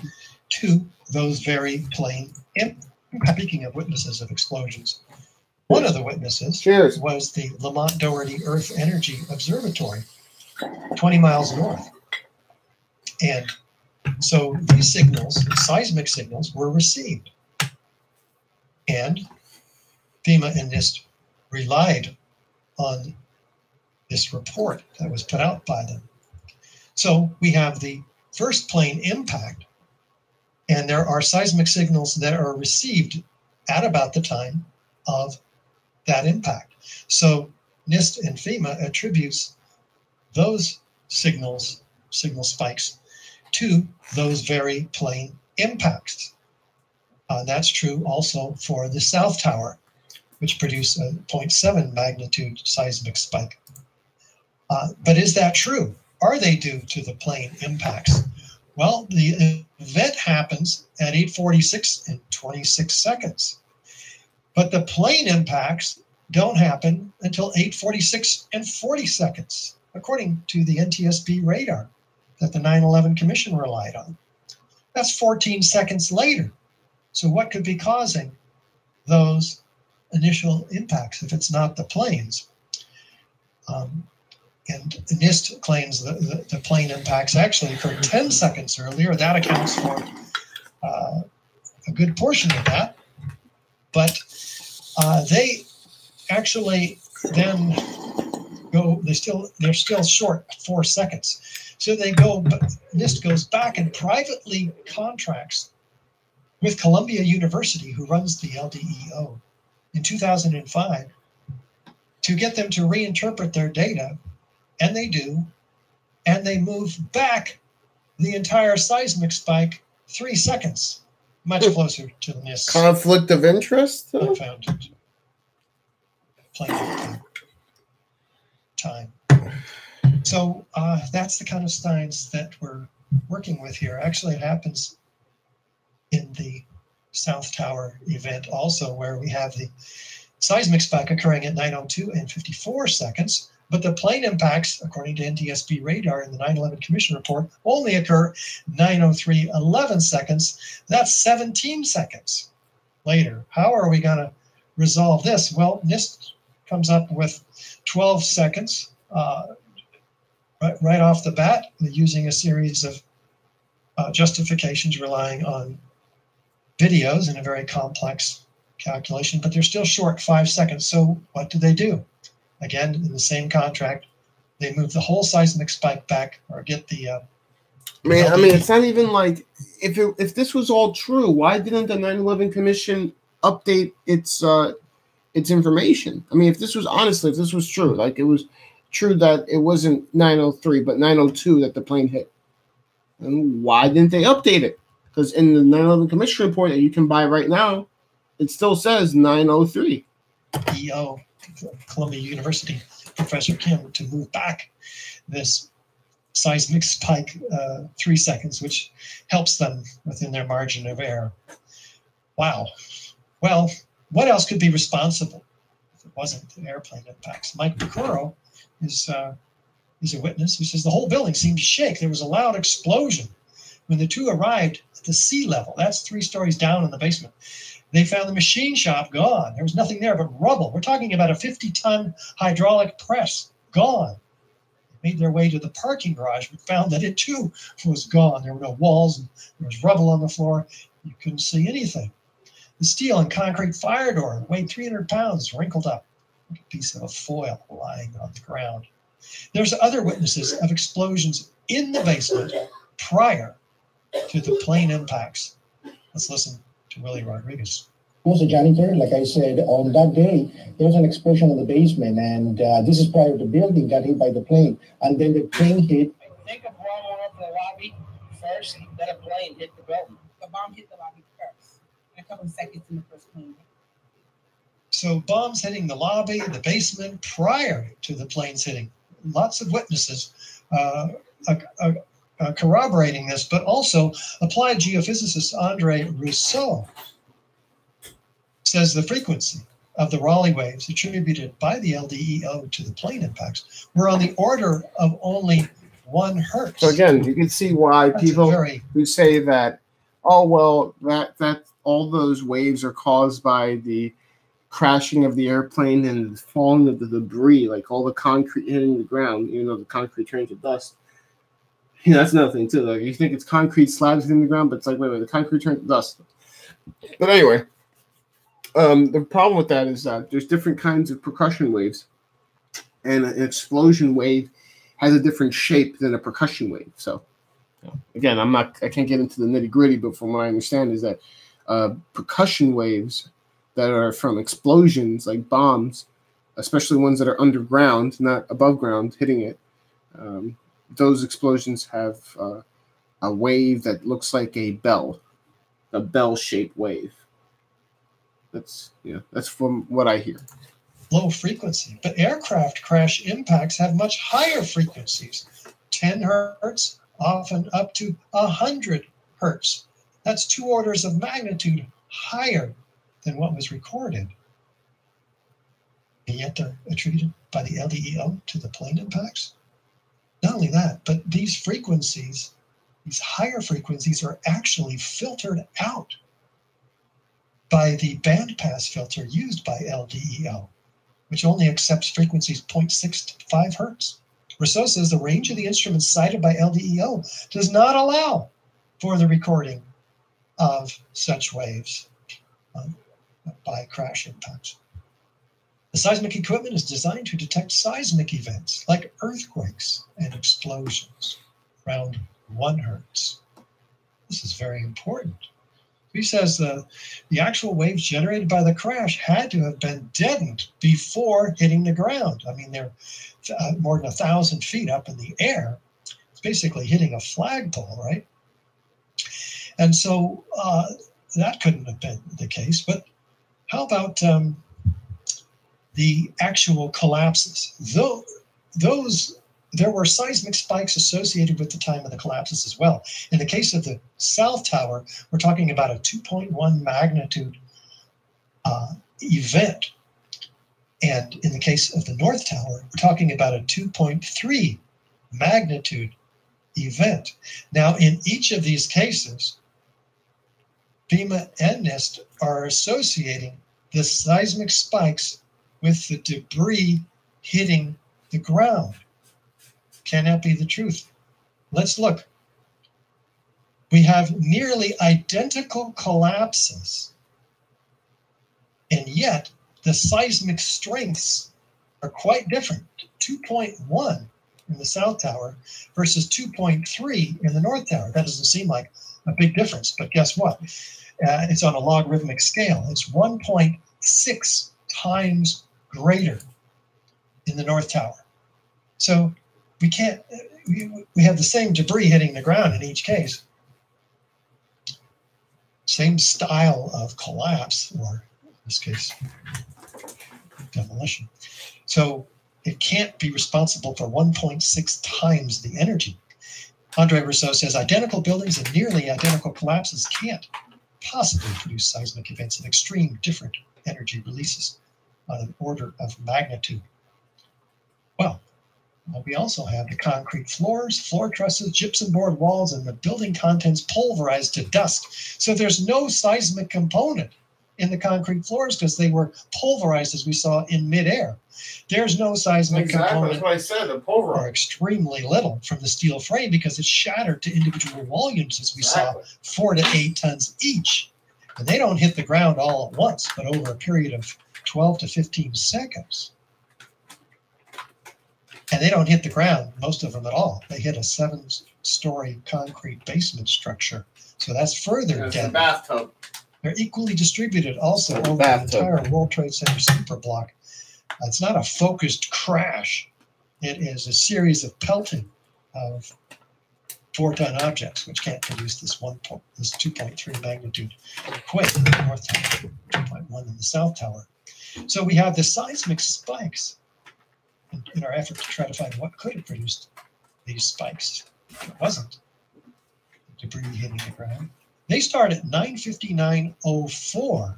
to those very plane impacts. Speaking of witnesses of explosions, one of the witnesses was the Lamont Doherty Earth Energy Observatory, 20 miles north. And so these signals, seismic signals, were received. And FEMA and NIST relied on this report that was put out by them. So we have the first plane impact, and there are seismic signals that are received at about the time of that impact. So NIST and FEMA attributes those signal spikes to those very plane impacts. That's true also for the South Tower, which produced a 0.7 magnitude seismic spike. But is that true? Are they due to the plane impacts? Well, the event happens at 8:46 and 26 seconds. But the plane impacts don't happen until 8:46 and 40 seconds, according to the NTSB radar that the 9/11 Commission relied on. That's 14 seconds later. So what could be causing those initial impacts if it's not the planes? And NIST claims the plane impacts actually occurred 10 seconds earlier. That accounts for a good portion of that. But they actually then go, they're still short 4 seconds. So they go, but NIST goes back and privately contracts with Columbia University, who runs the LDEO, in 2005 to get them to reinterpret their data. And they do, and they move back the entire seismic spike 3 seconds, much closer to the NIST. Conflict of interest? Though? Found plane time. So that's the kind of science that we're working with here. Actually, it happens in the South Tower event also, where we have the seismic spike occurring at 9:02 and 54 seconds, but the plane impacts, according to NTSB radar in the 9/11 Commission report, only occur 9:03, 11 seconds. That's 17 seconds later. How are we going to resolve this? Well, NIST comes up with 12 seconds right off the bat, using a series of justifications relying on videos in a very complex calculation, but they're still short 5 seconds. So what do? Again, in the same contract, they move the whole seismic spike back, or get the. I mean, it's not even like if this was all true, why didn't the 9/11 Commission update its information? I mean, if this was true, like it was true that it wasn't 9:03 but 9:02 that the plane hit, and why didn't they update it? Because in the 9/11 Commission report that you can buy right now, it still says 9:03. EO, Columbia University, Professor Kim, to move back this seismic spike 3 seconds, which helps them within their margin of error. Wow. Well, what else could be responsible if it wasn't the airplane impacts? Mike Picoro is a witness who says the whole building seemed to shake. There was a loud explosion when the two arrived at the sea level. That's 3 stories down in the basement. They found the machine shop gone. There was nothing there but rubble. We're talking about a 50-ton hydraulic press gone. They made their way to the parking garage, but found that it too was gone. There were no walls, and there was rubble on the floor. You couldn't see anything. The steel and concrete fire door weighed 300 pounds, wrinkled up, like a piece of foil lying on the ground. There's other witnesses of explosions in the basement prior to the plane impacts. Let's listen to Willie Rodriguez. I was a janitor. Like I said, on that day, there was an explosion in the basement, and this is prior to the building got hit by the plane, and then the plane hit. Think of bomb went up the lobby first, then a plane hit the building. The bomb hit the lobby first, and a couple of seconds in the first plane. So bombs hitting the lobby, the basement, prior to the planes hitting. Lots of witnesses corroborating this, but also applied geophysicist Andre Rousseau says the frequency of the Raleigh waves attributed by the LDEO to the plane impacts were on the order of only 1 hertz. So again, you can see why people who say that, oh well, that all those waves are caused by the crashing of the airplane and falling of the debris, like all the concrete hitting the ground, even though the concrete turns to dust. Yeah, that's another thing too. Like you think it's concrete slabs hitting the ground, but it's like wait, the concrete turns to dust. But anyway, the problem with that is that there's different kinds of percussion waves, and an explosion wave has a different shape than a percussion wave. So, again, I can't get into the nitty gritty, but from what I understand is that percussion waves that are from explosions like bombs, especially ones that are underground, not above ground, hitting it. Those explosions have a wave that looks like a bell-shaped wave. That's from what I hear. Low frequency, but aircraft crash impacts have much higher frequencies, 10 hertz, often up to 100 hertz. That's 2 orders of magnitude higher than what was recorded. And yet they're attributed by the LDEO to the plane impacts. Not only that, but these frequencies, these higher frequencies, are actually filtered out by the bandpass filter used by LDEO, which only accepts frequencies 0.6 to 5 hertz. Rousseau says the range of the instruments cited by LDEO does not allow for the recording of such waves by crash impacts. The seismic equipment is designed to detect seismic events like earthquakes and explosions around 1 hertz. This is very important. He says the actual waves generated by the crash had to have been deadened before hitting the ground. I mean, they're more than 1,000 feet up in the air. It's basically hitting a flagpole, right? And so that couldn't have been the case. But how about the actual collapses? There were seismic spikes associated with the time of the collapses as well. In the case of the South Tower, we're talking about a 2.1 magnitude event. And in the case of the North Tower, we're talking about a 2.3 magnitude event. Now, in each of these cases, FEMA and NIST are associating the seismic spikes with the debris hitting the ground. Can that be the truth? Let's look. We have nearly identical collapses, and yet the seismic strengths are quite different. 2.1 in the South Tower versus 2.3 in the North Tower. That doesn't seem like a big difference, but guess what? It's on a logarithmic scale. It's 1.6 times greater in the North Tower. So we can't, we have the same debris hitting the ground in each case. Same style of collapse, or in this case, demolition. So it can't be responsible for 1.6 times the energy. Andre Rousseau says identical buildings and nearly identical collapses can't possibly produce seismic events of extreme different energy releases on an order of magnitude. Well, we also have the concrete floors, floor trusses, gypsum board walls, and the building contents pulverized to dust. So there's no seismic component in the concrete floors because they were pulverized, as we saw, in midair. There's no seismic component. That's what I said, the Or pulverized. extremely little from the steel frame because it's shattered to individual volumes, as we saw, 4 to 8 tons each. And they don't hit the ground all at once, but over a period of 12 to 15 seconds. And they don't hit the ground, most of them at all. They hit a 7-story concrete basement structure. So that's further That's the damage. bathtub. They're equally distributed also The over bathtub. the entire World Trade Center superblock. It's not a focused crash. It is a series of pelting of 4-ton objects, which can't produce this 2.3 magnitude quake in the North Tower, 2.1 in the South Tower. So we have the seismic spikes in our effort to try to find what could have produced these spikes. It wasn't debris hitting the ground. They start at 9:59:04.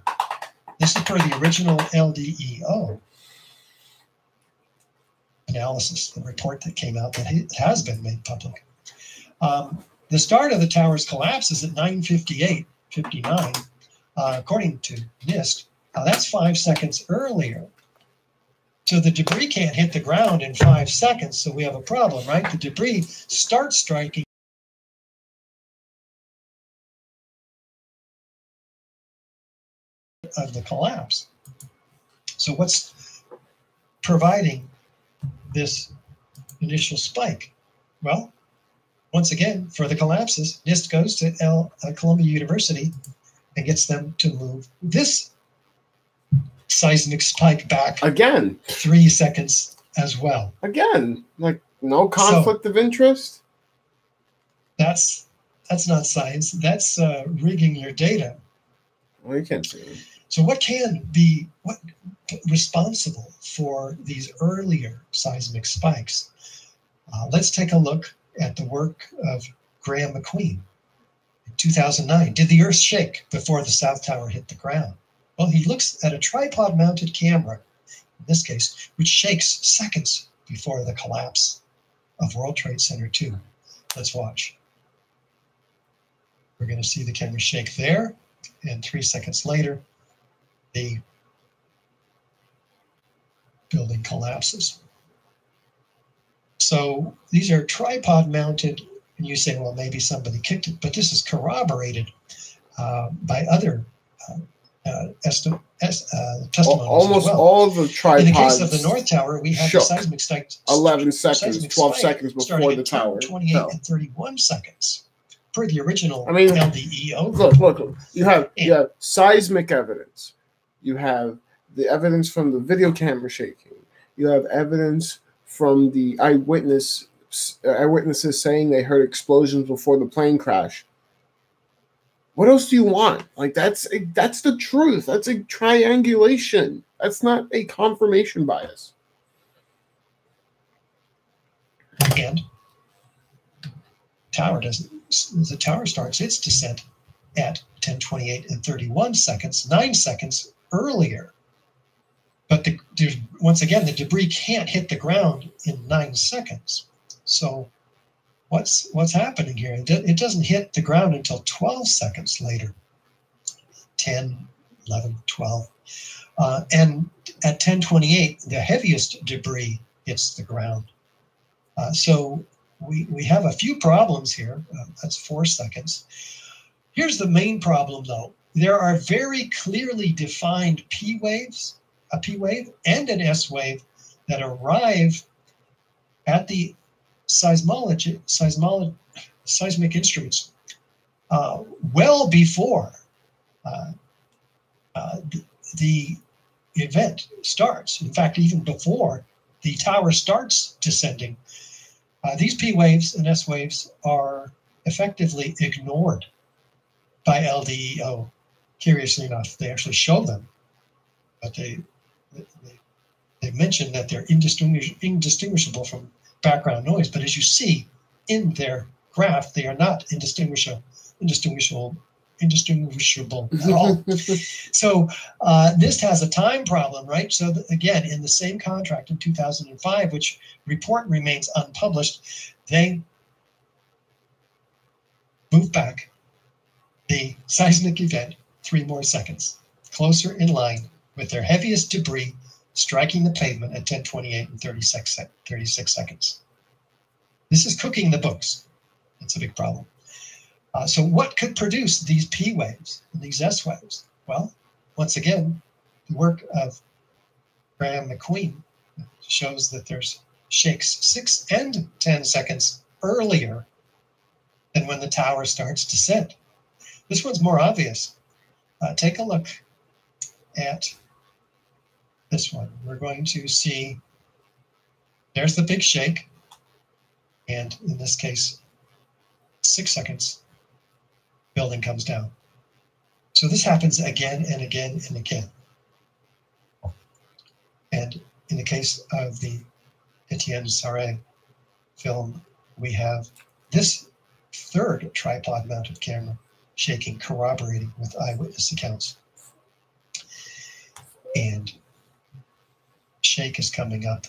This is per the original LDEO analysis, the report that came out that has been made public. The start of the tower's collapse is at 9:58:59, according to NIST. Now that's 5 seconds earlier. So the debris can't hit the ground in 5 seconds, so we have a problem, right? The debris starts striking of the collapse. So what's providing this initial spike? Well, once again, for the collapses, NIST goes to Columbia University and gets them to move this seismic spike back Again. 3 seconds as well. Again. Like, no conflict of interest? That's not science. That's rigging your data. Well, you can't see it. So what be responsible for these earlier seismic spikes? Let's take a look at the work of Graham McQueen. In 2009, did the Earth shake before the South Tower hit the ground? Well, he looks at a tripod-mounted camera, in this case, which shakes seconds before the collapse of World Trade Center 2. Let's watch. We're going to see the camera shake there, and 3 seconds later, the building collapses. So these are tripod-mounted, and you say, well, maybe somebody kicked it, but this is corroborated by other testimonies. Almost as well. all the tripods. In the case of the North Tower, we have the seismic spike. 11 seconds, seismic 12 spike seconds starting before the at tower 28 fell. and 31 seconds per the original I mean, LDEO. Look. You have seismic evidence. You have the evidence from the video camera shaking. You have evidence from the eyewitnesses saying they heard explosions before the plane crash. What else do you want? Like, that's the truth. That's a triangulation. That's not a confirmation bias. And the tower starts its descent at 10:28 and 31 seconds, 9 seconds earlier. But once again, the debris can't hit the ground in 9 seconds. So what's happening here? It doesn't hit the ground until 12 seconds later. 10, 11, 12. And at 10:28, the heaviest debris hits the ground. So we have a few problems here. That's 4 seconds. Here's the main problem, though. There are very clearly defined P waves, a P wave and an S wave, that arrive at the seismic instruments well before the event starts. In fact, even before the tower starts descending, these P waves and S waves are effectively ignored by LDEO. Curiously enough, they actually show them, but they mention that they're indistinguishable from background noise. But as you see in their graph, they are not indistinguishable at all. So NIST has a time problem, right? So again, in the same contract in 2005, which report remains unpublished, they move back the seismic event 3 more seconds, closer in line with their heaviest debris striking the pavement at 10:28 and 36 seconds. This is cooking the books. It's a big problem. So what could produce these P waves and these S waves? Well, once again, the work of Graham McQueen shows that there's shakes 6 and 10 seconds earlier than when the tower starts descent. This one's more obvious. Take a look at this one. We're going to see there's the big shake, and in this case, 6 seconds, building comes down. So this happens again and again and again. And in the case of the Etienne Sarre film, we have this third tripod-mounted camera shaking, corroborating with eyewitness accounts. And shake is coming up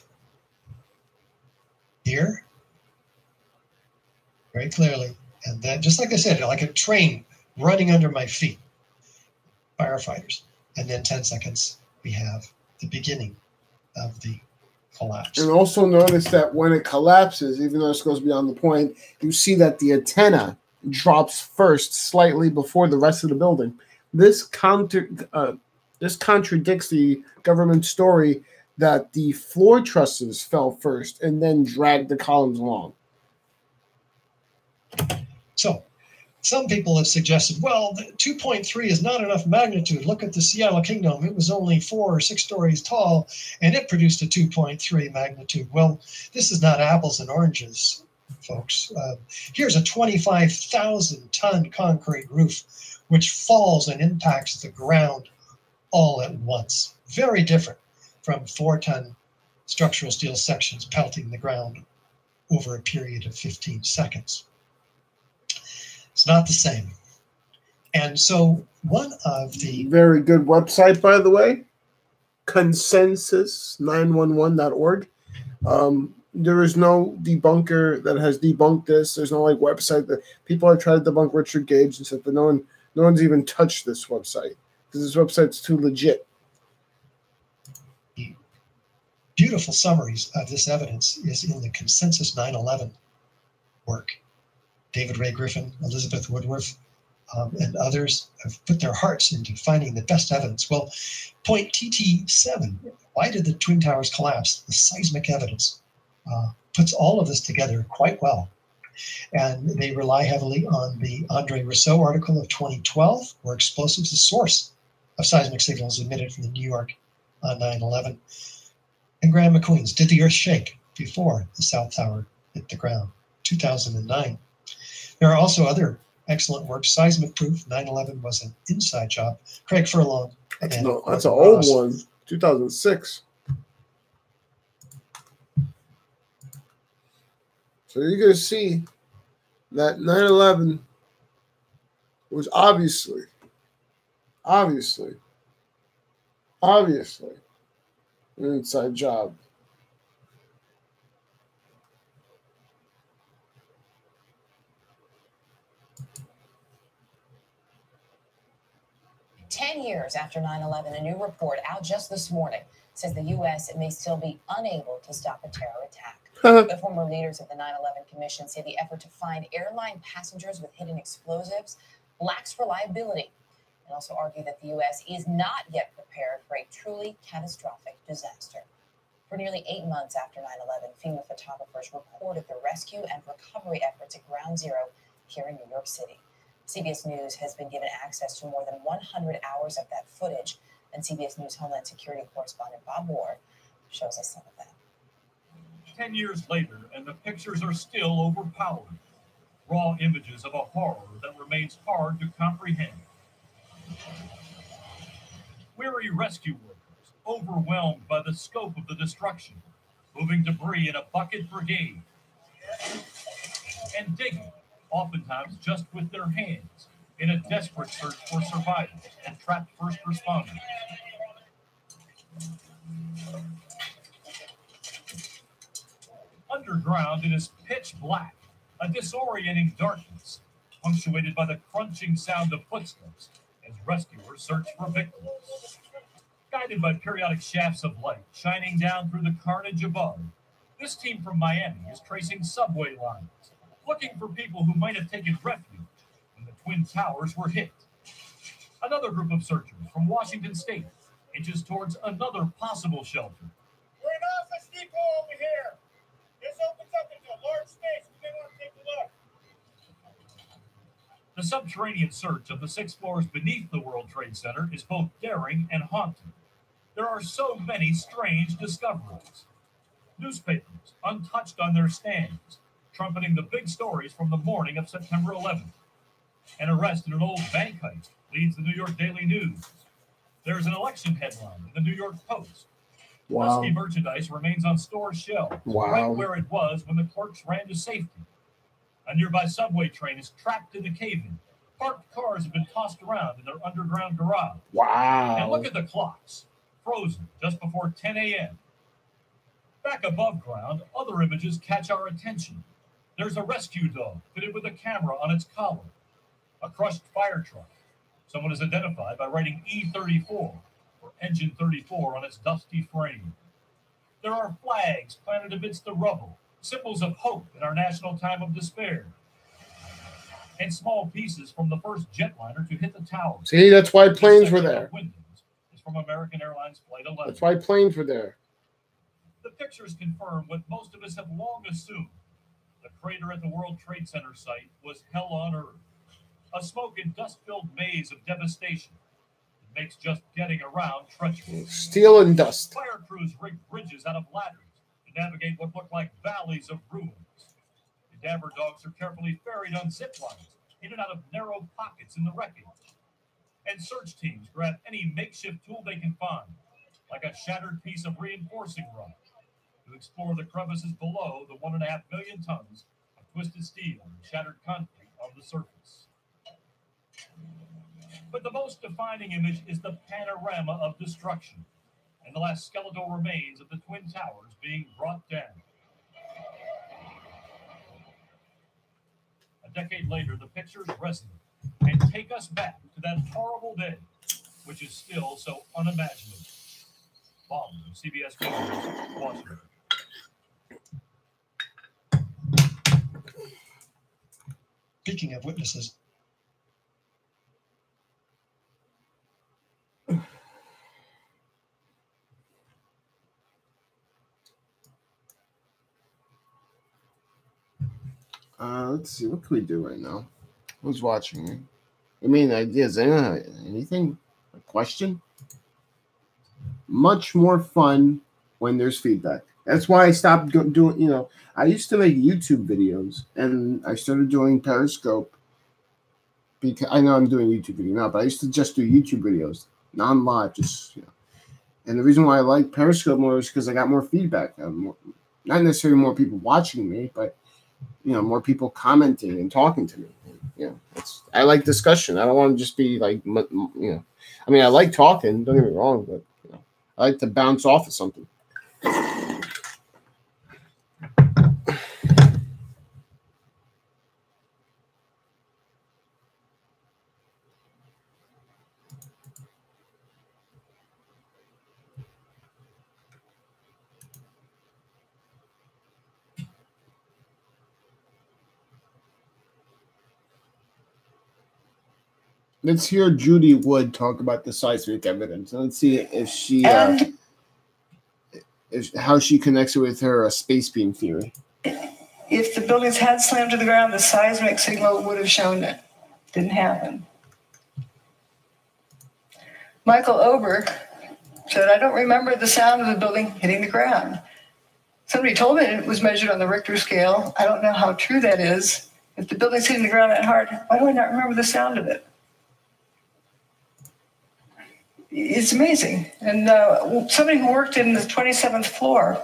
here very clearly. And then, just like I said, like a train running under my feet, firefighters. And then 10 seconds, we have the beginning of the collapse. And also notice that when it collapses, even though this goes beyond the point, you see that the antenna drops first, slightly before the rest of the building. This contradicts the government story that the floor trusses fell first and then dragged the columns along. So, some people have suggested, well, the 2.3 is not enough magnitude. Look at the Seattle Kingdom. It was only 4 or 6 stories tall, and it produced a 2.3 magnitude. Well, this is not apples and oranges, folks. Here's a 25,000-ton concrete roof, which falls and impacts the ground all at once. Very different from 4-ton structural steel sections pelting the ground over a period of 15 seconds. It's not the same. And so one of the... Very good website, by the way, consensus911.org. There is no debunker that has debunked this. There's no website that people have tried to debunk Richard Gage and said, but no one's even touched this website because this website's too legit. Beautiful summaries of this evidence is in the Consensus 9/11 work. David Ray Griffin, Elizabeth Woodworth, and others have put their hearts into finding the best evidence. Well, point TT7, why did the Twin Towers collapse? The seismic evidence puts all of this together quite well. And they rely heavily on the Andre Rousseau article of 2012, where explosives the source of seismic signals emitted from the New York on 9/11. And Graham McQueen's Did the Earth Shake Before the South Tower Hit the Ground, 2009. There are also other Excellent work. Seismic proof. 9/11 was an inside job. Craig Furlong. That's and an Gordon old Ross. one, 2006. So you're going to see that 9/11 was obviously an inside job. Ten years after 9/11, a new report out just this morning says the U.S. may still be unable to stop a terror attack. The former leaders of the 9/11 Commission say the effort to find airline passengers with hidden explosives lacks reliability, and also argue that the U.S. is not yet prepared for a truly catastrophic disaster. For nearly 8 months after 9/11, FEMA photographers recorded the rescue and recovery efforts at Ground Zero here in New York City. CBS News has been given access to more than 100 hours of that footage, and CBS News Homeland Security correspondent Bob Ward shows us some of that. 10 years later, and the pictures are still overpowering. Raw images of a horror that remains hard to comprehend. Weary rescue workers, overwhelmed by the scope of the destruction, moving debris in a bucket brigade, and digging, oftentimes just with their hands, in a desperate search for survivors and trapped first responders. Underground, it is pitch black, a disorienting darkness, punctuated by the crunching sound of footsteps as rescuers search for victims. Guided by periodic shafts of light shining down through the carnage above, this team from Miami is tracing subway lines, looking for people who might have taken refuge when the Twin Towers were hit. Another group of searchers from Washington State inches towards another possible shelter. We're in Office Depot over here. This opens up into a large space. We may want to take a look. The subterranean search of the 6 floors beneath the World Trade Center is both daring and haunting. There are so many strange discoveries. Newspapers, untouched on their stands, trumpeting the big stories from the morning of September 11th. An arrest in an old bank heist leads the New York Daily News. There's an election headline in the New York Post. Wow. Dusty merchandise remains on store shelves, right where it was when the clerks ran to safety. A nearby subway train is trapped in the cave-in. Parked cars have been tossed around in their underground garage. Wow. And look at the clocks, frozen just before 10 a.m. Back above ground, other images catch our attention. There's a rescue dog fitted with a camera on its collar. A crushed fire truck. Someone is identified by writing E34 or Engine 34 on its dusty frame. There are flags planted amidst the rubble, symbols of hope in our national time of despair. And small pieces from the first jetliner to hit the tower. See, that's why planes were there. Is from American Airlines Flight 11. That's why planes were there. The pictures confirm what most of us have long assumed. The crater at the World Trade Center site was hell on earth. A smoke and dust-filled maze of devastation. It makes just getting around treacherous. Steel and dust. Fire crews rigged bridges out of ladders to navigate what look like valleys of ruins. Cadaver dogs are carefully ferried on zip lines in and out of narrow pockets in the wreckage. And search teams grab any makeshift tool they can find, like a shattered piece of reinforcing rod, to explore the crevices below the 1.5 million tons of twisted steel and shattered concrete on the surface. But the most defining image is the panorama of destruction and the last skeletal remains of the Twin Towers being brought down. A decade later, the pictures resonate and take us back to that horrible day, which is still so unimaginable. Bob, CBS News, Washington. Speaking of witnesses, let's see, what can we do right now? Who's watching me? I mean, ideas, anything? A question? Much more fun when there's feedback. That's why I stopped doing, I used to make YouTube videos, and I started doing Periscope because I know I'm doing YouTube video now, but I used to just do YouTube videos, non-live, just And the reason why I like Periscope more is because I got more feedback. Not necessarily more people watching me, but more people commenting and talking to me. I like discussion. I don't want to just be like, I mean, I like talking. Don't get me wrong, but I like to bounce off of something. Let's hear Judy Wood talk about the seismic evidence. Let's see if she how she connects it with her space beam theory. If the buildings had slammed to the ground, the seismic signal would have shown it. Didn't happen. Michael Ober said, I don't remember the sound of the building hitting the ground. Somebody told me it was measured on the Richter scale. I don't know how true that is. If the building's hitting the ground that hard, why do I not remember the sound of it? It's amazing. And somebody who worked in the 27th floor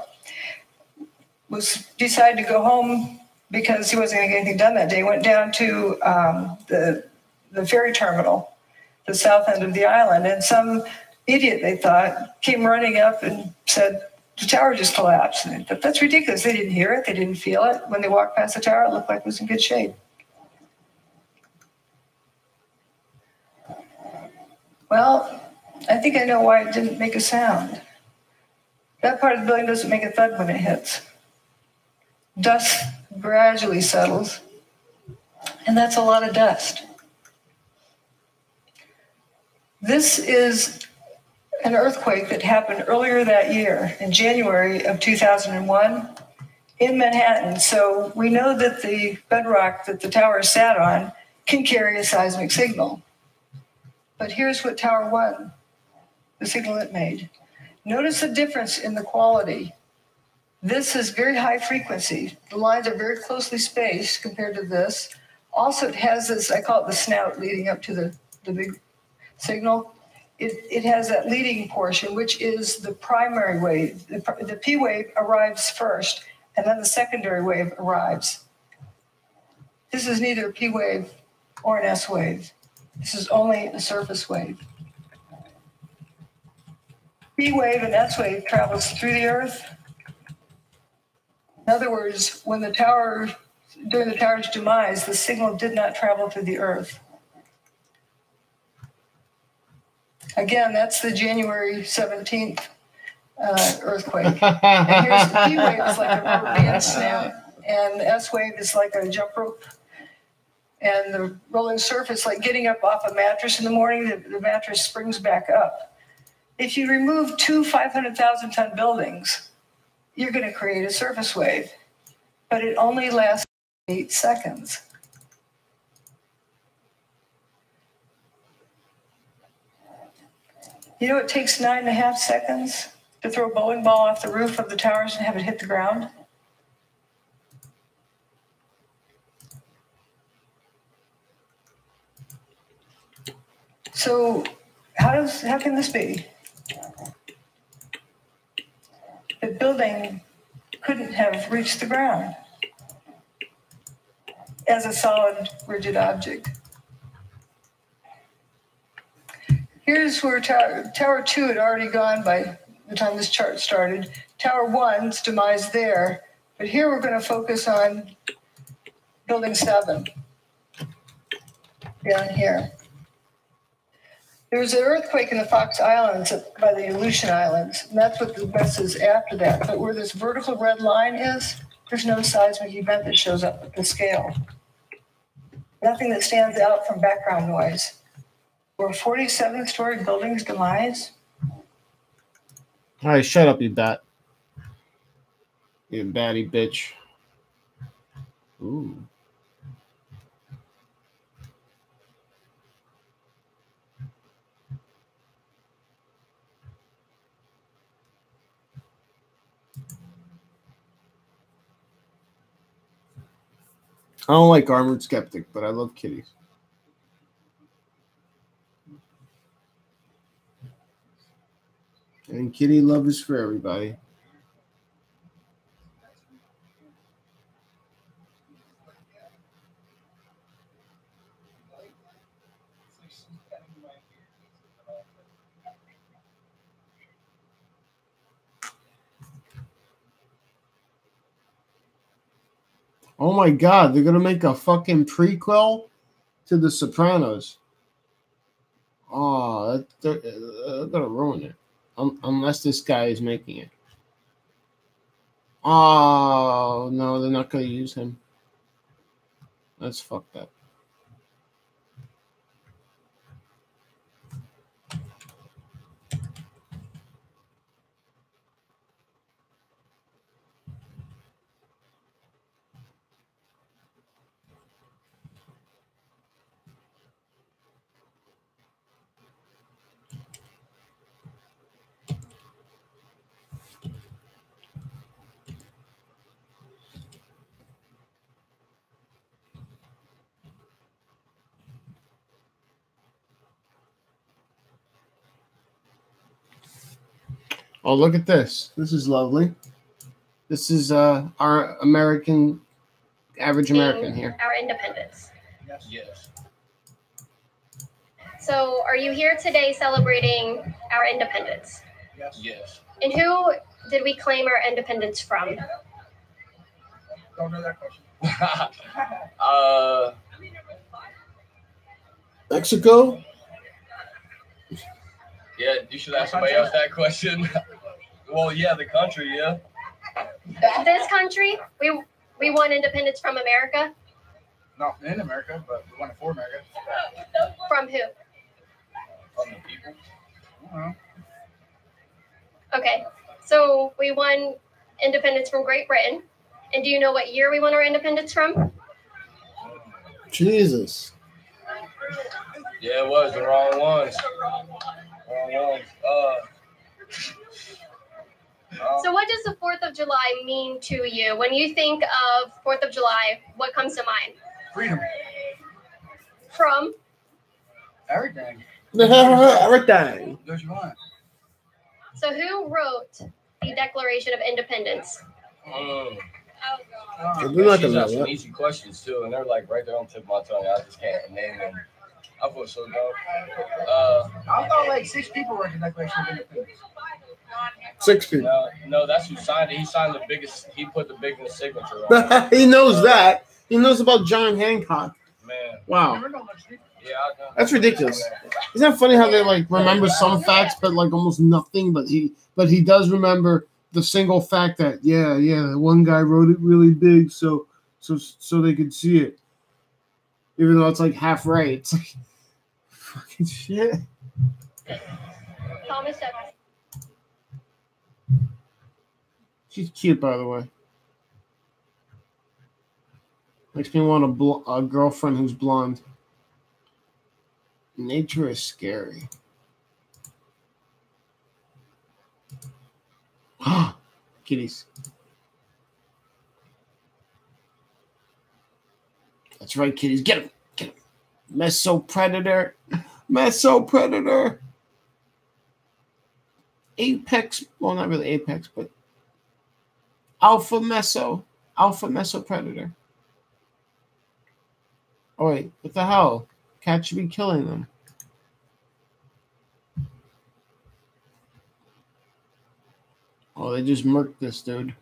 decided to go home because he wasn't going to get anything done that day. Went down to the ferry terminal, the south end of the island, and some idiot, they thought, came running up and said, the tower just collapsed. And they thought, that's ridiculous. They didn't hear it. They didn't feel it. When they walked past the tower, it looked like it was in good shape. Well, I think I know why it didn't make a sound. That part of the building doesn't make a thud when it hits. Dust gradually settles, and that's a lot of dust. This is an earthquake that happened earlier that year, in January of 2001, in Manhattan. So we know that the bedrock that the tower sat on can carry a seismic signal. But here's what Tower 1, the signal it made. Notice the difference in the quality. This is very high frequency. The lines are very closely spaced compared to this. Also, it has this, I call it the snout leading up to the big signal. It has that leading portion, which is the primary wave. The P wave arrives first, and then the secondary wave arrives. This is neither a P wave or an S wave. This is only a surface wave. P wave and S wave travels through the earth. In other words, during the tower's demise, the signal did not travel through the earth. Again, that's the January 17th earthquake. And here's the P wave is like a rubber band snap, and the S wave is like a jump rope. And the rolling surface, like getting up off a mattress in the morning, the mattress springs back up. If you remove two 500,000-ton buildings, you're going to create a surface wave. But it only lasts 8 seconds. You know, it takes 9.5 seconds to throw a bowling ball off the roof of the towers and have it hit the ground. So how can this be? The building couldn't have reached the ground as a solid, rigid object. Here's where Tower 2 had already gone by the time this chart started. Tower 1's demise there. But here we're going to focus on Building 7 down here. There was an earthquake in the Fox Islands by the Aleutian Islands, and that's what the mess is after that. But where this vertical red line is, there's no seismic event that shows up at the scale. Nothing that stands out from background noise. Or a 47-story building's demise. All right, shut up, you bat. You batty bitch. Ooh. I don't like Armored Skeptic, but I love kitties. And kitty love is for everybody. Oh my God, they're gonna make a fucking prequel to The Sopranos. Oh, they're gonna ruin it. Unless this guy is making it. Oh, no, they're not gonna use him. That's fucked up. Oh, look at this. This is lovely. This is our American, average American here. Our independence. Yes. So, are you here today celebrating our independence? Yes. And who did we claim our independence from? Don't know that question. Mexico? Yeah, you should ask somebody else that question. Well, yeah, the country, yeah. This country? We won independence from America? Not in America, but we won it for America. From who? From the people. Okay, so we won independence from Great Britain. And do you know what year we won our independence from? Jesus. Yeah, it was the wrong ones. So what does the 4th of July mean to you? When you think of 4th of July, what comes to mind? Freedom. From? Everything. Everything. What you want? So who wrote the Declaration of Independence? They're not She's gonna know asking that. easy questions too, and they're like right there on the tip of my tongue. I just can't name them. I feel so dope. I thought like 6 people were in the Declaration of Independence. 6 people. No, that's who signed it. He signed the biggest. He put the biggest signature on it. He knows that. He knows about John Hancock. Man. Wow. Yeah, I know. That's ridiculous. Isn't that funny how they like remember some facts but like almost nothing, but he does remember the single fact that the one guy wrote it really big so they could see it. Even though it's like half right. It's like fucking shit. Thomas Jefferson. She's cute, by the way. Makes me want a girlfriend who's blonde. Nature is scary. Kitties. That's right, kitties. Get him. Get him. Mesopredator. Mesopredator. Apex. Well, not really apex, but alpha mesopredator. Oh, wait. What the hell? Cats should be killing them. Oh, they just murked this dude.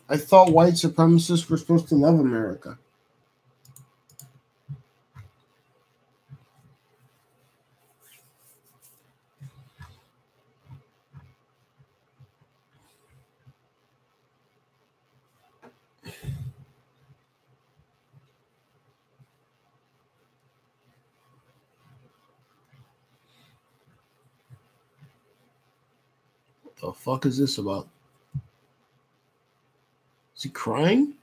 I thought white supremacists were supposed to love America. What the fuck is this about? Is he crying?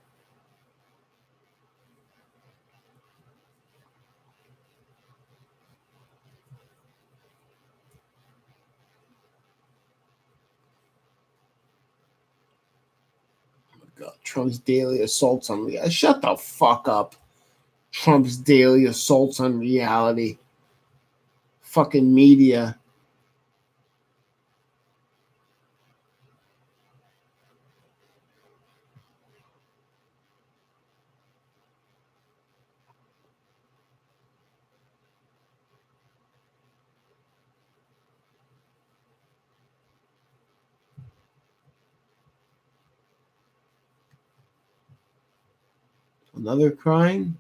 Trump's daily assaults on reality. Shut the fuck up. Trump's daily assaults on reality. Fucking media. Another crying?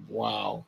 Wow.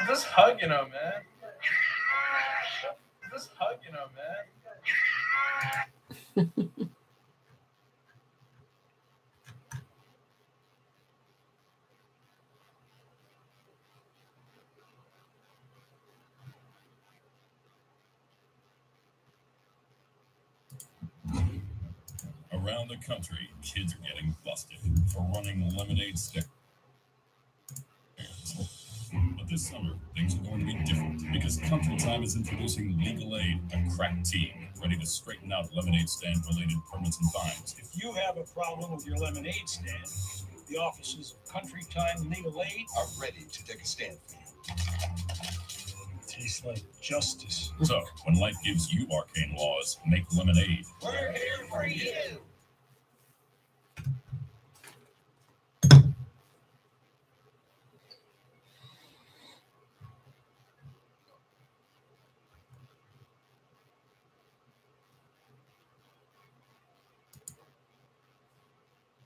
Just hugging him, man. Just hugging him, man. Around the country, kids are getting busted for running lemonade stick. But this summer, things are going to be different because Country Time is introducing Legal Aid, a crack team ready to straighten out lemonade stand-related permits and fines. If you have a problem with your lemonade stand, the offices of Country Time Legal Aid are ready to take a stand for you. Tastes like justice. So, when life gives you arcane laws, make lemonade. We're here for you.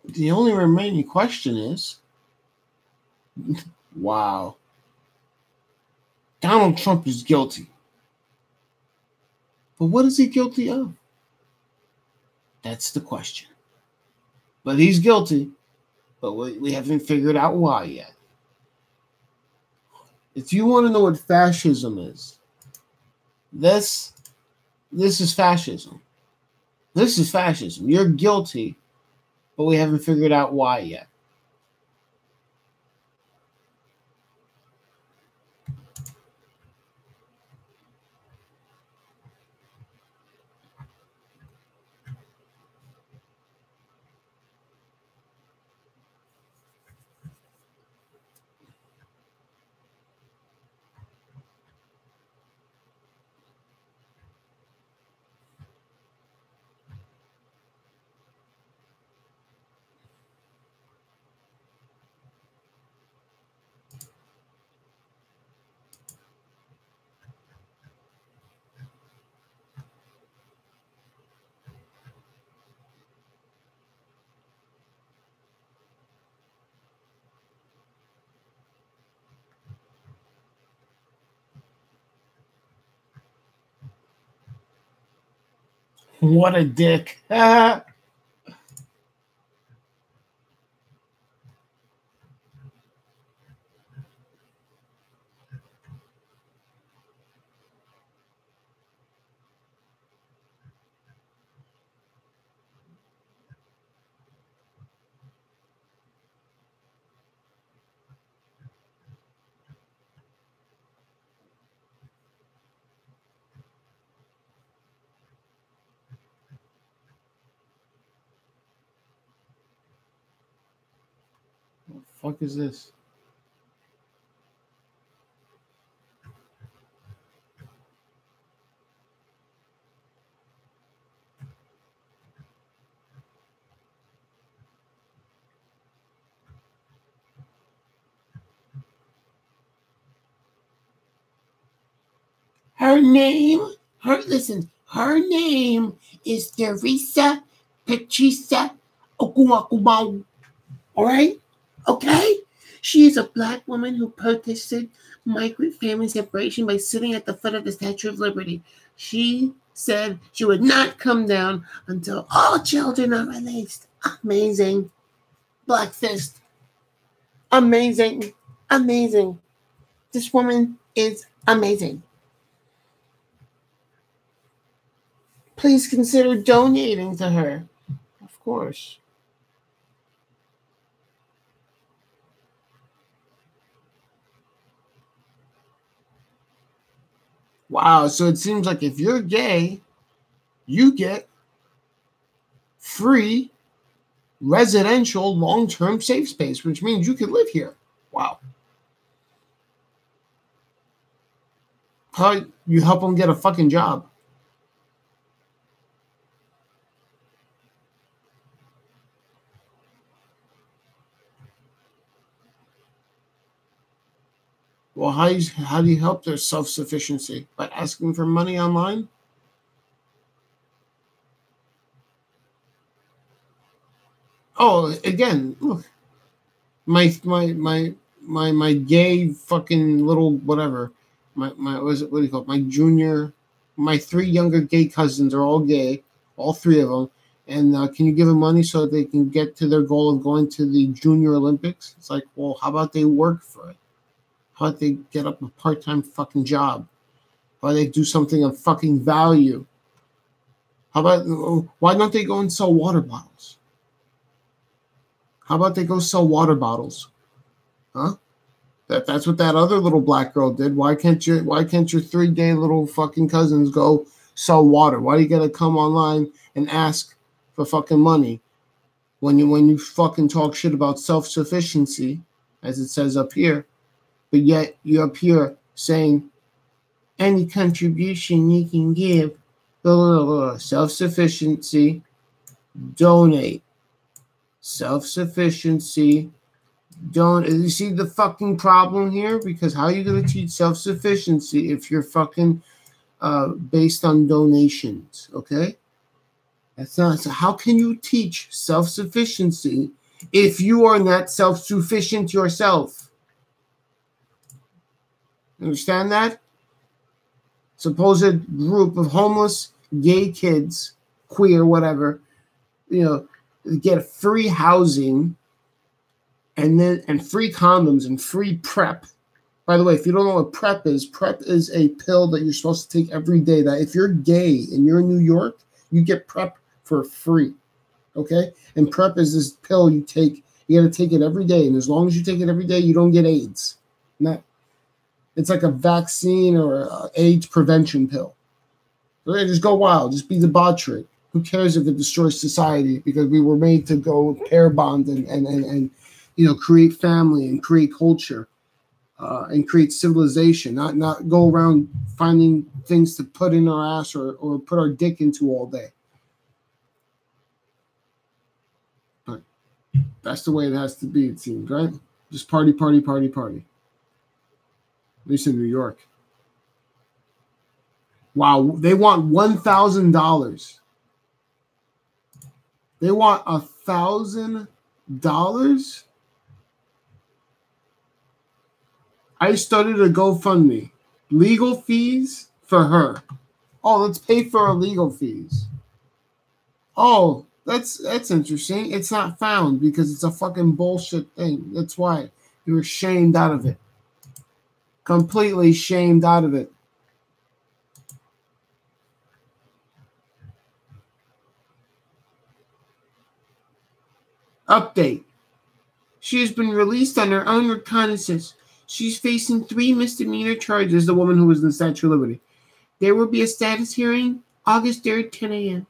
The only remaining question is, wow, Donald Trump is guilty. But what is he guilty of? That's the question. But he's guilty, but we haven't figured out why yet. If you want to know what fascism is, this is fascism. This is fascism. You're guilty, but we haven't figured out why yet. What a dick. What the fuck is this? Her name is Teresa Patricia Okumakumau. All right? Okay? She is a black woman who protested migrant family separation by sitting at the foot of the Statue of Liberty. She said she would not come down until all children are released. Amazing. Black Fist. Amazing. Amazing. This woman is amazing. Please consider donating to her. Of course. Wow, so it seems like if you're gay, you get free residential long-term safe space, which means you can live here. Wow. How you help them get a fucking job. Well, how do you help their self-sufficiency? By asking for money online? Oh, again, look. My gay fucking little whatever. My what do you call it? My 3 younger gay cousins are all gay, all 3 of them. And can you give them money so they can get to their goal of going to the Junior Olympics? It's like, well, how about they work for it? How about they get up a part-time fucking job? How about they do something of fucking value? How about, why don't they go and sell water bottles? How about they go sell water bottles? Huh? That's what that other little black girl did. Why can't your 3 gay little fucking cousins go sell water? Why do you gotta come online and ask for fucking money when you fucking talk shit about self-sufficiency, as it says up here? But yet you're up here saying any contribution you can give, self-sufficiency, donate. Self-sufficiency, don't you see the fucking problem here? Because how are you going to teach self-sufficiency if you're fucking based on donations, okay? That's not, so how can you teach self-sufficiency if you are not self-sufficient yourself? Understand that? Supposed group of homeless gay kids, queer, whatever, get free housing and free condoms and free PrEP. By the way, if you don't know what PrEP is a pill that you're supposed to take every day. That if you're gay and you're in New York, you get PrEP for free. Okay? And PrEP is this pill you take. You got to take it every day. And as long as you take it every day, you don't get AIDS. It's like a vaccine or a AIDS prevention pill. So they just go wild. Just be debauchery. Who cares if it destroys society? Because we were made to go pair bond and create family and create culture and create civilization. Not go around finding things to put in our ass or put our dick into all day. But that's the way it has to be, it seems, right? Just party, party, party, party. At least in New York. Wow, they want $1,000. They want $1,000? I started a GoFundMe. Legal fees for her. Oh, let's pay for our legal fees. Oh, that's interesting. It's not found because it's a fucking bullshit thing. That's why you were shamed out of it. Completely shamed out of it. Update. She has been released on her own reconnaissance. She's facing 3 misdemeanor charges, the woman who was in the Statue of Liberty. There will be a status hearing August 3rd, 10 a.m.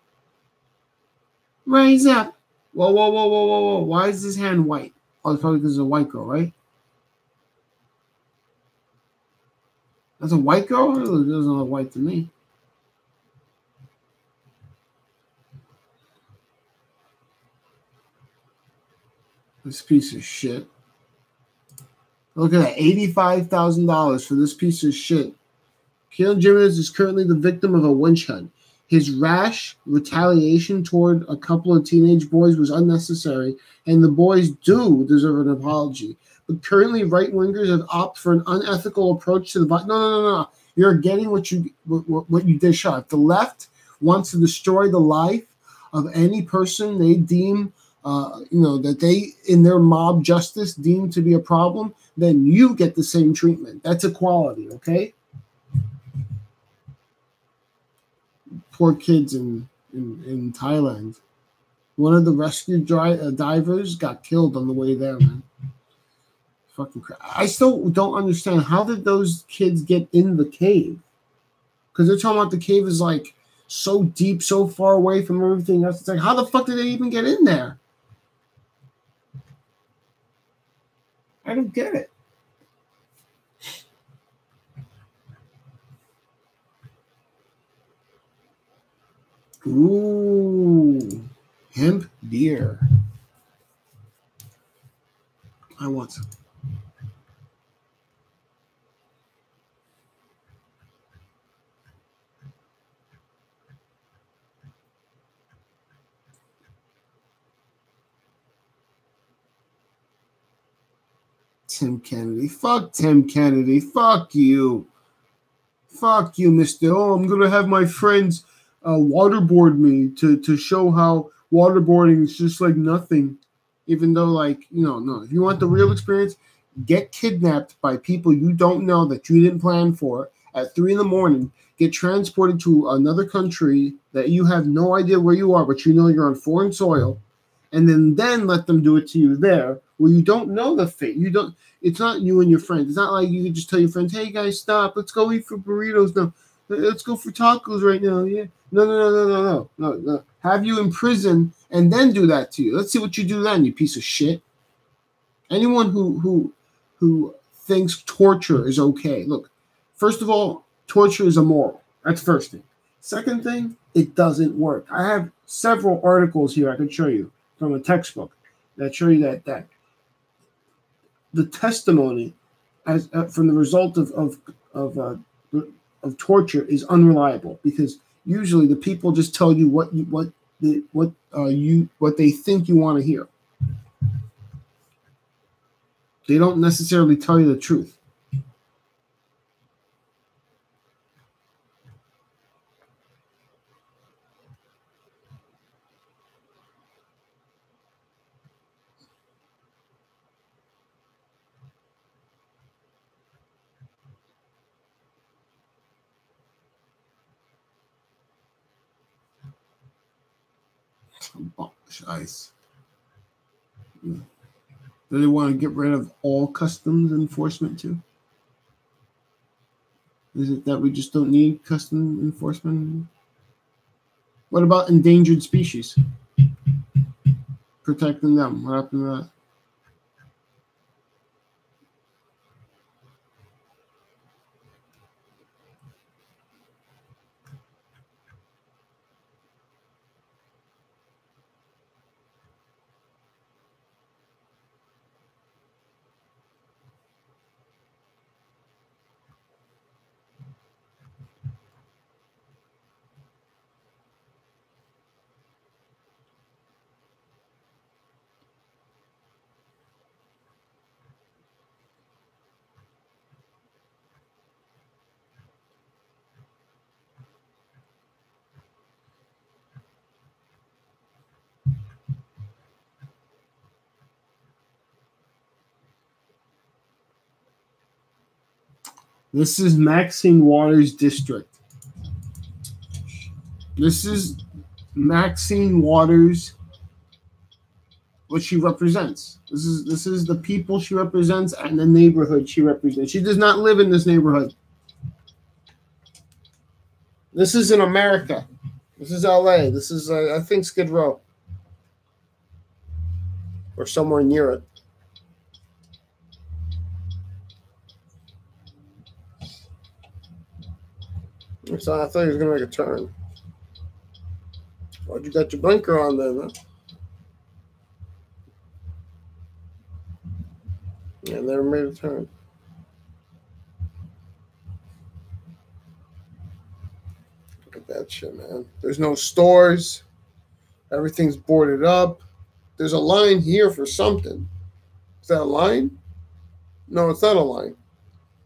Rise up. Whoa. Why is his hand white? Oh, it's probably because it's a white girl, right? That's a white girl? It doesn't look white to me. This piece of shit. Look at that. $85,000 for this piece of shit. Keelan Jimenez is currently the victim of a witch hunt. His rash retaliation toward a couple of teenage boys was unnecessary, and the boys do deserve an apology. But currently, right-wingers have opted for an unethical approach to the violence. No. You're getting what you dish out. If the left wants to destroy the life of any person they deem, that they, in their mob justice, deem to be a problem, then you get the same treatment. That's equality, okay? Poor kids in Thailand. One of the rescue divers got killed on the way there, man. Fucking crap. I still don't understand, how did those kids get in the cave? Because they're talking about the cave is like so deep, so far away from everything else. It's like, how the fuck did they even get in there? I don't get it. Ooh, hemp beer. I want some. Tim Kennedy. Fuck Tim Kennedy. Fuck you. Fuck you, Mr. Oh, I'm going to have my friends waterboard me to show how waterboarding is just like nothing. Even though, like, no. If you want the real experience, get kidnapped by people you don't know that you didn't plan for at 3 a.m. Get transported to another country that you have no idea where you are, but you know you're on foreign soil. And then let them do it to you there, where you don't know the fate. It's not you and your friends. It's not like you can just tell your friends, hey guys, stop. Let's go eat for burritos now. Let's go for tacos right now. Yeah. No. Have you in prison and then do that to you. Let's see what you do then, you piece of shit. Anyone who thinks torture is okay. Look, first of all, torture is immoral. That's the first thing. Second thing, it doesn't work. I have several articles here I can show you from a textbook that show you that the testimony as from the result of torture is unreliable, because usually the people just tell you what they think you want to hear. They don't necessarily tell you the truth. Ice. Do they want to get rid of all customs enforcement too? Is it that we just don't need custom enforcement? What about endangered species? Protecting them. What happened to that? This is Maxine Waters' district. This is Maxine Waters, what she represents. This is the people she represents and the neighborhood she represents. She does not live in this neighborhood. This is in America. This is LA. This is, I think, Skid Row. Or somewhere near it. So I thought he was going to make a turn. Why'd you got your blinker on then, huh? Yeah, never made a turn. Look at that shit, man. There's no stores. Everything's boarded up. There's a line here for something. Is that a line? No, it's not a line.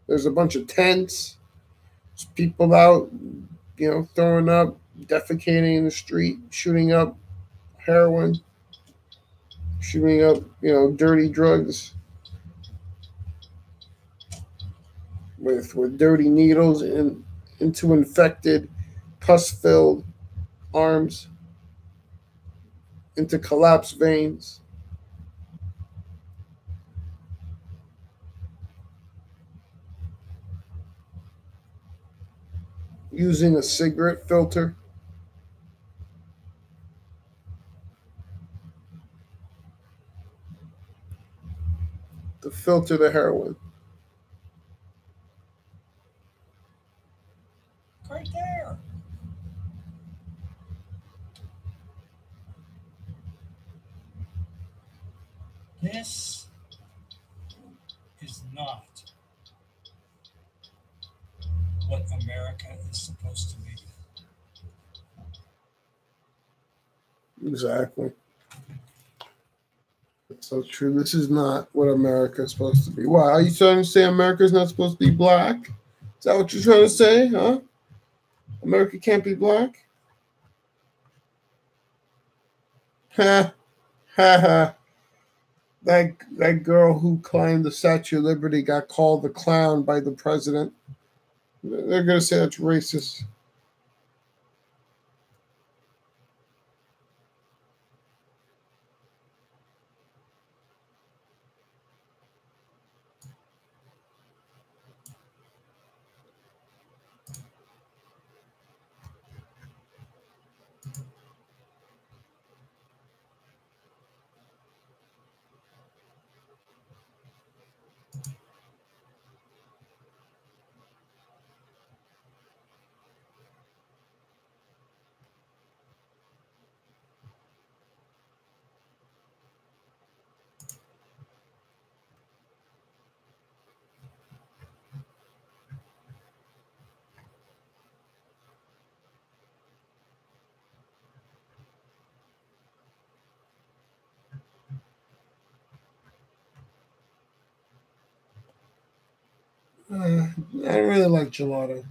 There's a bunch of tents. There's people out, throwing up, defecating in the street, shooting up heroin, shooting up, dirty drugs with dirty needles into infected, pus-filled arms, into collapsed veins. Using a cigarette filter. To filter the heroin. Right there. This is not what America is supposed to be. Exactly. That's so true. This is not what America is supposed to be. Why? Are you trying to say America is not supposed to be black? Is that what you're trying to say, huh? America can't be black? Ha, ha, ha. That girl who climbed the Statue of Liberty got called the clown by the president. They're going to say that's racist. I don't really like gelato.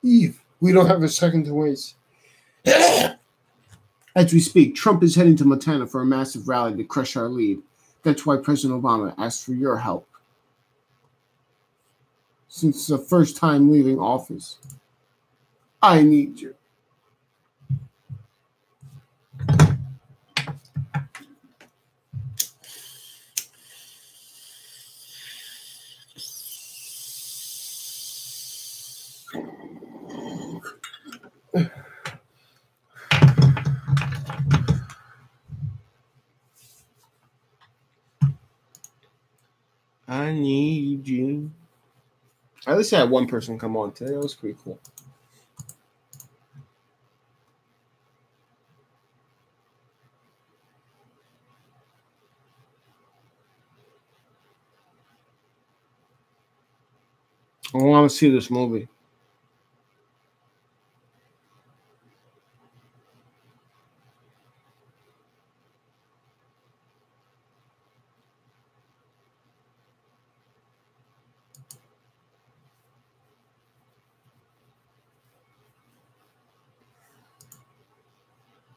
Eve, we don't have a second to waste. As we speak, Trump is heading to Montana for a massive rally to crush our lead. That's why President Obama asked for your help. Since it's the first time leaving office, I need you. I need you. At least I had one person come on today. That was pretty cool. I want to see this movie.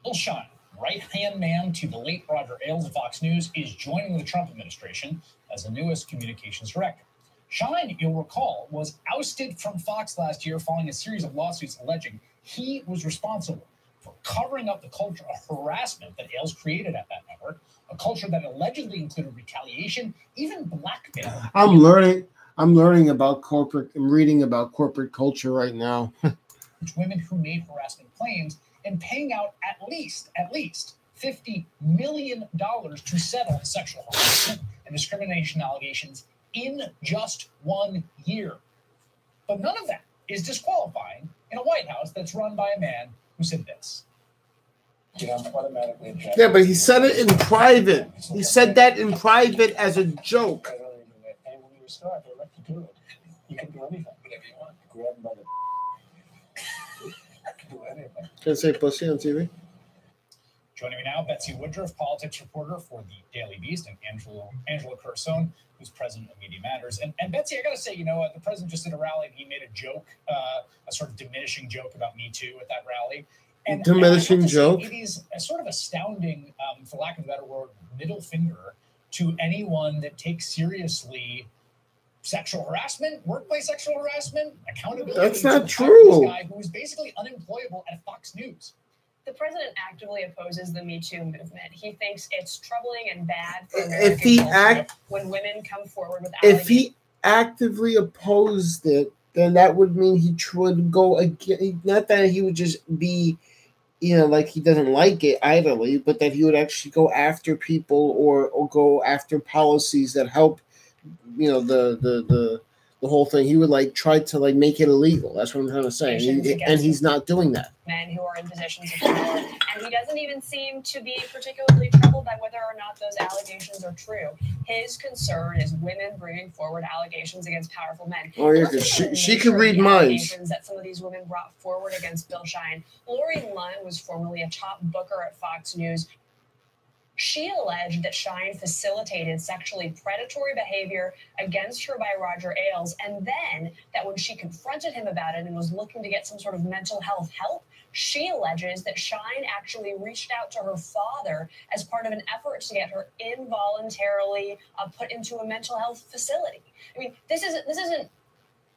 Bill Shine, right-hand man to the late Roger Ailes of Fox News, is joining the Trump administration as the newest communications director. Shine, you'll recall, was ousted from Fox last year following a series of lawsuits alleging he was responsible for covering up the culture of harassment that Ailes created at that network, a culture that allegedly included retaliation, even blackmail. I'm learning about corporate. I'm reading about corporate culture right now. Women who made harassment claims and paying out at least $50 million to settle sexual harassment and discrimination allegations in just 1 year. But none of that is disqualifying in a White House that's run by a man who said this. Yeah, but he said it in private. He said that in private as a joke. And when you're a star, they let you do it. You can do anything. Whatever you want. Grab them by the... You can do anything. Can I say pussy on TV? Joining me now, Betsy Woodruff, politics reporter for the Daily Beast, and Angela Curzon, who's president of Media Matters. And Betsy, I got to say, the president just did a rally, and he made a joke, a sort of diminishing joke about Me Too at that rally. And Diminishing joke? It is a sort of astounding, for lack of a better word, middle finger to anyone that takes seriously sexual harassment, workplace sexual harassment, accountability. That's not to true. This guy who is basically unemployable at Fox News. The president actively opposes the Me Too movement. He thinks it's troubling and bad for If he when women come forward with if he actively opposed it, then that would mean he would go again. Not that he would just be, like he doesn't like it idly, but that he would actually go after people or go after policies that help, the whole thing. He would try to make it illegal. That's what I'm trying to say. And he's not doing that. Men who are in positions of power, and he doesn't even seem to be particularly troubled by whether or not those allegations are true. His concern is women bringing forward allegations against powerful men. Oh yeah, because she can read minds. That some of these women brought forward against Bill Shine. Lori Lunn was formerly a top booker at Fox News. She alleged that Shine facilitated sexually predatory behavior against her by Roger Ailes, and then that when she confronted him about it and was looking to get some sort of mental health help, she alleges that Shine actually reached out to her father as part of an effort to get her involuntarily put into a mental health facility. I mean, this isn't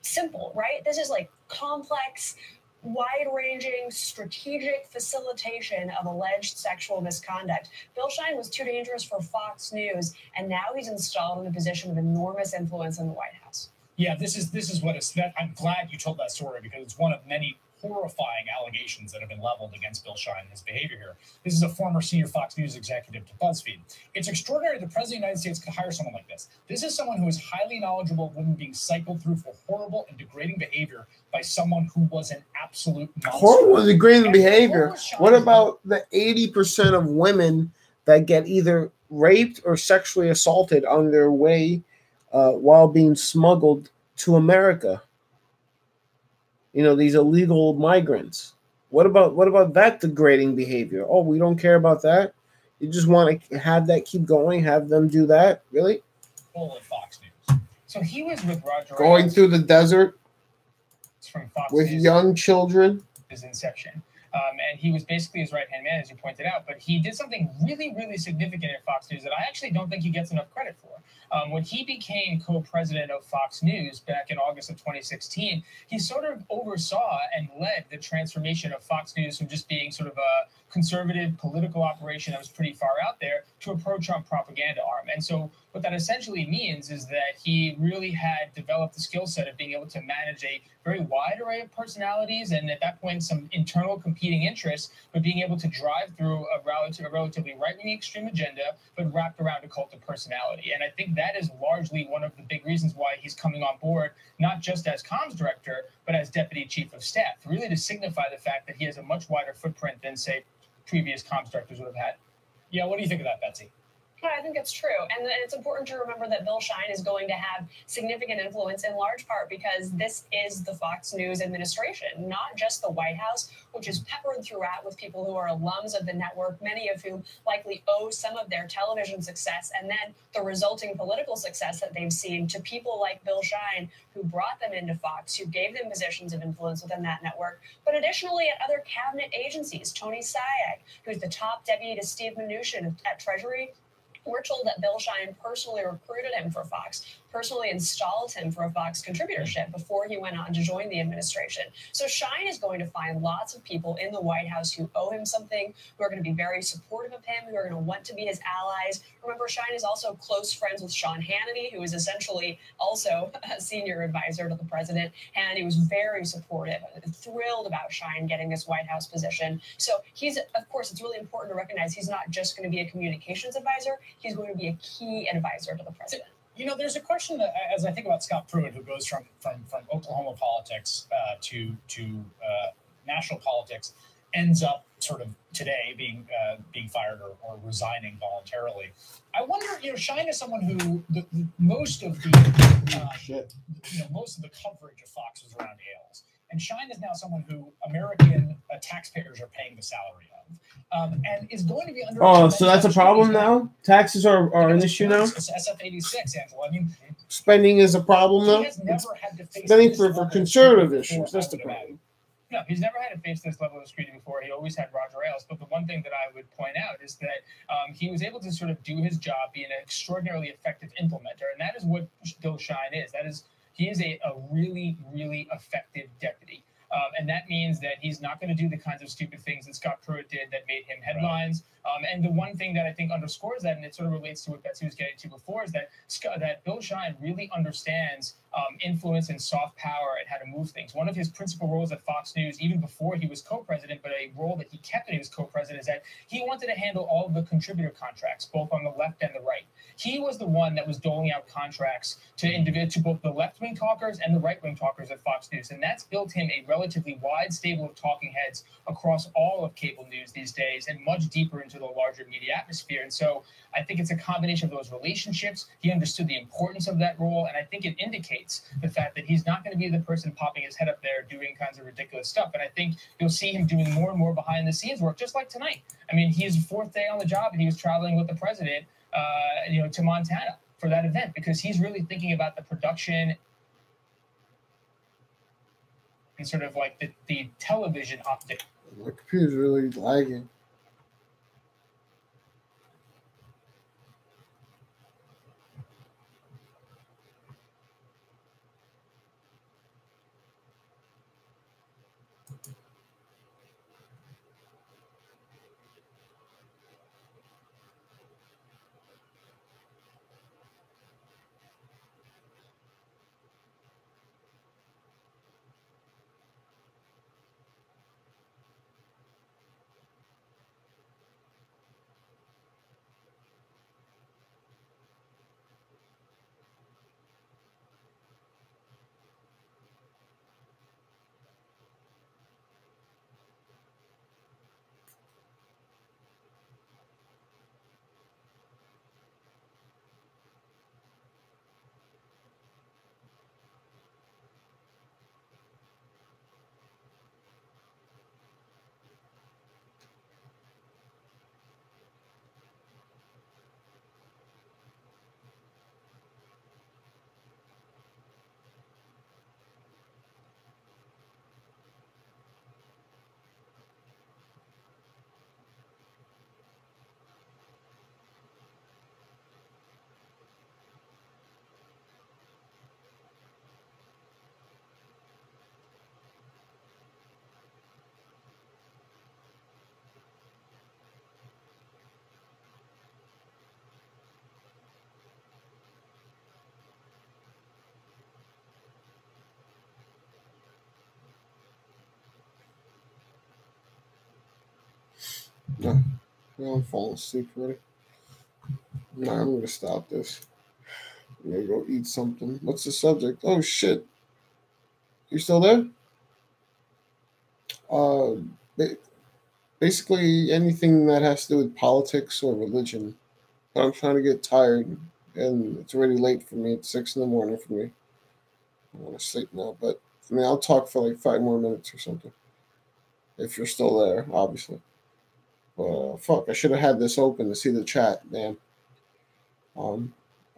simple, right? This is complex, wide-ranging, strategic facilitation of alleged sexual misconduct. Bill Shine was too dangerous for Fox News, and now he's installed in a position of enormous influence in the White House. Yeah, this is what it's. I'm glad you told that story because it's one of many horrifying allegations that have been leveled against Bill Shine and his behavior here. This is a former senior Fox News executive to BuzzFeed. It's extraordinary the President of the United States could hire someone like this. This is someone who is highly knowledgeable of women being cycled through for horrible and degrading behavior by someone who was an absolute monster. Horrible and degrading behavior. What about the 80% of women that get either raped or sexually assaulted on their way while being smuggled to America? These illegal migrants. What about that degrading behavior? Oh, we don't care about that? You just want to have that keep going, have them do that? Really? Full of Fox News. So he was with Roger Going Ailes through the desert from Fox with News. young children. His inception. And he was basically his right-hand man, as you pointed out. But he did something really, really significant at Fox News that I actually don't think he gets enough credit for. When he became co-president of Fox News back in August of 2016, he sort of oversaw and led the transformation of Fox News from just being sort of a conservative political operation that was pretty far out there to a pro-Trump propaganda arm. And so what that essentially means is that he really had developed the skill set of being able to manage a very wide array of personalities and at that point some internal competing interests, but being able to drive through a relatively right-wing extreme agenda, but wrapped around a cult of personality. And I think that is largely one of the big reasons why he's coming on board, not just as comms director, but as deputy chief of staff, really to signify the fact that he has a much wider footprint than, say, previous comms directors would have had. Yeah, what do you think of that, Betsy? Yeah, I think it's true. And it's important to remember that Bill Shine is going to have significant influence in large part because this is the Fox News administration, not just the White House, which is peppered throughout with people who are alums of the network, many of whom likely owe some of their television success and then the resulting political success that they've seen to people like Bill Shine, who brought them into Fox, who gave them positions of influence within that network, but additionally at other cabinet agencies. Tony Sayegh, who's the top deputy to Steve Mnuchin at Treasury, we're told that Bill Shine personally recruited him for Fox. personally installed him for a Fox contributorship before he went on to join the administration. So Schein is going to find lots of people in the White House who owe him something, who are going to be very supportive of him, who are going to want to be his allies. Remember, Schein is also close friends with Sean Hannity, who is essentially also a senior advisor to the president. Hannity was very supportive, thrilled about Schein getting this White House position. So he's, of course, it's really important to recognize he's not just going to be a communications advisor, he's going to be a key advisor to the president. You know, there's a question that, as I think about Scott Pruitt, who goes from Oklahoma politics to national politics, ends up sort of today being fired or resigning voluntarily. I wonder, you know, Schein is someone who most of the most of the coverage of Fox was around Ailes, and Schein is now someone who American taxpayers are paying the salary of, and is going to be under. Oh, so that's a problem now? Taxes are an issue now? It's SF-86, Angela. I mean, Spending is a problem now? he has never had to face Spending this for level of conservative scrutiny issues. before, That's I the would problem. imagine. No, he's never had to face this level of scrutiny before. He always had Roger Ailes. But the one thing that I would point out is that he was able to sort of do his job, be an extraordinarily effective implementer, and that is what Bill Schein is. He is a really, really effective deputy. And that means that he's not going to do the kinds of stupid things that Scott Pruitt did that made him headlines. And the one thing that I think underscores that, and it sort of relates to what Betsy was getting to before, is that Bill Schein really understands influence and soft power and how to move things. One of his principal roles at Fox News, even before he was co-president, but a role that he kept when he was co-president, is that he wanted to handle all of the contributor contracts, both on the left and the right. He was the one that was doling out contracts to both the left-wing talkers and the right-wing talkers at Fox News. And that's built him a relatively wide stable of talking heads across all of cable news these days and much deeper into the larger media atmosphere. And so I think it's a combination of those relationships. He understood the importance of that role. And I think it indicates the fact that he's not going to be the person popping his head up there doing kinds of ridiculous stuff. And I think you'll see him doing more and more behind the scenes work, just like tonight. I mean, he's fourth day on the job and he was traveling with the president, to Montana for that event, because he's really thinking about the production and sort of like the television optic. My computer's really lagging. No, I'm falling asleep already. Nah, I'm gonna stop this. I'm gonna go eat something. What's the subject? Oh shit! You still there? Basically anything that has to do with politics or religion. But I'm trying to get tired, and it's already late for me. It's 6 a.m. for me. I want to sleep now, but I mean, I'll talk for like 5 more minutes or something. If you're still there, obviously. Fuck, I should have had this open to see the chat, man. I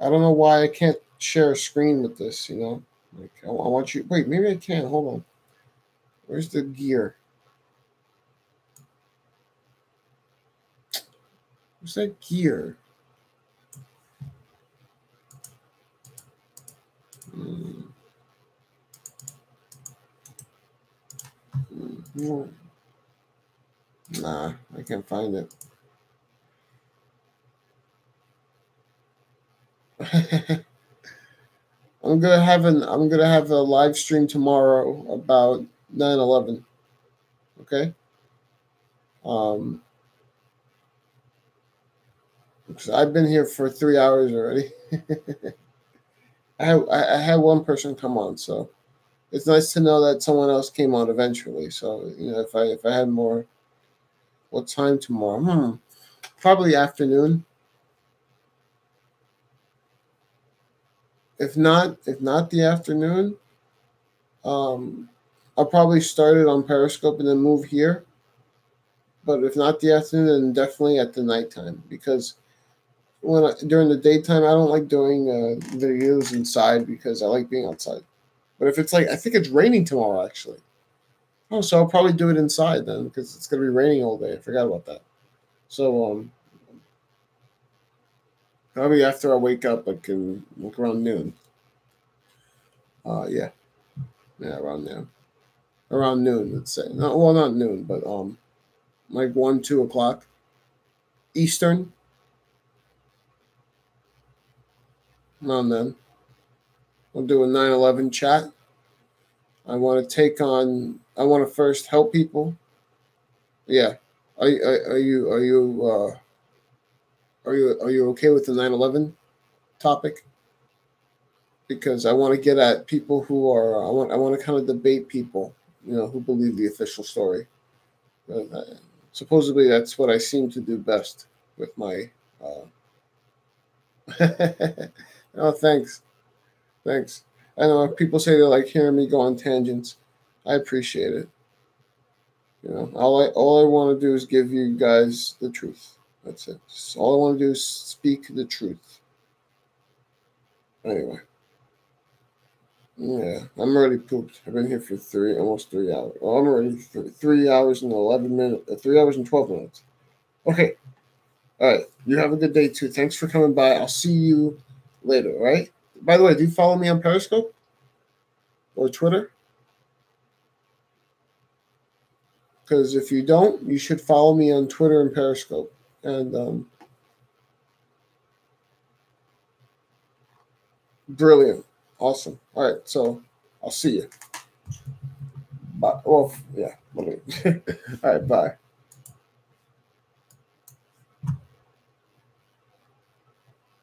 don't know why I can't share a screen with this, you know? Like, I want you... Wait, maybe I can. Hold on. Where's the gear? Where's that gear? Nah, I can't find it. I'm gonna have a live stream tomorrow about 9/11. Okay. Because I've been here for 3 hours already. I had one person come on, so it's nice to know that someone else came on eventually. So if I had more, what time tomorrow? Probably afternoon. If not the afternoon, I'll probably start it on Periscope and then move here. But if not the afternoon, then definitely at the nighttime, because during the daytime I don't like doing videos inside because I like being outside. But if it's I think it's raining tomorrow actually. Oh, so I'll probably do it inside then because it's gonna be raining all day. I forgot about that. So probably after I wake up, I can look around noon. Yeah, around noon. Around noon, let's say. No, well, not noon, but 1, 2 o'clock Eastern. Around then, I'll do a 9/11 chat. I want to first help people. Yeah, are you okay with the 9/11 topic? Because I want to get at people who are I want to kind of debate people, who believe the official story. Supposedly that's what I seem to do best with my. Oh, thanks. I know people say they like hearing me go on tangents. I appreciate it. All I want to do is give you guys the truth. That's it. All I want to do is speak the truth. Anyway. Yeah, I'm already pooped. I've been here for almost 3 hours. Well, I'm already 3 hours and 11 minutes. 3 hours and 12 minutes. Okay. All right. You have a good day too. Thanks for coming by. I'll see you later. All right. By the way, do you follow me on Periscope or Twitter? Because if you don't, you should follow me on Twitter and Periscope. And brilliant. Awesome. All right. So I'll see you. Bye. Well, yeah. All right. Bye.